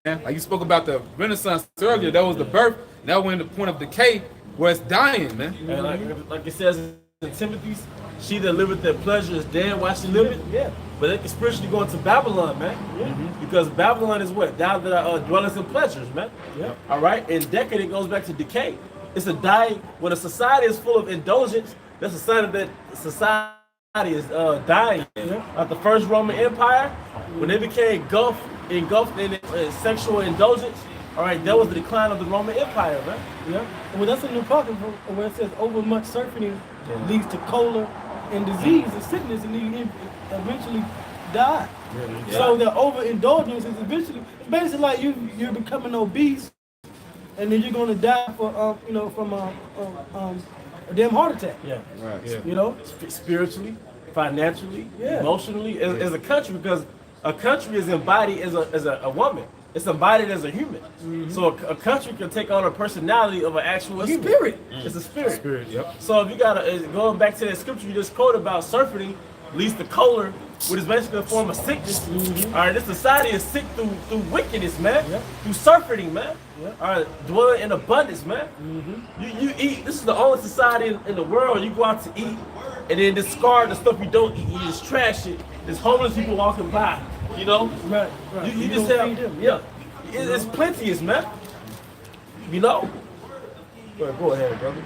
Like you spoke about the Renaissance earlier, that was the birth. Now we're in the point of decay where it's dying, man. And like it says in Timothy, she that liveth their pleasure is dead while she liveth. Yeah. But they can spiritually go into Babylon, man. Because Babylon is what? Thou that dwelleth in pleasures, man. Yeah. All right? And decadent goes back to decay. It's a dying. When a society is full of indulgence, that's a sign that society is dying. Like the first Roman Empire, when they became engulfed in sexual indulgence, all right, that was the decline of the Roman Empire, man. Yeah. Well, that's in the Apocrypha where it says overmuch surfeiting leads to cholera and disease and sickness, and you eventually die. So the overindulgence is eventually, it's basically like you're becoming obese, and then you're going to die from a damn heart attack. Yeah. Right. Yeah. You know, spiritually, financially, emotionally, as a country, because a country is embodied as a woman. It's embodied as a human. So a country can take on a personality of an actual human. Spirit. It's a spirit. Spirit, yep. So if you going back to that scripture you just quoted about surfeiting leads to choler, which is basically a form of sickness. All right, this society is sick through wickedness, man. Through surfeiting, man. All right, dwelling in abundance, man. You eat. This is the only society in the world you go out to eat and then discard the stuff you don't eat. You just trash it. There's homeless people walking by. You know, right. You just have, it's plenteous, man. You know. Go ahead, brother.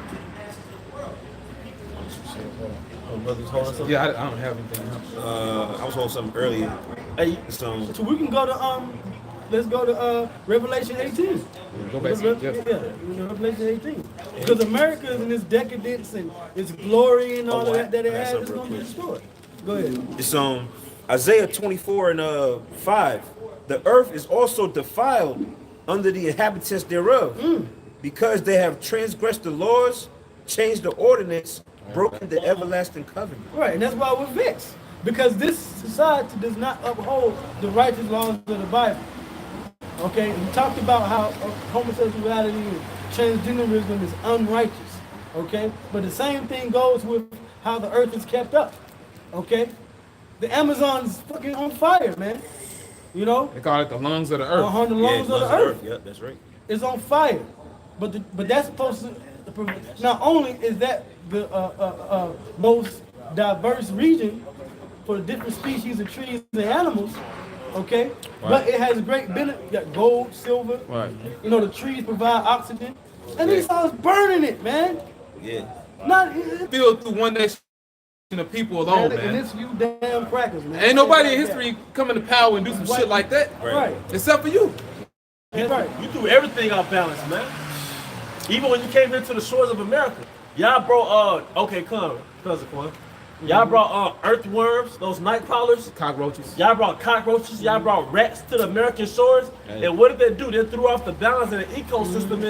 Yeah, I don't have anything else. I was holding something earlier. Hey, so we can go to let's go to Revelation 18. Go back to Revelation 18. Because America is in its decadence and its glory and all of that it has is going to be destroyed. Go ahead. It's Isaiah 24 and 5. The earth is also defiled under the inhabitants thereof, because they have transgressed the laws, changed the ordinance, broken the everlasting covenant. Right, and that's why we're vexed. Because this society does not uphold the righteous laws of the Bible. Okay, we talked about how homosexuality and transgenderism is unrighteous. Okay, but the same thing goes with how the earth is kept up. Okay, the Amazon is fucking on fire, man. You know? They call it the lungs of the earth. The lungs of the earth. Yeah, that's right. It's on fire. But that's supposed to, not only is that the most diverse region for the different species of trees and animals, okay? Right. But it has great benefit. You got gold, silver. Right. You know, the trees provide oxygen. And Esau's burning it, man. Yeah. Not filled through one nation of people alone, man. And it's you damn crackers, man. Ain't nobody in history coming to power and do some shit like that. Right. Except for you. Right. You threw everything off balance, man. Even when you came here to the shores of America, y'all brought cousin Quan. Y'all brought earthworms, those night crawlers, cockroaches. Y'all brought cockroaches. Y'all brought rats to the American shores. Hey. And what did they do? They threw off the balance of the ecosystem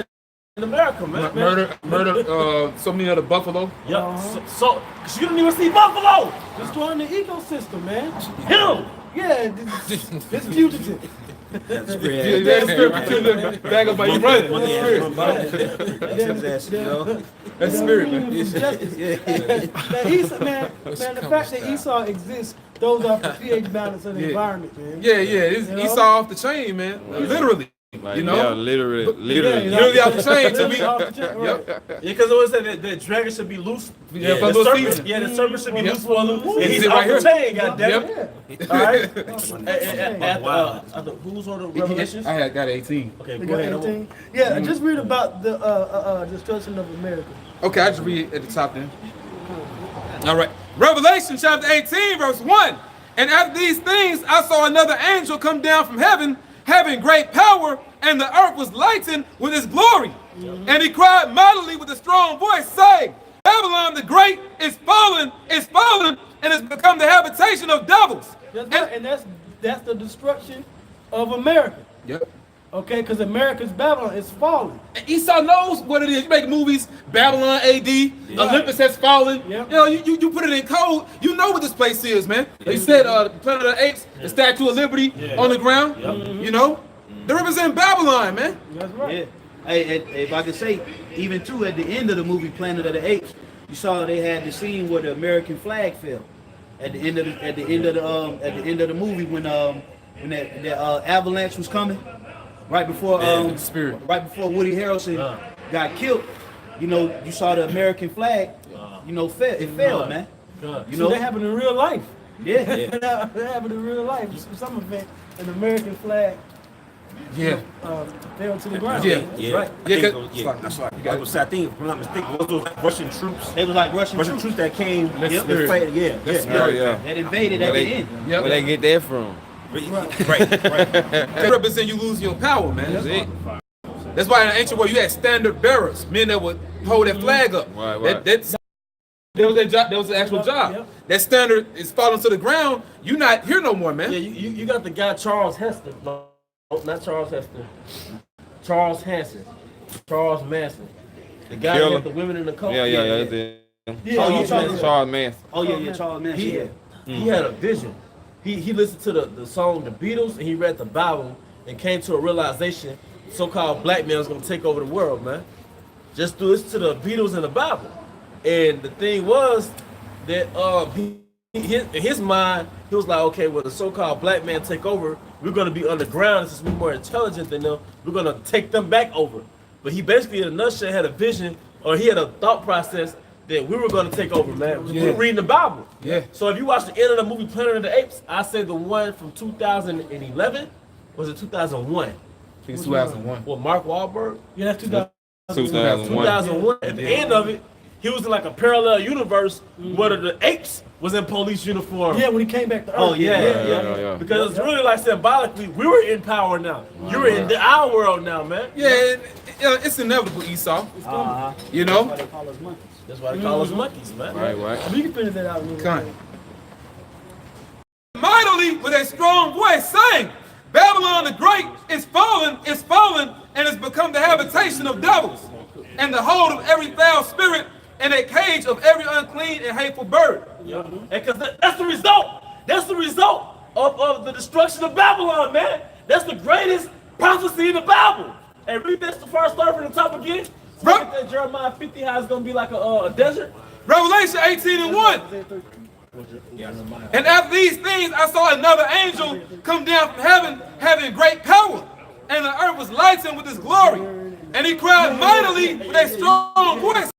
in America, man. Murder so many other buffalo. Yep. So you don't even see buffalo. Destroying the ecosystem, man. Him. Yeah, this fugitive. That's great. Back up, you running. That's spirit, man. Man, the fact that Esau exists throws off the pH balance of the Yeah. environment, man. Yeah, it's You know? Esau off the chain, man. Literally. Like, You know? yeah, literally. Literally off the chain to me. Off the chain, right. Yep. Yeah, because it was said that the dragon should be loose. Yeah, for a the little serpent, season. yeah, the serpent should be Yep. loose for a little. And This he's is it off right the here. chain, goddammit. Yep. All right. Who's on the Revelations? I got 18. Okay, They go got ahead. 18. Yeah, just read about the destruction of America. Okay, I just read at the top then. All right. Revelation chapter 18, verse 1. And after these things, I saw another angel come down from heaven, having great power, and the earth was lightened with his glory. And he cried mightily with a strong voice, saying, Babylon the Great is fallen, and has become the habitation of devils. That's right, and that's the destruction of America. Yep. Okay, because America's Babylon is falling. And Esau knows what it is. You make movies, Babylon AD, Olympus has fallen. Yep. You know, you put it in code. You know what this place is, man. They said the Planet of the Apes, the Statue of Liberty on the ground. You know, they represent Babylon, man. That's right. Yeah. Hey, if I could say, even too, at the end of the movie Planet of the Apes, you saw they had the scene where the American flag fell. At the end of the movie when that avalanche was coming, right before right before Woody Harrelson got killed, you know, you saw the American flag, you know, it fell, man. You know, that happened in real life. Yeah. That happened in real life. Some event, an American flag fell to the ground. Yeah. Yeah, right. That's right. I think, if I'm not mistaken, was those Russian troops? They was like Russian troops that came. Yep. They fight, yeah. That invaded at the end. Where they get that from? Right. They represent you losing your power, man. That's it. That's why in the ancient world you had standard bearers, men that would hold that flag up. Right. That was their job. That was the actual job. Yep. That standard is falling to the ground. You not here no more, man. Yeah, you got the guy Charles Heston. No, not Charles Heston. Charles Hanson. Charles Manson. The guy Killer. that had the women in the coat. Yeah. Charles Manson. Oh yeah, Charles Manson. He had a vision. He listened to the song The Beatles and he read the Bible and came to a realization so-called black man was gonna take over the world, man. Just to listen to the Beatles and the Bible. And the thing was that in his mind, he was like, okay, well, the so-called black man take over, we're gonna be underground since we're more intelligent than them, we're gonna take them back over. But he basically, in a nutshell, had a vision, or he had a thought process that we were gonna take over, man. We were reading the Bible. Yeah. So if you watch the end of the movie Planet of the Apes, I say the one from 2011, was it 2001? I think it's 2001. Well, Mark Wahlberg? Yeah, that's 2000. 2001. 2001. At the end of it, he was in like a parallel universe where the apes was in police uniform. Yeah, when he came back to Earth. Oh yeah. Because it's really like symbolically, we were in power now. You're in our world now, man. Yeah, it's inevitable, Esau. You know? That's why they call us monkeys. That's why they call us monkeys, man. Right. We can finish that out. Real Come quick. on. Mightily with a strong voice saying, Babylon the Great is fallen, and has become the habitation of devils, and the hold of every foul spirit, and a cage of every unclean and hateful bird. And because that's the result. That's the result of the destruction of Babylon, man. That's the greatest prophecy in the Bible. And read this the first start from the top again. Look at that Jeremiah 50, how it's going to be like a desert. Revelation 18:1. And after these things, I saw another angel come down from heaven, having great power, and the earth was lightened with his glory. And he cried mightily with a strong voice,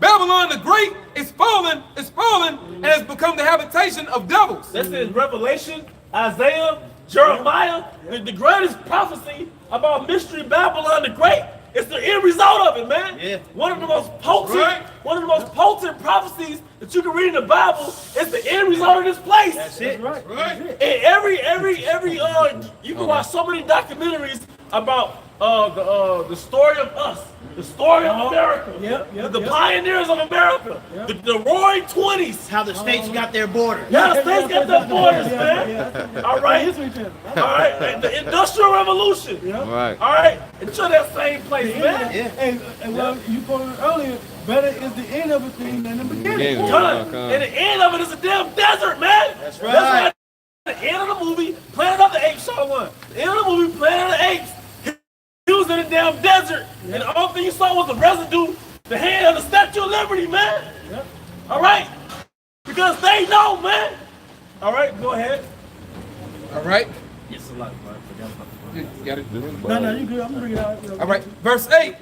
Babylon the Great is fallen, and has become the habitation of devils. This is Revelation, Isaiah, Jeremiah, the greatest prophecy about mystery Babylon the Great. It's the end result of it, man. Yeah. One of the most potent prophecies that you can read in the Bible is the end result of this place. That's it. Right. And every you can watch so many documentaries about the story of us, the story of America, the pioneers of America, the Roaring 20s. How the states got their borders. Yeah, the states got their borders, man. All right. All right. And the Industrial Revolution. Right. All right. Until that same place, man. Yeah. And well, you quoted earlier, better is the end of a thing than the beginning. And the end of it is a damn desert, man. That's right. That's why the end of the movie, Planet of the Apes, Shaw 1. The end of the movie, Planet of the Apes, he was in a damn desert. And the only thing you saw was the residue, the hand of the Statue of Liberty, man. All right? Because they know, man. All right, go ahead. All right. It's a lot, bro. You got it. No, you good. I'm gonna bring it out. All right. Verse 8.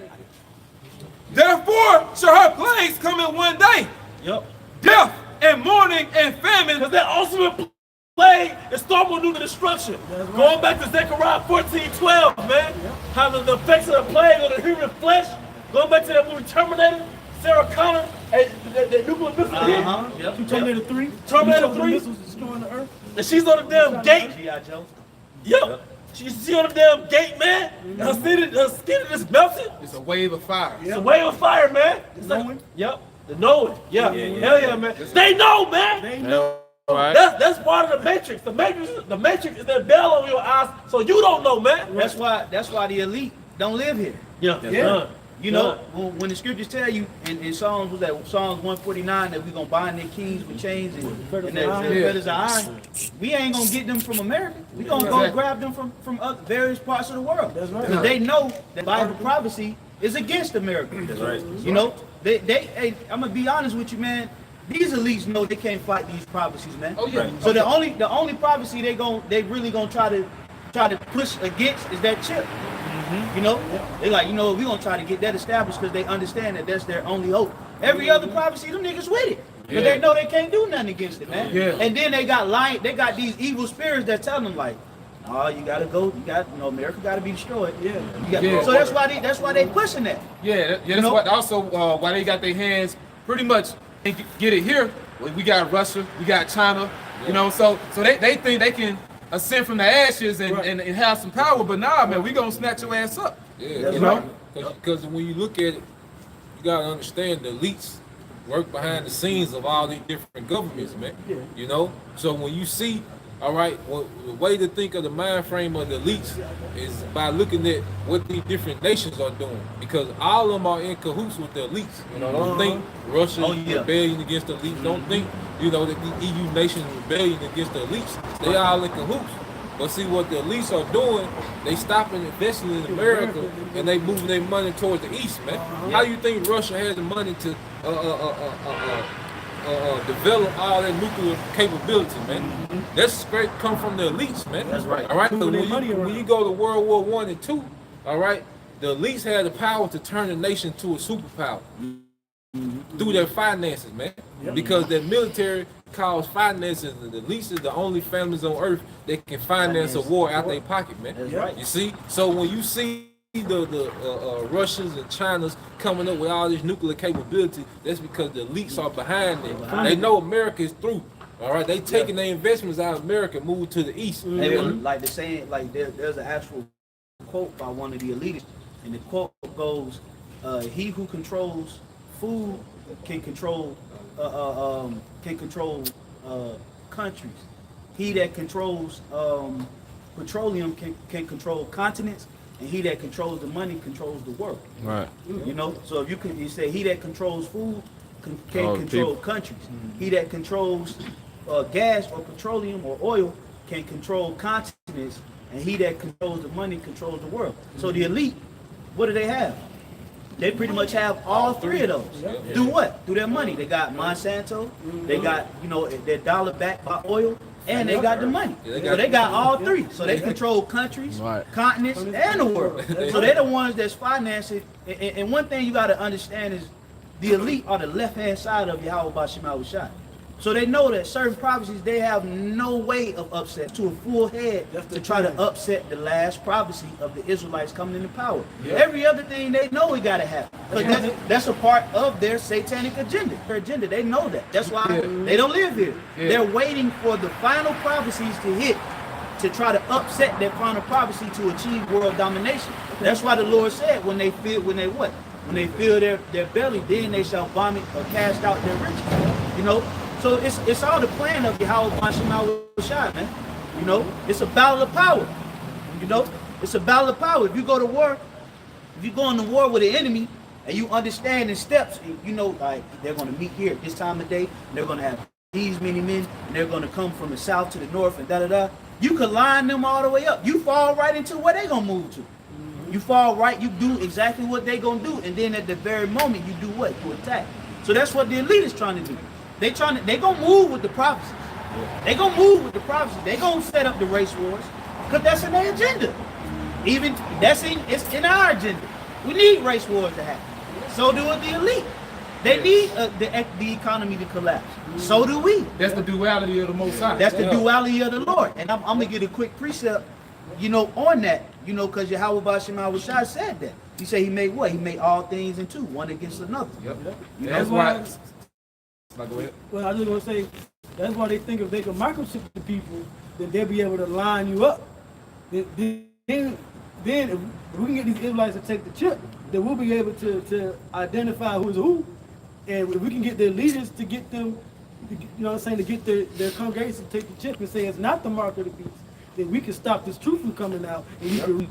Therefore shall her plagues come in one day. Yep. Death and mourning and famine. Because that ultimate plague is storm due to destruction. Going back to Zechariah 14:12, man. How the effects of the plague on the human flesh. Going back to that movie Terminator, Sarah Connor, and that nuclear missile hit. Terminator 3. Terminator 3. Missiles destroying the earth. And she's on the damn gate. Yep. She's on the damn gate, man. Her skin is melted. It's a wave of fire. It's a wave of fire, man. It's like, yep. The knowing. Yeah. Hell yeah, man. They know, man. They know. Right. That's part of the matrix. The matrix is that veil over your eyes, so you don't know, man. That's why the elite don't live here. Yeah. You know, when the scriptures tell you in Psalms, was that Psalms 149 that we're gonna bind their kings with chains and fetters of iron, we ain't gonna get them from America. We gonna go grab them from other various parts of the world. That's right. Because they know that Bible prophecy is against America. That's right. You know, hey, I'm gonna be honest with you, man. These elites know they can't fight these prophecies, man. Oh yeah. So the only prophecy they really gonna try to push against is that chip. You know, they like, we're gonna try to get that established because they understand that that's their only hope. Every other prophecy, them niggas with it. Because they know they can't do nothing against it, man. Yeah. And then they got these evil spirits that tell them like, oh, you gotta go, America gotta be destroyed. Yeah. So that's why they pushing that. Yeah, that's what also why they got their hands pretty much get it here. We got Russia, we got China, so they think they can ascend from the ashes and have some power, but nah, man, we gonna snatch your ass up. Yeah, because when you look at it, you gotta understand the elites work behind the scenes of all these different governments, man. So when you see, all right, the way to think of the mind frame of the elites is by looking at what these different nations are doing, because all of them are in cahoots with the elites. Don't think Russia rebellion against the elites. Don't think that the EU nations rebellion against the elites. They all in cahoots. But see what the elites are doing, they stopping investing in America and they moving their money towards the east, man. How you think Russia has the money to develop all that nuclear capability, man? That's straight come from the elites, man. That's right. All right. So when you go to World War I and II, all right, the elites had the power to turn the nation to a superpower through their finances, man. Because their military caused finances, and the elites is the only families on earth that can finance a war out their pocket, man. That's right. You see? So when you see the Russians and China's coming up with all this nuclear capability, that's because the elites are behind it. They know America is through. All right, they taking their investments out of America, moving to the east. Like they're saying, like there's an actual quote by one of the elitists, and the quote goes, "He who controls food can control countries. He that controls petroleum can control continents, and he that controls the money controls the world." Right. So if you say he that controls food can control countries. He that controls gas or petroleum or oil can control continents, and he that controls the money controls the world. So the elite, what do they have? They pretty much have all three of those. Do what? Through their money. They got Monsanto, they got, their dollar backed by oil, and they got the money. So they got all three. So they control countries, continents, and the world. So they're the ones that's financing. And one thing you got to understand is the elite are the left-hand side of Yahweh Bashim Yahushua. So they know that certain prophecies, they have no way of upset to a full head to try to upset the last prophecy of the Israelites coming into power. Every other thing they know it got to happen. Because that's a part of their satanic agenda. Their agenda, they know that. That's why they don't live here. They're waiting for the final prophecies to hit to try to upset that final prophecy to achieve world domination. That's why the Lord said when they fill their belly, then they shall vomit or cast out their riches. So it's all the plan of Yahweh Bashim Yahushua, man. It's a battle of power. It's a battle of power. If you go to war, if you go into war with an enemy and you understand the steps, like they're going to meet here at this time of day, and they're going to have these many men, and they're going to come from the south to the north and da-da-da. You could line them all the way up. You fall right into where they're going to move to. You fall right, you do exactly what they're going to do, and then at the very moment, you do what? You attack. So that's what the elite is trying to do. They going to move with the prophecies. They gonna move with the prophecy. They gonna set up the race wars, cause that's in their agenda. Even it's in our agenda. We need race wars to happen. So do the elite. They need the economy to collapse. So do we. That's the duality of the Most High. That's the duality of the Lord. And I'm gonna get a quick precept, on that, because Yahweh Bashim Shai said that. He said he made what? He made all things into one against another. Yep. That's why. Go ahead. Well, I was just gonna say that's why they think if they can microchip the people, then they'll be able to line you up. Then if we can get these Israelites to take the chip, then we'll be able to identify who's who. And if we can get their leaders to get them, to get their congregation to take the chip and say it's not the mark of the beast, then we can stop this truth from coming out. And we can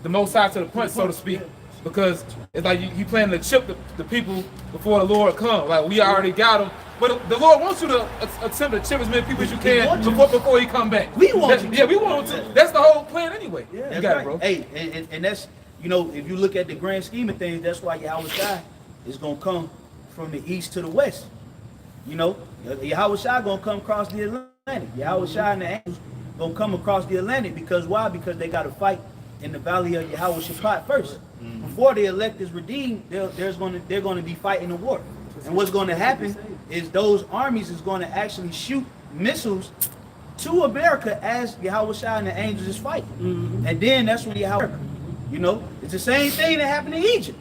the Most High to the punch, so to speak. Because it's like you plan to chip the people before the Lord comes. Like we already got them. But the Lord wants you to attempt to chip as many people as you can before he come back. We want you. Yeah, we want to. That's the whole plan anyway. Yeah, you got right. it, bro. Hey, and that's, if you look at the grand scheme of things, that's why Yahweh Shai is going to come from the east to the west. Yahweh Shai going to come across the Atlantic. Yahweh Shai and the angels going to come across the Atlantic. Because why? Because they got to fight in the valley of Yahweh Shaphat first. Before the elect is redeemed, they're going to be fighting a war. And what's going to happen is those armies is going to actually shoot missiles to America as Yahweh Shai and the angels is fighting. And then that's when Yahweh, it's the same thing that happened in Egypt.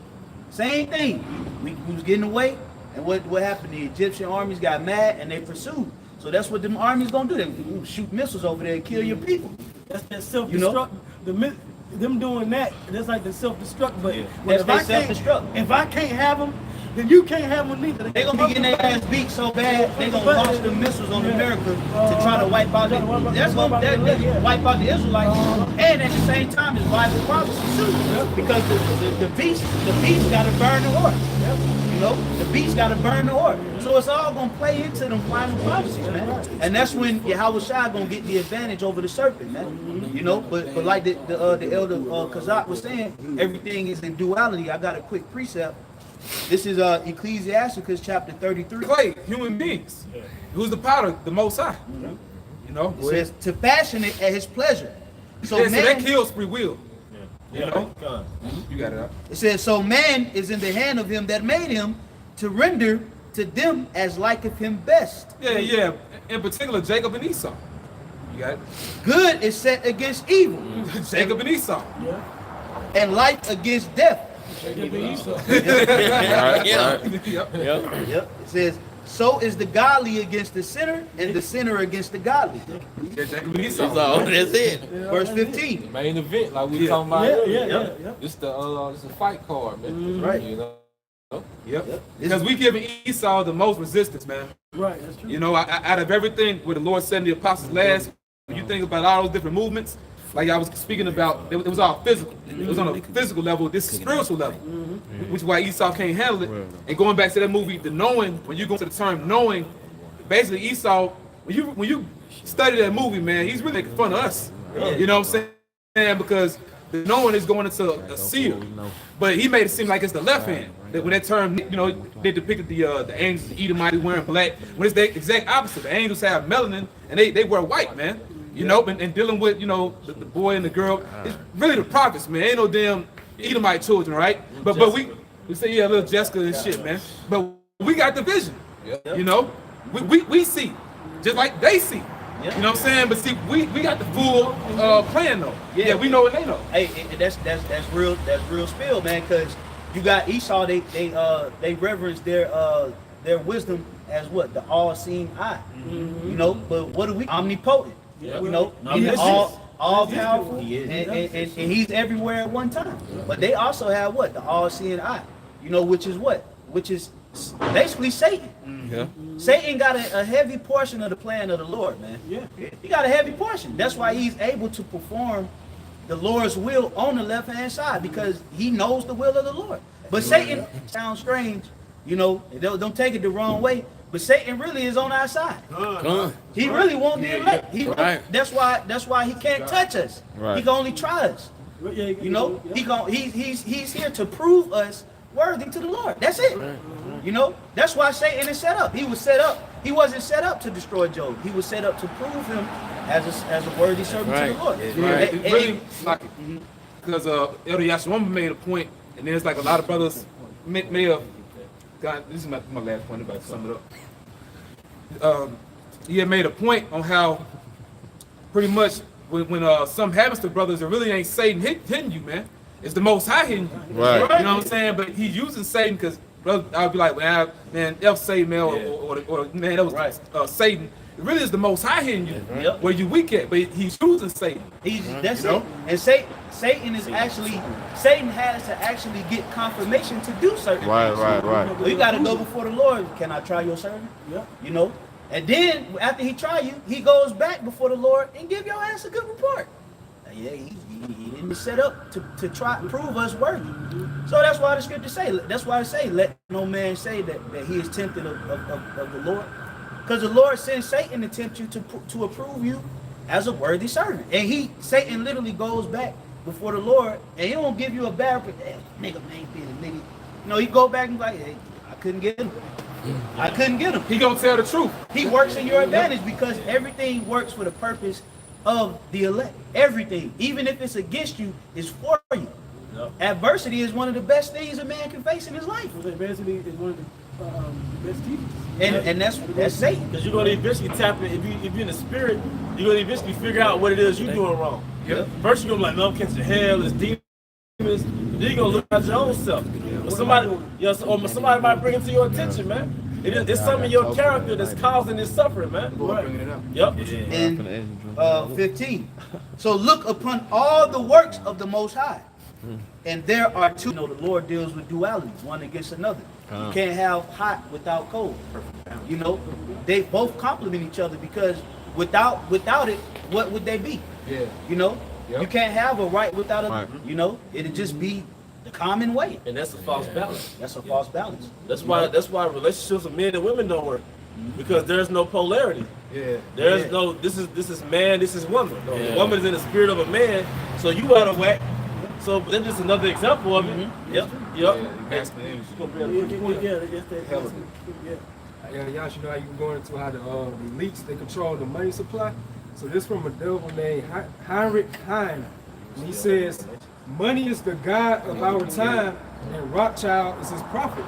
Same thing. We was getting away, and what happened? The Egyptian armies got mad and they pursued. So that's what them armies gonna do. They gonna shoot missiles over there and kill your people. That's that self-destruct. Them doing that, that's like the self-destruct button. That's their self-destruct. If I can't have them, then you can't have them neither. They gonna be getting their ass beat so bad, they gonna launch the missiles on America to try to wipe out the wipe out the Israelites, and at the same time it's Bible prophecy too. Because the beast gotta burn the order. The beast gotta burn the order. So it's all gonna play into them final prophecies, man. And that's when Yahweh Shai gonna get the advantage over the serpent, man. But like the elder Kazak was saying, everything is in duality. I got a quick precept. This is Ecclesiasticus chapter 33. Clay, human beings. Who's the potter? The Most High. It says to fashion it at his pleasure. So so that kills free will. You got it out. It says, so man is in the hand of him that made him to render to them as liketh him best. Yeah. In particular, Jacob and Esau. You got it. Good is set against evil. Jacob and Esau. And life against death. Jacob and Esau. Yep. It says, so is the godly against the sinner, and the sinner against the godly. Jacob and Esau. That's it. Verse 15. The main event, like we talking about earlier. It's a fight card, man. Right. Yep. Because we giving Esau the most resistance, man. Right, that's true. Out of everything where the Lord sent the apostles last, when you think about all those different movements, like I was speaking about, it was all physical. It was on a physical level. This is spiritual level, which is why Esau can't handle it. And going back to that movie, The Knowing, when you go to the term knowing, basically Esau, when you study that movie, man, he's really making fun of us. You know what I'm saying? Because the knowing is going into a seer, but he made it seem like it's the left hand. That when that term, they depicted the angels, the Edomites wearing black. When it's the exact opposite. The angels have melanin and they wear white, man. And dealing with, the boy and the girl, it's really the prophets, man. Ain't no damn Edomite children, right? But we say, yeah, little Jessica and shit, man. But we got the vision, we see, just like they see. You know what I'm saying? But see, we got the full plan though. Yeah, we know what they know. Hey, that's real spill, man. Because you got Esau, they reverence their wisdom as what? The all-seeing eye. But what are we? Omnipotent. He's all powerful, and he's everywhere at one time. But they also have what? The all-seeing eye. Which is what? Which is basically Satan. Satan got a heavy portion of the plan of the Lord, man. He got a heavy portion. That's why he's able to perform the Lord's will on the left-hand side, because he knows the will of the Lord. But Satan sounds strange, don't take it the wrong way. But Satan really is on our side. He really won't be elect. That's why he can't touch us. He can only try us. He's here to prove us worthy to the Lord. That's it. You know, that's why Satan is set up. He was set up. He wasn't set up to destroy Job. He was set up to prove him as a worthy servant to the Lord. Right. It really, like, because Elder Yashwamba made a point, and there's like a lot of brothers may have. God, this is my last point. About to sum it up. He had made a point on how pretty much when something happens to brothers, it really ain't Satan hitting you, man. It's the Most High hitting you. Right. You know what I'm saying? But he's using Satan because brother, I'll be like, man, F Satan, man, or man, that was Satan. It really is the Most High hitting you, where you weak at, but he's using Satan. That's it. And Satan has to actually get confirmation to do certain things. Right. Well, you got to go before the Lord. Can I try your servant? Yeah. You know, and then after he try you, he goes back before the Lord and give your ass a good report. Yeah, he didn't set up to try to prove us worthy. So that's why the scriptures say. That's why I say, let no man say that he is tempted of the Lord. Because the Lord sends Satan to tempt you to approve you as a worthy servant. And Satan literally goes back before the Lord and he won't give you a bad nigga, nigga. No, he go back and like, hey, I couldn't get him. I couldn't get him. He gonna tell the truth. He works in your advantage because everything works for the purpose of the elect. Everything, even if it's against you, is for you. Yep. Adversity is one of the best things a man can face in his life. Adversity is one of the best teachers. And that's Satan. Because you're gonna eventually tap in. If you're in the spirit, you're gonna eventually figure out what it is you're doing wrong. Yep. First you're gonna be like, no, catch the hell, it's demons. Then you're gonna look at your own self. Or somebody might bring it to your attention, man. It's some of your character that's causing this suffering, man. Yep. And 15. So look upon all the works of the Most High. And there are two. You know, the Lord deals with duality, one against another. You can't have hot without cold. You know, they both complement each other because without it, what would they be? Yeah. You know, you can't have a right without a. You know, it'd just be the common way. And that's a false balance. That's a false balance. That's why relationships of men and women don't work. Because there's no polarity. Yeah. There's no this is man, this is woman. The woman is in the spirit of a man, so you out of whack. So that's just another example of it. Yep. Yeah, y'all should know how you can go into how the elites, they control the money supply. So this from a devil named Heinrich Heine. And he says, money is the god of our time and Rothschild is his prophet.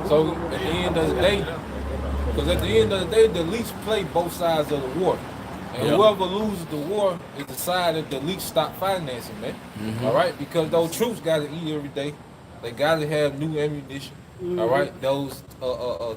So at the end of the day, because at the end of the day, the elites play both sides of the war. And whoever loses the war is the side that the elites stop financing, man. All right? Because those troops got to eat every day. They got to have new ammunition. All right? Those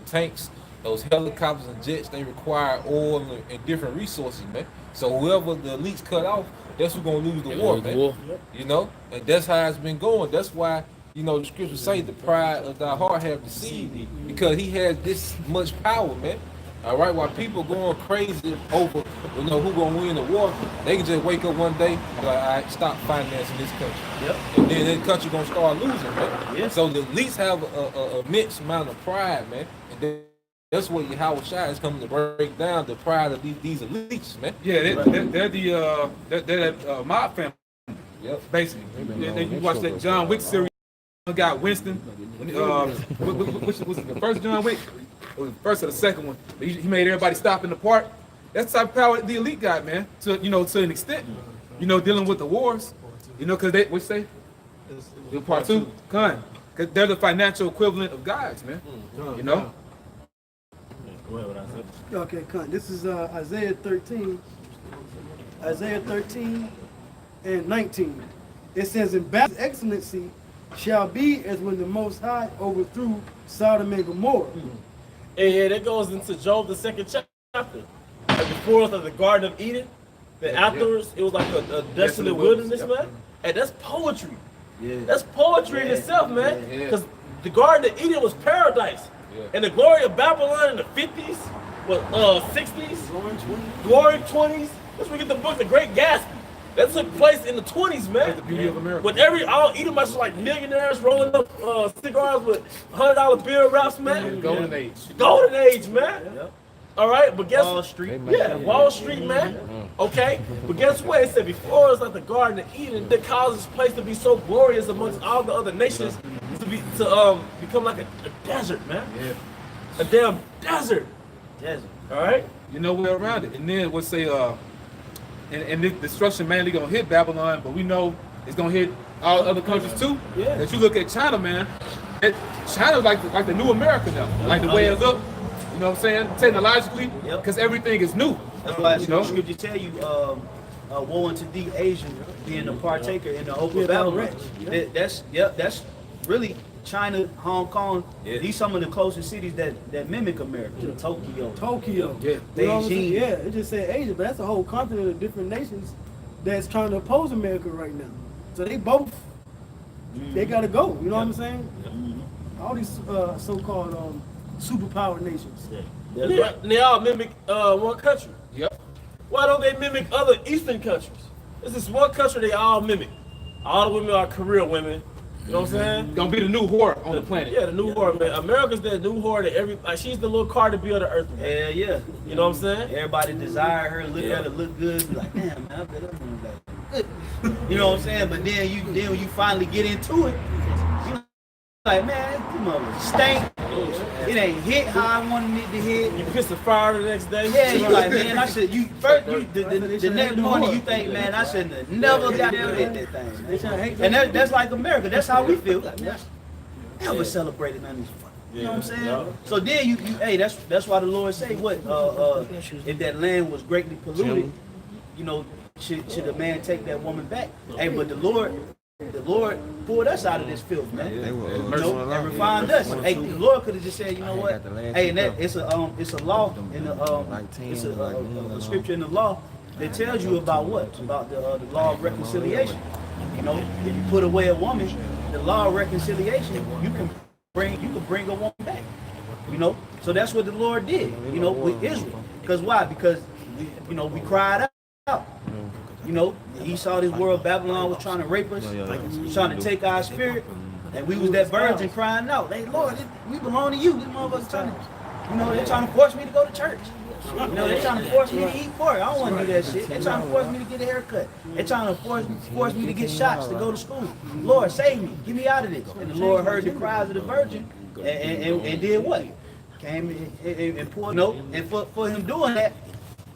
tanks, those helicopters and jets, they require oil and different resources, man. So whoever the elites cut off, that's who's going to lose the war, man. You know? And that's how it's been going. That's why, you know, the scriptures say the pride of thy heart have deceived thee. Because he has this much power, man. All right, while people going crazy over, you know, who gonna win the war, they can just wake up one day and be like, all right, stop financing this country. And then the country gonna start losing, man. So the elites have a immense amount of pride, man. And that's what Yahweh Shai is coming to break down the pride of these elites, man. Yeah, they're the mob family. Basically. You watch that John Wick series. Got Winston. Which was the first John Wick? It was the first or the second one. He made everybody stop in the park. That's the type of power the elite got, man. To an extent. You know, dealing with the wars. You know, because what you say? Part two? Because they're the financial equivalent of gods, man. You know? Okay, this is Isaiah 13. Isaiah 13 and 19. It says, in battle excellency shall be as when the Most High overthrew Sodom and Gomorrah. And that goes into Job, the 2nd chapter. Like before us of the Garden of Eden, then afterwards it was like a desolate wilderness, man. And that's poetry. That's poetry in itself, man. Because the Garden of Eden was paradise. And the glory of Babylon in the 50s, 60s, glory 20s. That's where we get the book, The Great Gatsby. That took place in the 20s, man. The beauty of America. With all Edomites like millionaires rolling up cigars with $100 bill wraps, man. Golden age. Golden age, man. All right, but guess Wall Street. Wall Street, man. Okay, but guess what? It said before us like the Garden of Eden that caused this place to be so glorious amongst all the other nations. become like a desert, man. Yeah. A damn desert. Desert. All right. You know way around it. And then we'll say, and this destruction mainly gonna hit Babylon, but we know it's gonna hit all other countries too. Yeah. If you look at China, man, China's like the new America now, like the way it look. You know what I'm saying? Technologically, because everything is new. That's why you know? scripture tell you, woe unto thee, Asia, being a partaker in the hope of Babylon. That's really China, Hong Kong. These some of the closest cities that mimic America. Tokyo. Yeah. Beijing. Yeah, it just said Asia, but that's a whole continent of different nations that's trying to oppose America right now. So they both, they gotta go. You know what I'm saying? All these so-called superpower nations. They all mimic one country. Yep. Why don't they mimic other Eastern countries? This is one country they all mimic. All the women are career women. You know what I'm saying? Gonna be the new whore on the planet. Yeah, the new whore, man. America's the new whore that like she's the little Cardi B of the earth. Yeah, yeah. You know what I'm saying? Everybody desire her, look at her, look good. Be like, damn, man, I bet I'm gonna like good. You know what I'm saying? But then when you finally get into it, you like, man, this mother stink. It ain't hit how I wanted it to hit. You piss the fire the next day. Yeah, you like, man, I should. The next morning you think, man, I shouldn't have never got to hit that thing. And that's like America. That's how we feel. Like, man, never celebrated none of these. You know what I'm saying? Yeah. So then you hey, that's why the Lord say what if that land was greatly polluted, you know, should a man take that woman back? Hey, but the Lord pulled us out of this filth, man. And refined us. Hey, the Lord could have just said, you know what? Hey, and that it's a law in the it's a scripture in the law that tells you about what? About the law of reconciliation. You know, if you put away a woman, the law of reconciliation, you can bring a woman back. You know, so that's what the Lord did. You know, with Israel. Because why? Because we cried out. You know, he saw this world, Babylon was trying to rape us, trying to take our spirit, and we was that virgin crying out, hey, Lord, we belong to you. These motherfuckers trying to, they're trying to force me to go to church. They're trying to force me to eat pork. I don't want to do that shit. They're trying to force me to get a haircut. They're trying to force me to get shots to go to school. Lord, save me. Get me out of this. And the Lord heard the cries of the virgin and did what? Came and poured, and for him doing that,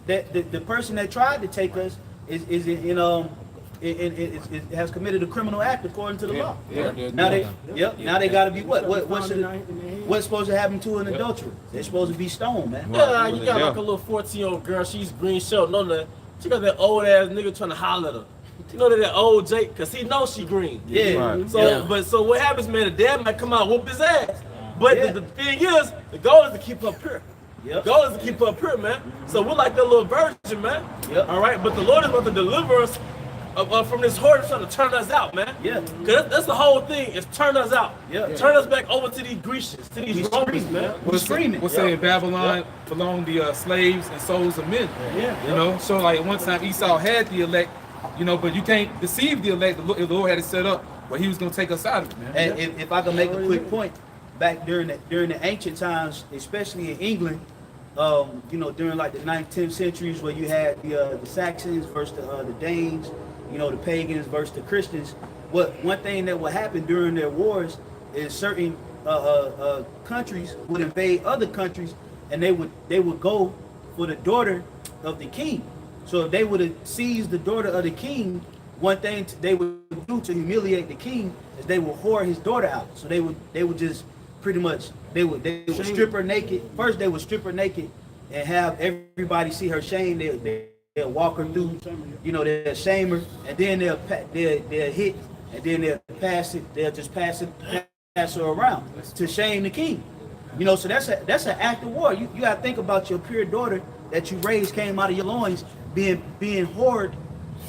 the person that tried to take us it has committed a criminal act according to the law. Now they got to be what's supposed to happen to an adulterer? They're supposed to be stoned, man. Yeah, you got like a little 14-year-old girl. She's green shirt, no nothing. She got that old ass nigga trying to holler at her. You know that old Jake, cause he knows she green. Yeah. Right. So what happens, man? The dad might come out and whoop his ass. But the thing is, the goal is to keep her pure. The goal is to keep her pure, man. So we're like that little virgin, man. All right, but the Lord is about to deliver us from this horde trying to turn us out, man. Cause that's the whole thing, is turn us out. Turn us back over to these Grecians, to these Romans, man. We're saying Babylon belonged the slaves and souls of men. You know, so like one time Esau had the elect, but you can't deceive the elect. The Lord had it set up where he was going to take us out of it, man. And if I can make a quick point, back during the ancient times, especially in England, during like the 9th, 10th centuries, where you had the Saxons versus the Danes, the pagans versus the Christians. One thing that would happen during their wars is certain countries would invade other countries, and they would go for the daughter of the king. So if they would have seized the daughter of the king, one thing they would do to humiliate the king is they would whore his daughter out. So they would just pretty much they would strip her naked. First they would strip her naked and have everybody see her shame. They'll walk her through, they'll shame her, and then they'll hit, and then they'll pass it. They'll just pass her around to shame the king. So that's an act of war. You gotta think about your pure daughter that you raised, came out of your loins, being whored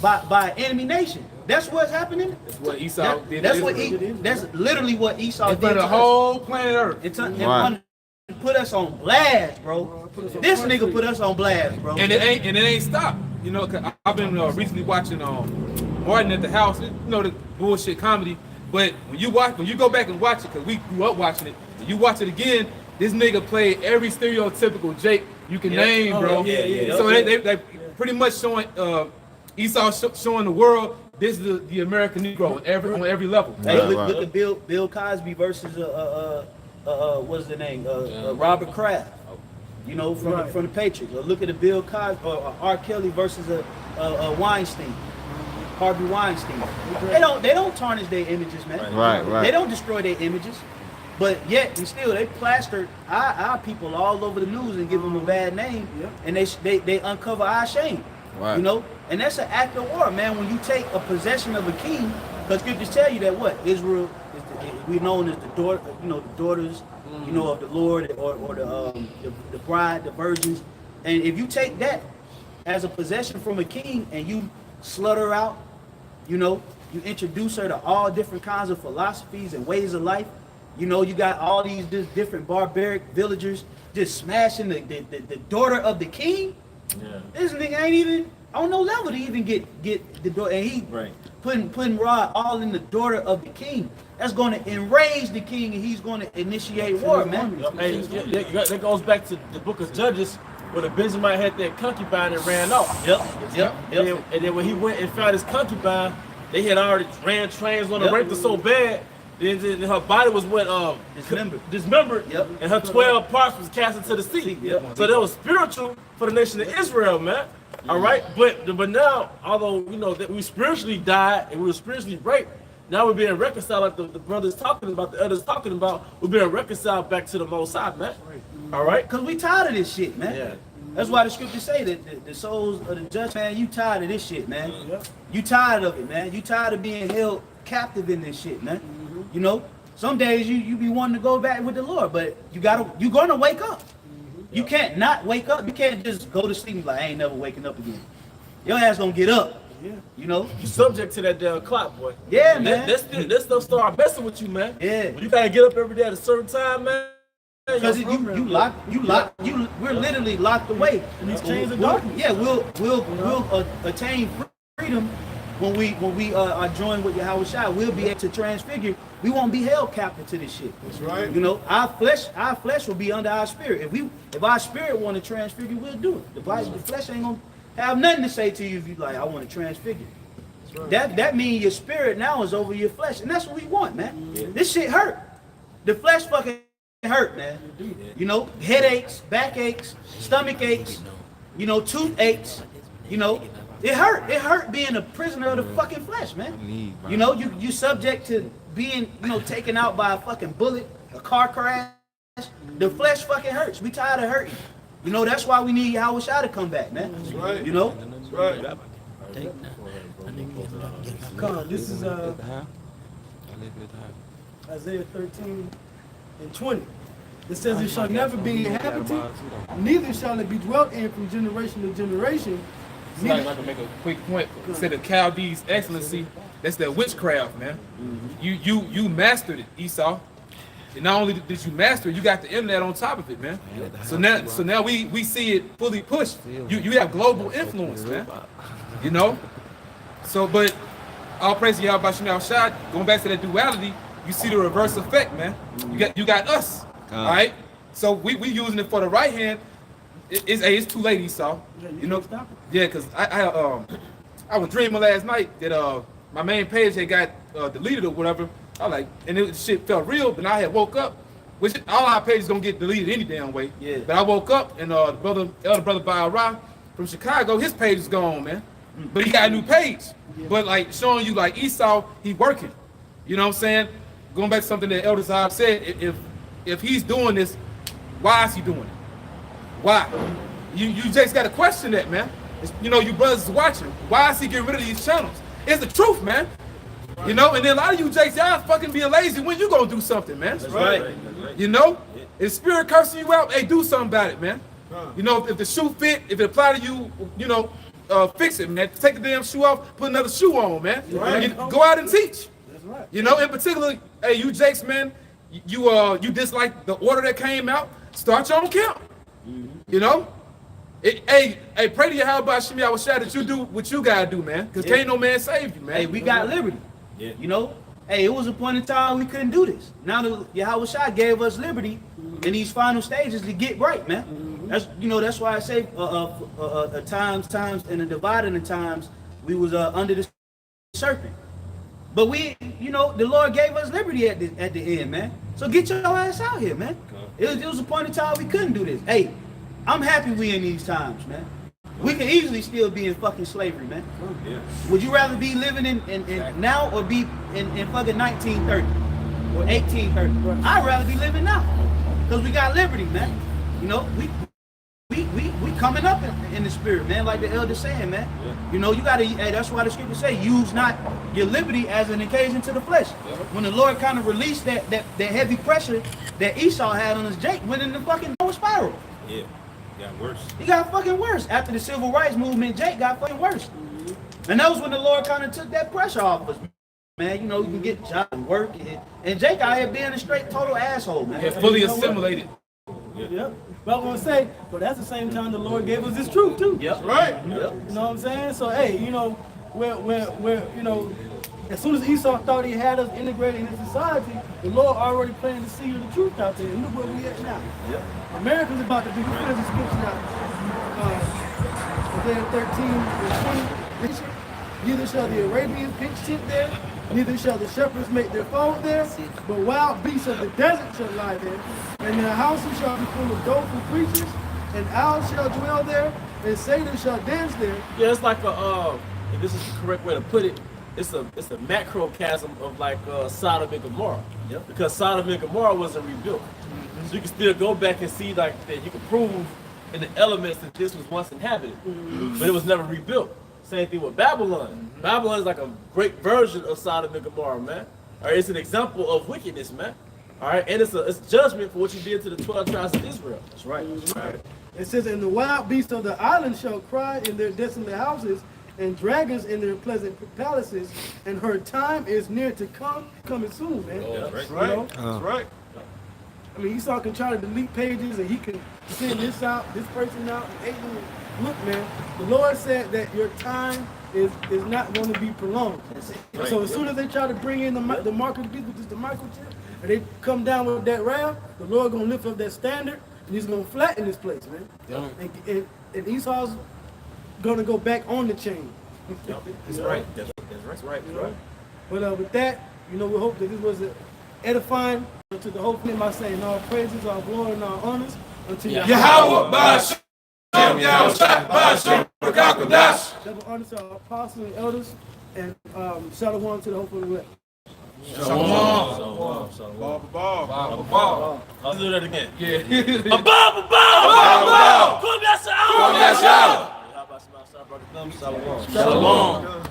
by an enemy nation. That's what's happening. That's what Esau did. That's literally what Esau did to the whole planet Earth. It put us on blast, bro. This nigga put us on blast, bro. And it ain't stopped. Cause I've been recently watching Martin at the House. The bullshit comedy. But when you go back and watch it, cause we grew up watching it. When you watch it again, this nigga played every stereotypical Jake you can name, bro. So they pretty much showing Esau showing the world this is the American Negro on every level. Hey, look at Bill Cosby versus what's the name? Robert Kraft. You know, from the Patriots. Or look at the Bill Cosby or R. Kelly versus Weinstein. Harvey Weinstein. They don't tarnish their images, man. Right. They don't destroy their images. But yet and still they plastered our people all over the news and give them a bad name, and they uncover our shame. Right. You know, and that's an act of war, man. When you take a possession of a king, because scriptures tell you that what Israel is, we known as the daughter, you know, the daughters, you know, of the Lord, or the bride, the virgins. And if you take that as a possession from a king and you slut her out, you know, you introduce her to all different kinds of philosophies and ways of life. You know, you got all these different barbaric villagers just smashing the daughter of the king. Yeah. This nigga ain't even on no level to even get the daughter, and he putting Rod all in the daughter of the king. That's going to enrage the king, and he's going to initiate war, man. Hey, that goes back to the book of Judges, where the Benjamin had that concubine and ran off. Yep. And then when he went and found his concubine, they had already ran trains on her, raped her so bad. Then her body was dismembered, and her 12 parts was cast into the sea. So that was spiritual for the nation of Israel, man. All right, but now, although you know that we spiritually died and we were spiritually raped, now we're being reconciled, like the brothers talking about, the others talking about. We're being reconciled back to the Most High, man. All right, because we tired of this shit, man. Yeah. That's why the scriptures say that the souls of the just, man, you tired of this shit, man. You tired of it, man. You tired of being held captive in this shit, man. You know, some days you be wanting to go back with the Lord, but you're gonna wake up. You can't not wake up. You can't just go to sleep and be like, I ain't never waking up again. Your ass gonna get up. You know, you subject to that damn clock, boy. Yeah, man. Let's start messing with you, man. Yeah. When you gotta get up every day at a certain time, man. Because we're literally locked away. And these chains of darkness. Yeah, we'll attain freedom when we are joined with Yahweh Shai. We'll be able to transfigure. We won't be held captive to this shit. That's right. You know, our flesh will be under our spirit. If our spirit want to transfigure, we'll do it. The flesh ain't gonna have nothing to say to you if you like, I want to transfigure. Right. That means your spirit now is over your flesh, and that's what we want, man. Yeah. This shit hurt. The flesh fucking hurt, man. You know, headaches, backaches, stomach aches, you know, toothaches, you know. It hurt. It hurt being a prisoner of the fucking flesh, man. You know, you subject to being, you know, taken out by a fucking bullet, a car crash. The flesh fucking hurts. We tired of hurting. You know, that's why we need Yahweh Shai to come back, man. That's right. You know? That's right. Come on, this is Isaiah 13:20. It says, it shall never be inhabited, neither shall it be dwelt in from generation to generation. I can make a quick point. Instead of Chaldees' excellency, that's that witchcraft, man. You mastered it, Esau. And not only did you master it, you got the internet on top of it, man. So now we see it fully pushed. You have global influence, man. You know? So, but all praise to Yahweh Shem Shai. Going back to that duality, you see the reverse effect, man. You got us. All right? So we using it for the right hand. It's too late, Esau. You know? Yeah, because I was dreaming last night that my main page had got deleted or whatever. I was like, and shit felt real, but I had woke up, which all our pages gonna get deleted any damn way. Yeah. But I woke up and the elder brother Baal from Chicago, his page is gone, man. But he got a new page. Yeah. But like showing you like Esau, he working. You know what I'm saying? Going back to something that Elder Zahab said, if he's doing this, why is he doing it? Why? You just gotta question that, man. You know, you brothers watching. Why is he getting rid of these channels? It's the truth, man. You know, and then a lot of you Jakes, y'all fucking being lazy. When you gonna do something, man? That's right. You know, if spirit cursing you out, hey, do something about it, man. You know, if the shoe fit, if it apply to you, you know, fix it, man. Take the damn shoe off, put another shoe on, man. Right. Go out and teach. That's right. You know, in particular, hey, you Jakes, man, you dislike the order that came out. Start your own camp. You know. Hey, pray to Yahweh Shem Shai that you do what you gotta do, man. Because can't no man save you, man. Hey, we got liberty. Yeah. You know, hey, it was a point in time we couldn't do this. Now that Yahweh Shai gave us liberty in these final stages to get right, man. That's why I say times and the dividing the times we was under the serpent. But we, you know, the Lord gave us liberty at the end, man. So get your ass out here, man. It was a point in time we couldn't do this. Hey, I'm happy we in these times, man. We can easily still be in fucking slavery, man. Yeah. Would you rather be living in now or be in fucking 1930 or 1830? I'd rather be living now, because we got liberty, man. You know, we coming up in the spirit, man, like the elder saying, man. Yeah. You know, you gotta, hey, that's why the scripture say, use not your liberty as an occasion to the flesh. Yeah. When the Lord kind of released that heavy pressure that Esau had on his Jake, went in the fucking downward spiral. Yeah, got worse. He got fucking worse. After the civil rights movement, Jake got fucking worse. And that was when the Lord kind of took that pressure off us, man. You know, you can get job and work, and Jake out here being a straight total asshole, man. Yeah, fully assimilated. Yep. But I'm gonna say, but that's the same time the Lord gave us this truth too. Yep. Right. Yep. You know what I'm saying? So hey, you know, where you know, as soon as Esau thought he had us integrated into society, the Lord already planted the seed of the truth out there. And look where we at now. Yep. America's about to be, we finish the scripture now. Isaiah 13 and 20. Neither shall the Arabians pitch tent there, neither shall the shepherds make their fold there, but wild beasts of the desert shall lie there, and their houses shall be full of doleful creatures, and owls shall dwell there, and satyrs shall dance there. Yeah, it's like a if this is the correct way to put it, it's a macrocosm of like Sodom and Gomorrah. Yep. Because Sodom and Gomorrah wasn't rebuilt. Mm-hmm. So you can still go back and see like that you can prove in the elements that this was once inhabited, but it was never rebuilt. Same thing with Babylon. Babylon is like a great version of Sodom and Gomorrah, man. All right, it's an example of wickedness, man. All right, and it's judgment for what you did to the 12 tribes of Israel. That's right. That's right. It says, and the wild beasts of the island shall cry in their desolate houses, and dragons in their pleasant palaces, and her time is near to come, coming soon, man. Oh, that's right. You know? That's right. I mean, Esau can try to delete pages, and he can send this out, this person out, and look, man, the Lord said that your time is not going to be prolonged. Right. So as soon as they try to bring in the mark of the beast, which is the microchip, and they come down with that wrath, the Lord going to lift up that standard, and he's going to flatten this place, man. Yeah. And Esau's going to go back on the chain. That's right. That's right. You know? But with that, you know, we hope that this was edifying to the whole thing by saying all praises, all glory, and all honors unto Yahweh Bashem. Double honor to our apostles and elders, and shalom to the hope of the way. Shalom. Let's do that again. Yeah. Shalom.